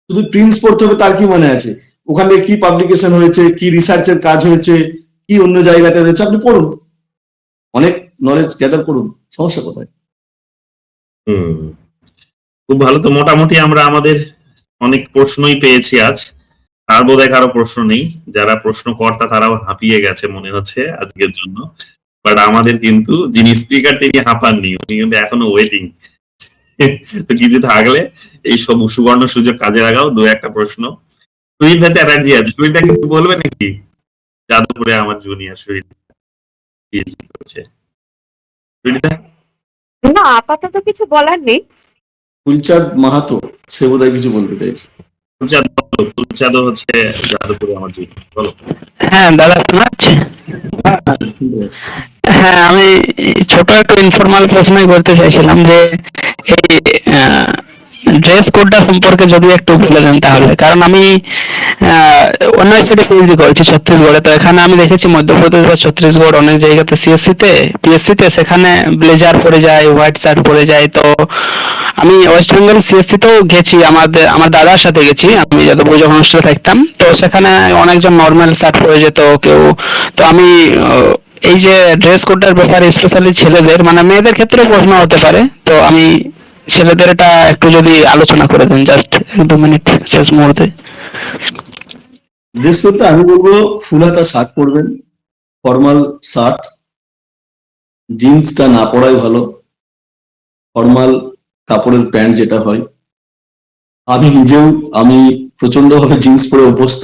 শুধু প্রিন্স পড়তে হবে তার কি মানে আছে? ওখানে কি পাবলিকেশন হয়েছে, কি রিসার্চের কাজ হয়েছে, কি অন্য জায়গাতে হয়েছে, আপনি পড়ুন, অনেক নলেজ গ্যাদার করুন, সমস্যা কোথায়? খুব ভালো। তো মোটামুটি আমরা আমাদের অনেক প্রশ্নই পেয়েছি আজ। আর বোধহয় কারো প্রশ্ন নেই। যারা প্রশ্নকর্তা তারাও হাঁপিয়ে গেছে মনে হচ্ছে আজকের জন্য, বাট আমাদের কিন্তু যিনি স্পিকার তিনি হাঁপাননি, উনি কিন্তু এখনো ওয়েটিং। তো কিছু থাকলে এই সব সুবর্ণ সুযোগ কাজে লাগাও, দু একটা প্রশ্ন। সুইটদা চ্যাটার্জি আছে, সুইটদা কিছু বলবে নাকি? যাদবপুরে আমার জুনিয়র সুইট পিএইচডি করছে। সুইটদা? না, আপাতত কিছু বলার নেই। ফুলচাঁদ মাহাতো সে বোধহয় কিছু বলতে চাইছে। ফুলচাঁদ হচ্ছে যাদবপুরে আমার জুনিয়র, বলো। হ্যাঁ দাদা, শোনা যাচ্ছে? হ্যাঁ, আমি ছোট একটা ইনফরমাল প্রশ্নই করতে চাইছিলাম যে এই ড্রেস কোডটা সম্পর্কে যদি একটু বলে দেন তাহলে। কারণ আমি অন্য স্টেটে পিএইচডি করেছি ছত্তিশগড়ে, তো এখানে আমি দেখেছি মধ্যপ্রদেশ বা ছত্তিশগড় অনেক জায়গাতে পিএসসি তে সেখানে ব্লেজার পরে যায়, হোয়াইট শার্ট পরে যায়। তো আমি ওয়েস্ট বেঙ্গল সিএসসি তেও গেছি, আমার দাদার সাথে গেছি আমি যাদবপুর যখন হোস্টেলে থাকতাম। তো সেখানে অনেকজন নর্মাল শার্ট পরে যেত কেউ। তো আমি এই যে ড্রেস কোডটার ব্যাপারে স্পেশালি ছেলেদের, মানে মেয়েদের ক্ষেত্রে প্রশ্ন হতে পারে, তো আমি ছেলেদের এটা একটু যদি আলোচনা করে দেন, জাস্ট 1-2 মিনিট শেষ মুহূর্তে। ড্রেস কোডটা আমি বলবো ফুল হাতা শার্ট পরবেন, ফর্মাল শার্ট, জিন্সটা না পরাই ভালো, ফর্মাল কাপড়ের প্যান্ট যেটা হয়। আমি প্রচন্ড ভাবে জিন্স পরে অভ্যস্ত,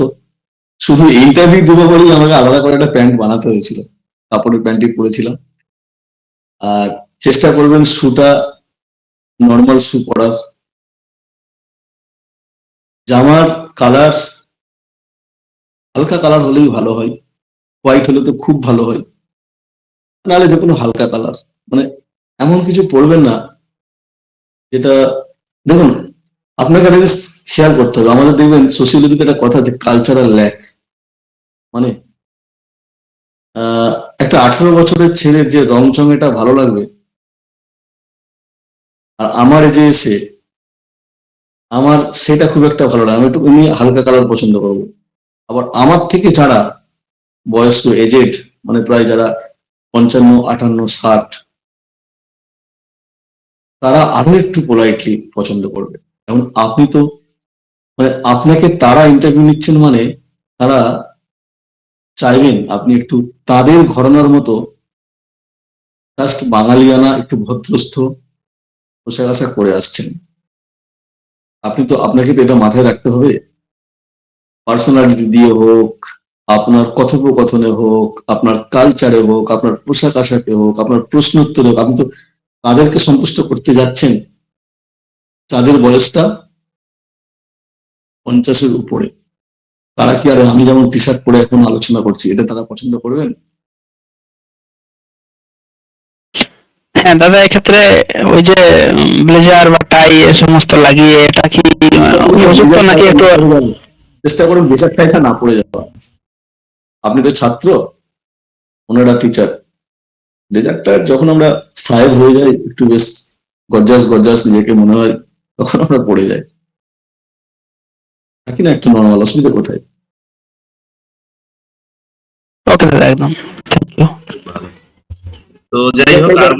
শুধু ইন্টারভিউ দেবো বলেই আমাকে আলাদা করে একটা প্যান্ট বানাতে হয়েছিল, কাপড়ের প্যান্টই পরেছিলাম। আর চেষ্টা করবেন শুটা নর্মাল শু পরার। জামার কালার হালকা কালার হলেই ভালো হয়, হোয়াইট হলে তো খুব ভালো হয়, নাহলে যে কোনো হালকা কালার। মানে এমন কিছু পরবেন না যেটা, দেখুন আপনাকে একটা জিনিস খেয়াল করতে হবে, আমাদের দেখবেন সোশিয়োলজিতে একটা কথা আছে কালচারাল ল্যাক। মানে একটা 18 বছরের ছেলের যে রং চঙেটা ভালো লাগবে, আর আমার এই যে আমার সেটা খুব একটা ভালো লাগে। আমি একটু এমনি হালকা কালার পছন্দ করবো। আবার আমার থেকে যারা বয়স্ক, এজেড, মানে প্রায় যারা 55, 58, 60, তারা আরো একটু পোলাইটলি পছন্দ করবে। এখন আপনি তো মানে আপনাকে তারা ইন্টারভিউ নিচ্ছেন মানে তারা চাইবেন আপনি একটু তাদের ঘরানার মতো জাস্ট বাঙালিয়ানা একটু ভদ্রস্থ পোশাক আশাক করে আসছেন। আপনাকে তো এটা মাথায় রাখতে হবে, পার্সোনালিটি দিয়ে হোক, আপনার কথোপকথনে হোক, আপনার কালচারে হোক, আপনার পোশাক আশাকে হোক, আপনার প্রশ্নোত্তরে হোক, আপনি তো তাদেরকে সন্তুষ্ট করতে যাচ্ছেন যাদের বয়সটা 50-এর উপরে। তারা কি আর আমি যেমন টি শার্ট পরে এখন আলোচনা করছি এটা তারা পছন্দ করবেন? হ্যাঁ দাদা, এক্ষেত্রে ওই যে ব্লেজার বা টাই এ সমস্ত লাগিয়ে এটা কি উপযুক্ত নাকি একটু? চেষ্টা করুন বেচার টাইটা না পড়ে যাওয়া। আপনি তো ছাত্র, ওনারা টিচার। রেজাল্টটা যখন আমরা সাহেব হয়ে যাই, একটু বেশ গর্জাস নিজেকে মনে হয়, তখন আমরা পড়ে যাই। থাকি না একটু নর্মাল, অসুবিধা কোথায়? ওকে দাদা, একদম থ্যাংক ইউ। তো যাই হোক, আর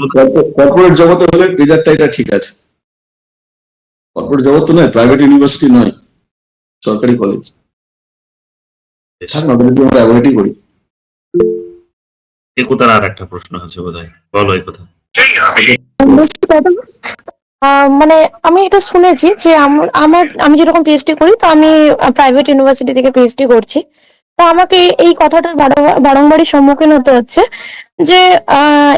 কর্পোরেট জগতে হলে রেজাল্ট টাইটা ঠিক আছে। কর্পোরেট জগৎ তো নয়, প্রাইভেট ইউনিভার্সিটি নয়, সরকারি কলেজ। থাক না, ওদেরকে আমরা অ্যাভয়েডই করি। একতার আর একটা প্রশ্ন আছে বোধহয়, বলো এই কথা। মানে আমি এটা শুনেছি যে আমি যেরকম পিএইচডি করি, তো আমি প্রাইভেট ইউনিভার্সিটি থেকে পিএইচডি করছি। তো আমাকে এই কথাটার বারংবারই সম্মুখীন হতে হচ্ছে যে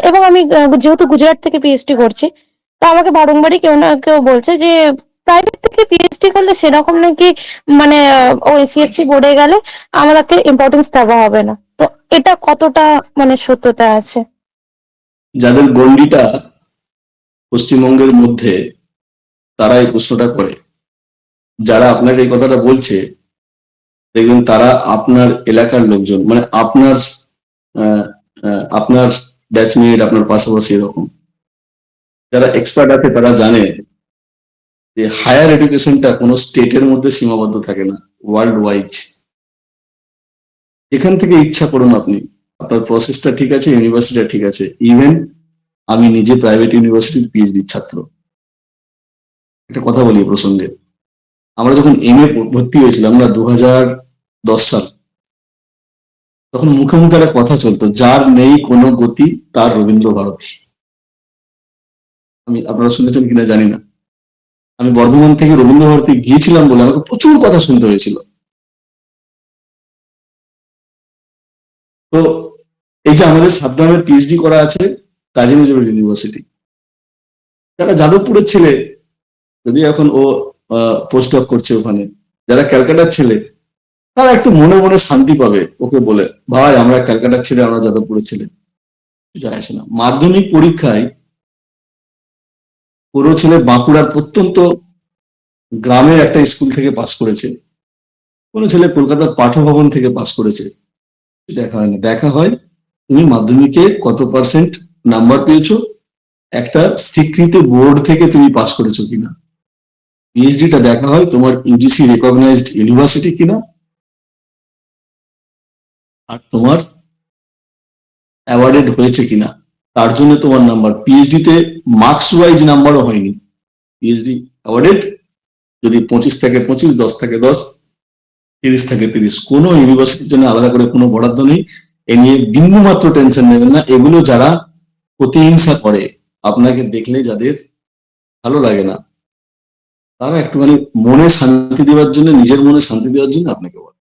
এবং আমি যেহেতু গুজরাট থেকে পিএইচডি করছি, তো আমাকে বারংবারই কেউ না কেউ বলছে যে প্রাইভেট থেকে পিএইচডি করলে সেরকম নাকি মানে ওই সিএসসি বোর্ডে গেলে আমাদেরকে ইম্পর্টেন্স দেওয়া হবে না। তো এটা কতটা মানে সত্যতা আছে? যাদের গন্ডিটা পশ্চিমবঙ্গের মধ্যে, তারা এই প্রশ্নটা করে। যারা আপনাকে এই কথাটা বলছে দেখবেন তারা আপনার এলাকার লোকজন, মানে আপনার ব্যাচমেট, আপনার পাশাপাশি এরকম যারা এক্সপার্ট আছে তারা জানে যে হায়ার এডুকেশনটা কোনো স্টেটের মধ্যে সীমাবদ্ধ থাকে না, ওয়ার্ল্ড ওয়াইজ। এখান থেকে ইচ্ছা করুন আপনি, আপনার প্রসেসটা ঠিক আছে, ইউনিভার্সিটিটা ঠিক আছে। ইভেন আমি নিজে প্রাইভেট ইউনিভার্সিটির পিএইচডি ছাত্র। একটা কথা বলি এই প্রসঙ্গে, আমরা যখন এমএ ভর্তি হয়েছিলাম না 2010 সাল, তখন মুখে মুখে একটা কথা চলতো, যার নেই কোনো গতি তার রবীন্দ্র ভারতী। আপনারা শুনেছেন কিনা জানি না। আমি বর্ধমান থেকে রবীন্দ্র ভারতী গিয়েছিলাম বলে আমাকে প্রচুর কথা শুনতে হয়েছিল। তো এই যে আমাদের সাবধানের পিএইচডি করা আছে কাজী নজরুল ইউনিভার্সিটি, যারা যাদবপুরের ছেলে, যদি এখন ও পোস্ট ডক করছে ওখানে, যারা ক্যালকাটার ছেলে, তারা একটু মনে মনে শান্তি পাবে ওকে বলে, ভাই আমরা ক্যালকাটার ছেলে, আমরা যাদবপুরের ছেলে। যায় আসে না। মাধ্যমিক পরীক্ষায় পুরো ছেলে বাঁকুড়ার প্রত্যন্ত গ্রামের একটা স্কুল থেকে পাশ করেছে, কোনো ছেলে কলকাতার পাঠভবন থেকে পাশ করেছে, দেখা হয় না। দেখা হয় তুমি মাধ্যমিকে কত পার্সেন্ট নাম্বার পেয়েছো, একটা স্বীকৃত বোর্ড থেকে তুমি পাশ করেছো কিনা। পিএইচডিটা দেখা হয় তোমার ইউজিসি রেকগনাইজড ইউনিভার্সিটি কিনা, আর তোমার অ্যাওয়ার্ডেড হয়েছে কিনা, তার জন্য তোমার নাম্বার। পিএইচডি তে মার্কস ওয়াইজ নাম্বারও হয়নি। পিএইচডি অ্যাওয়ার্ডেড যদি 25 থেকে 25, 10 থেকে 10, 30 থেকে 30, কোনো ইউনিভার্সিটির জন্য আলাদা করে কোনো বরাদ্দ নেই। এ নিয়ে বিন্দু মাত্র টেনশন নেবেন না। এগুলো যারা প্রতিহিংসা করে, আপনাকে দেখলে যাদের ভালো লাগে না, তারা একটুখানি মনে শান্তি দেওয়ার জন্য, নিজের মনে শান্তি দেওয়ার জন্য আপনাকে বলে।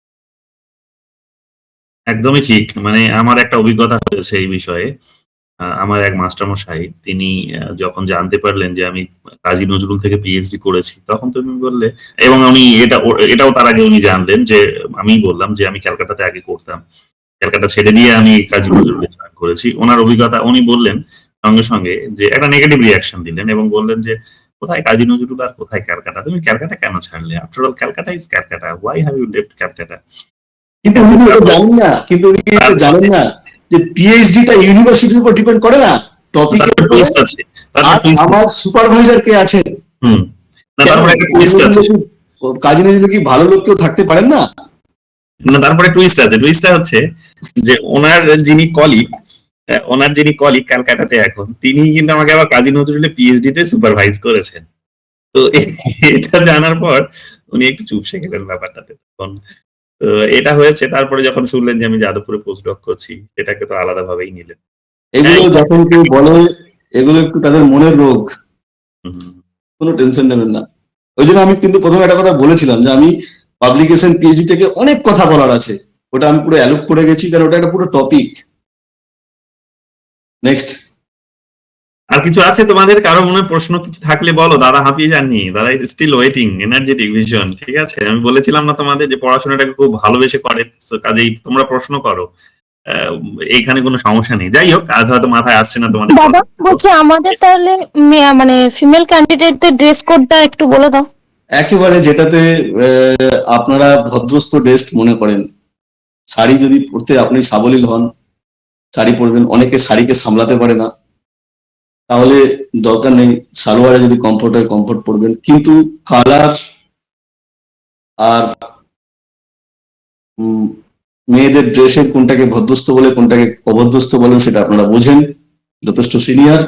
একদমই ঠিক। মানে আমার একটা অভিজ্ঞতা হয়েছে এই বিষয়ে। আমার এক মাস্টারমশাই, তিনি যখন জানতে পারলেন যে আমি কাজী নজরুল থেকে পিএইচডি করেছি, তখন তুমি বললে, এবং উনি এটাও তার আগে উনি জানলেন যে আমি বললাম যে আমি ক্যালকাটাতে আগে করতাম, ক্যালকাটা ছেড়ে দিয়ে আমি কাজী নজরুলে জয়েন করেছি। ওনার অভিজ্ঞতা উনি বললেন সঙ্গে সঙ্গে যে একটা নেগেটিভ রিয়াকশন দিলেন এবং বললেন যে কোথায় কাজী নজরুল আর কোথায় ক্যালকাটা, তুমি ক্যালকাটা কেন ছাড়লে? After all Calcutta is Calcutta, why have you left Calcutta? কিন্তু উনি তো জানেন না, জানেন না যে পিএইচডিটা ইউনিভার্সিটির উপর ডিপেন্ড করে না, টপিকের উপর আছে। আমার সুপারভাইজার কে আছে, কাজী নজরুল কি ভালো লোক কেউ থাকতে পারেন না? তারপরে টুইস্ট আছে। টুইস্টটা হচ্ছে যে ওনার যিনি কলিগ, ওনার যিনি কলিগ ক্যালকাটাতে এখন, তিনি কিন্তু আমাকে আবার কাজী নজরুলের পিএইচডি তে সুপারভাইজ করেছেন। তো এটা জানার পর উনি একটু চুপসে গেলেন ব্যাপারটাতে তখন। তো এটা হয়েছে, তারপরে যখন শুনলেন যে আমি যাদবপুরে পোস্টডক করছি, এটাকে তো আলাদাভাবেই নিলেন। এগুলো যখন কেউ বলে এগুলো একটু তাদের মনের রোগ, কোনো টেনশন নেবেন না। ওই জন্য আমি কিন্তু প্রথমে একটা কথা বলেছিলাম যে আমি পাবলিকেশন পিএইচডি থেকে অনেক কথা বলার আছে, ওটা আমি পুরো অ্যালোক করে গেছি, কারণ ওটা একটা পুরো টপিক। নেক্সট, আর কিছু আছে তোমাদের? কারো মনে প্রশ্ন কিছু থাকলে বলো, দাদা হাঁপিয়ে যাননি, দাদা স্টিল ওয়েটিং, এনার্জেটিক ভীষণ। ঠিক আছে, আমি বলেছিলাম না তোমাদের যে পড়াশোনাটাকে খুব ভালোবেসে করে, so কাজেই তোমরা প্রশ্ন করো, এইখানে কোনো সমস্যা নেই। যাই হোক, আজ হয়তো মাথায় আসছে না তোমাদের। দাদা বলছি আমাদের তাহলে মানে ফিমেল ক্যান্ডিডেটদের ড্রেস কোডটা একটু বলে দাও। একেবারে যেটাতে আপনারা ভদ্রস্থ ড্রেস মনে করেন, শাড়ি যদি পরতে আপনি সাবলীল হন, শাড়ি পরবেন। অনেকে শাড়িকে সামলাতে পারে না, তাহলে দরকার নেই, সালোয়ারে যদি কমফোর্ট হয় কমফোর্ট পরবেন, কিন্তু কালার আর মেয়েদের ড্রেসের কোনটাকে ভদ্রস্থ বলে কোনটাকে অভদ্রস্থ বলেন সেটা আপনারা বোঝেন, যথেষ্ট সিনিয়র।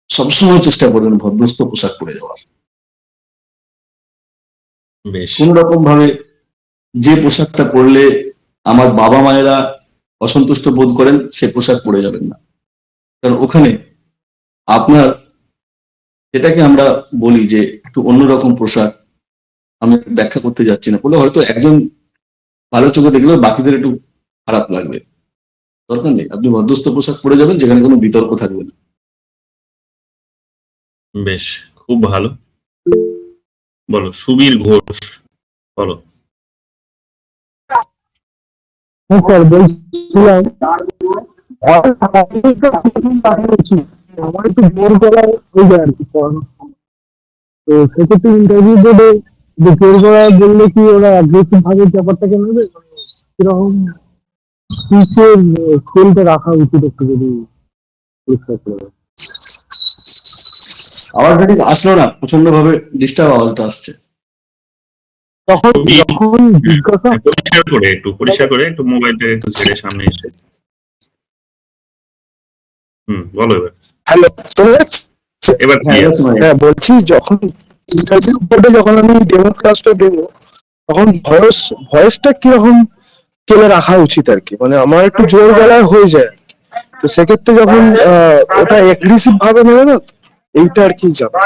সবসময় চেষ্টা করবেন ভদ্রস্থ পোশাক পরে যাওয়ার। বেশ, কোন রকম ভাবে যে পোশাকটা পরলে আমার বাবা মায়েরা অসন্তুষ্ট বোধ করেন সে পোশাক পরে যাবেন না, কারণ ওখানে আপনার যেটাকে আমরা বলি যে একটু অন্যরকম পোশাক, আমি ব্যাখ্যা করতে যাচ্ছি না, বলে হয়তো একজন ভালো চোখে দেখলেও বাকিদের একটু খারাপ লাগবে। দরকার নেই, আপনি ভদ্রস্থ পোশাক পরে যাবেন, যেখানে কোনো বিতর্ক থাকবে না। বেশ, খুব ভালো। বলো, সুবীর ঘোষ, বলো। স্যার বলছিলাম আমার একটু জোর করা হয়ে যায় আর কি পড়ানো, তো সেক্ষেত্রে ইন্টারভিউ বোর্ডে যে জোর করা বললে কি ওরা অ্যাগ্রেসিভ ভাবে ব্যাপারটাকে নেবে, কিরকম স্পিচের স্কেলটা রাখা উচিত একটু যদি পরিষ্কার করে দেয়। আওয়াজটা ঠিক আসলো না, প্রচন্ড ভাবে ডিস্টার্ব আওয়াজটা আসছে। তখন যখন জিজ্ঞাসা পরিষ্কার করে একটু মোবাইলটা একটু ছেড়ে সামনে এসে। বলো এবার। হ্যালো, এবার হ্যাঁ বলছি, যখন ইন্টারভিউ বোর্ডে যখন আমি ডেমো ক্লাসটা দেবো, তখন ভয়েসটা কিরকম স্কেলে রাখা উচিত আর কি, মানে আমার একটু জোর গলায় হয়ে যায়, তো সেক্ষেত্রে যখন ওটা এগ্রেসিভ ভাবে নেবে না, এইটা আর কি জানা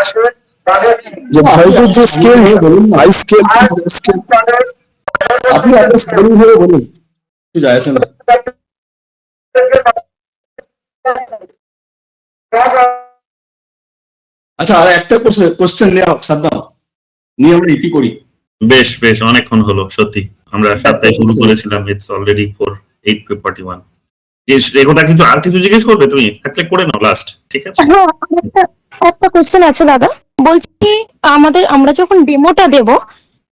যে ভয়েসের যে স্কেল, হাই স্কেল, স্কেল আপনি একটা স্কেলিং ভাবে বলুন, কিছু যায় আসে না। আচ্ছা, আর একটা কোশ্চেন নেওয়া সাদ্দাম, নিয়ে আমরা ইতি করি। বেশ বেশ, অনেকক্ষণ হলো সত্যি, আমরা 7টায় শুরু করেছিলাম, ইটস অলরেডি 8:41। রেখোটা কিছু আর কিছু জিজ্ঞেস করবে? তুমি থাকলে করে নাও লাস্ট, ঠিক আছে? হ্যাঁ, একটা কোশ্চেন আছে দাদা, বলছি আমরা যখন ডেমোটা দেব,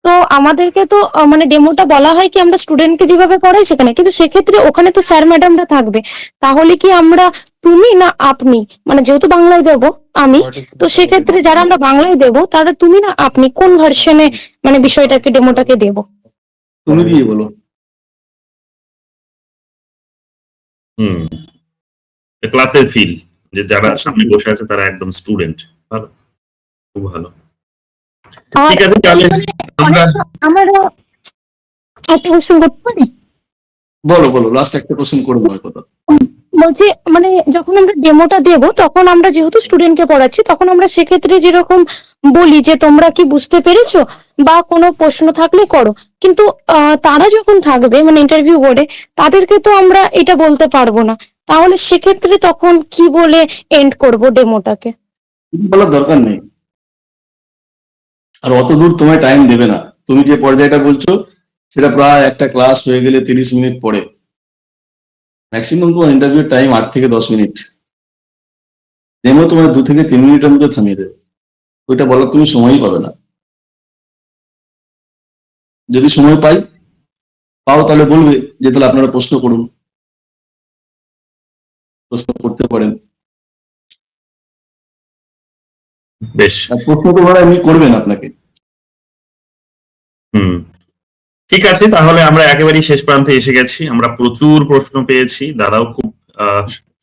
তো আমাদেরকে তো মানে ডেমোটা বলা হয় কি আমরা স্টুডেন্টকে যেভাবে পড়াই সেখানে, কিন্তু সেক্ষেত্রে ওখানে তো স্যার ম্যাডামরা থাকবে, তাহলে কি আমরা তুমি না আপনি, মানে যেহেতু বাংলায় দেব আমি, তো সেক্ষেত্রে যারা আমরা বাংলায় দেব তারা তুমি না আপনি কোন ভার্সনে মানে বিষয়টাকে ডেমোটাকে দেব? তুমি দিয়ে বলো। ক্লাসের ফিল, যে যারা সামনে বসে আছে তারা একদম স্টুডেন্ট। ভালো, খুব ভালো। ঠিক আছে, তাহলে আমার একটা কোশ্চেন করতে পারি? বলো বলো, লাস্ট একটা কোশ্চেন করে নয় কথা। বলছি মানে যখন আমরা ডেমোটা দেব তখন আমরা যেহেতু স্টুডেন্টকে পড়াচ্ছি, তখন আমরা সেক্ষেত্রে যেরকম বলি যে তোমরা কি বুঝতে পেরেছো বা কোনো প্রশ্ন থাকলে করো, কিন্তু তারা যখন থাকবে মানে ইন্টারভিউ বোর্ডে, তাদেরকে তো আমরা এটা বলতে পারবো না, তাহলে সেক্ষেত্রে তখন কি বলে এন্ড করব ডেমোটাকে? বলার দরকার নেই, আর অত দূর তোমায় টাইম দেবে না। তুমি যে পর্যায়টা বলছো সেটা প্রায় একটা ক্লাস হয়ে গেলে 30 মিনিট পরে, ম্যাক্সিমাম তোমার ইন্টারভিউ টাইম 8 থেকে 10 মিনিট, ডেমো তোমার 2 থেকে 3 মিনিটের মধ্যে থামিয়ে দেবে, ওইটা বলার তুমি সময়ই পাবে না। যদি সময় পাও তাহলে বলবে যে তাহলে আপনারা প্রশ্ন করুন, প্রশ্ন করতে পারেন। বেশ, প্রশ্ন তো ওরা এমনি করবেন আপনাকে। ঠিক আছে, তাহলে আমরা একেবারেই শেষ প্রান্তে এসে গেছি। আমরা প্রচুর প্রশ্ন পেয়েছি, দাদাও খুব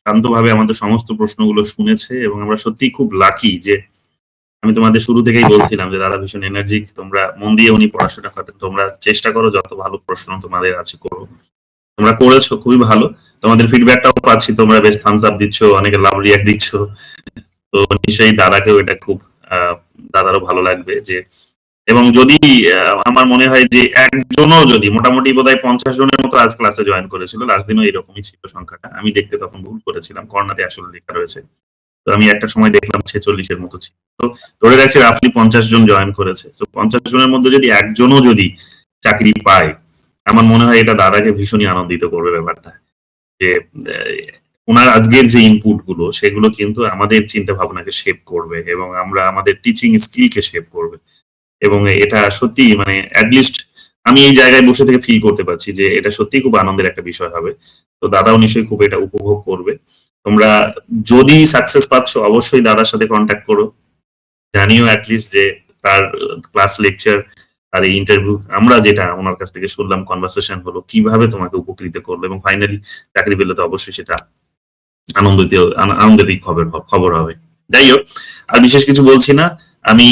শান্তভাবে আমাদের সমস্ত প্রশ্নগুলো শুনেছে, এবং আমরা সত্যিই খুব লাকি যে আমি তোমাদের শুরু থেকেই বলছিলাম যে দাদা ভীষণ এনার্জিক, তোমরা মন দিয়ে উনি পড়াশোনা করেন, তোমরা চেষ্টা করো যত ভালো প্রশ্ন তোমাদের আছে করো, তোমরা করেছো খুবই ভালো। তোমাদের ফিডব্যাকটাও পাচ্ছি, তোমরা বেশ থামস আপ দিচ্ছ, অনেকে লাভ রিয়াক্ট দিচ্ছ, তো নিশ্চয়ই দাদাকেও এটা খুব দাদারও ভালো লাগবে যে, এবং যদি আমার মনে হয় যে একজনও যদি মোটামুটি বোধহয় 50 জনের মতো আজ ক্লাসে জয়েন করেছিল, লাস্ট দিনও এরকমই ছিল সংখ্যাটা, আমি দেখতে তখন ভুল করেছিলাম, কর্নারে আসলে লেখা রয়েছে, তো আমি একটা সময় দেখলাম 46-এর মতো ছিল, তো ধরে রাখছি রাফলি 50 জন জয়েন করেছে। তো 50 জনের মধ্যে যদি একজনও যদি চাকরি পায়, আমার মনে হয় এটা দাদাকে ভীষণই আনন্দিত করবে ব্যাপারটা, যে ওনার আজকের যে ইনপুট গুলো সেগুলো কিন্তু আমাদের চিন্তা ভাবনাকে শেপ করবে, এবং আমরা আমাদের টিচিং স্কিলকে শেপ করবে, এবং এটা সত্যি মানে অ্যাটলিস্ট আমি এই জায়গায় বসে থেকে ফিল করতে পারছি যে এটা সত্যি খুব আনন্দের একটা বিষয় হবে। তো দাদাও নিশ্চয়ই খুব এটা উপভোগ করবে। তোমরা যদি সাকসেস পাচ্ছ অবশ্যই দাদার সাথে কন্ট্যাক্ট করো, জানিও অ্যাটলিস্ট যে তার ক্লাস লেকচার আর এই ইন্টারভিউ আমরা যেটা ওনার কাছ থেকে শুনলাম, কনভারসেশন হলো, কিভাবে তোমাকে উপকৃত করলো, এবং ফাইনালি চাকরি পেলে তো অবশ্যই সেটা আনন্দেরই খবর হবে। যাই হোক, আর বিশেষ কিছু বলছি না। আমি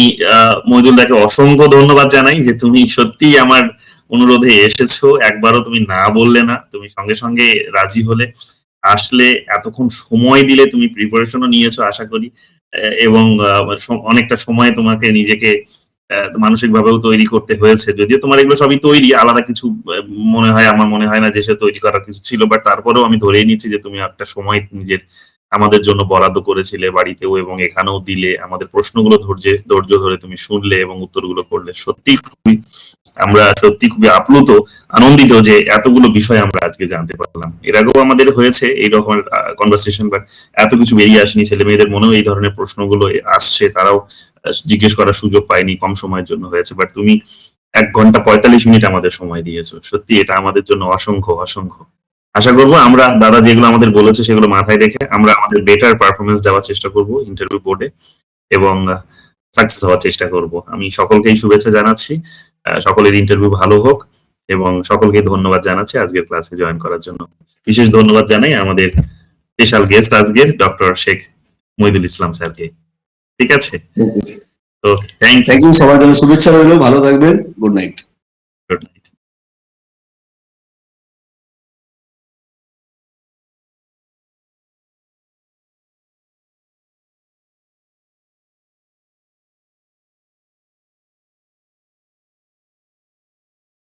মইদুল দাকে অসংখ্য ধন্যবাদ জানাই যে তুমি সত্যি আমার অনুরোধে এসেছো, একবারও তুমি না বললে না, তুমি সঙ্গে সঙ্গে রাজি হলে, আসলে এতক্ষণ সময় দিলে, তুমি প্রিপারেশনও নিয়েছো আশা করি, এবং অনেকটা সময় তোমাকে নিজেকে মানসিক ভাবেও তৈরি করতে হয়েছে, যদিও তোমার এগুলো সবই তৈরি, আলাদা কিছু আমার মনে হয় না যে সে তৈরি করার কিছু ছিল, বাট তারপরেও আমি ধরেই নিচ্ছি যে তুমি একটা সময় নিজের আমাদের জন্য বরাদ্দ করেছিলে বাড়িতেও, এবং এখানেও দিলে, আমাদের প্রশ্নগুলো ধৈর্য ধরে তুমি শুনলে এবং উত্তরগুলো করলে। আমরা সত্যি খুবই আপ্লুত, আনন্দিত যে এতগুলো বিষয় আমরা আজকে জানতে পারলাম। এর আগেও আমাদের হয়েছে এই রকমের কনভারসেশন, বাট এত কিছু বেরিয়ে আসেনি, ছেলে মেয়েদের মনেও এই ধরনের প্রশ্নগুলো আসছে, তারাও জিজ্ঞেস করার সুযোগ পায়নি, কম সময়ের জন্য হয়েছে, বাট তুমি 1 ঘন্টা 45 মিনিট আমাদের সময় দিয়েছো, সত্যি এটা আমাদের জন্য অসংখ্য অসংখ্য। আশা করবো আমরা দাদা যেগুলো আমাদের বলেছে সেগুলো মাথায় রেখে আমরা আমাদের বেটার পারফরমেন্স দেওয়ার চেষ্টা করব ইন্টারভিউ বোর্ডে, এবং সাকসেস হওয়ার চেষ্টা করব। আমি সকলকেই শুভেচ্ছা জানাচ্ছি, সকলের ইন্টারভিউ ভালো হোক, এবং সকলকে ধন্যবাদ জানাচ্ছি আজকের ক্লাসে জয়েন করার জন্য। বিশেষ ধন্যবাদ জানাই আমাদের স্পেশাল গেস্ট আজকের ডক্টর শেখ মইদুল ইসলাম স্যারকে। ঠিক আছে, তো থ্যাংক ইউ সবার জন্য শুভেচ্ছা রইল, ভালো থাকবেন, গুড নাইট।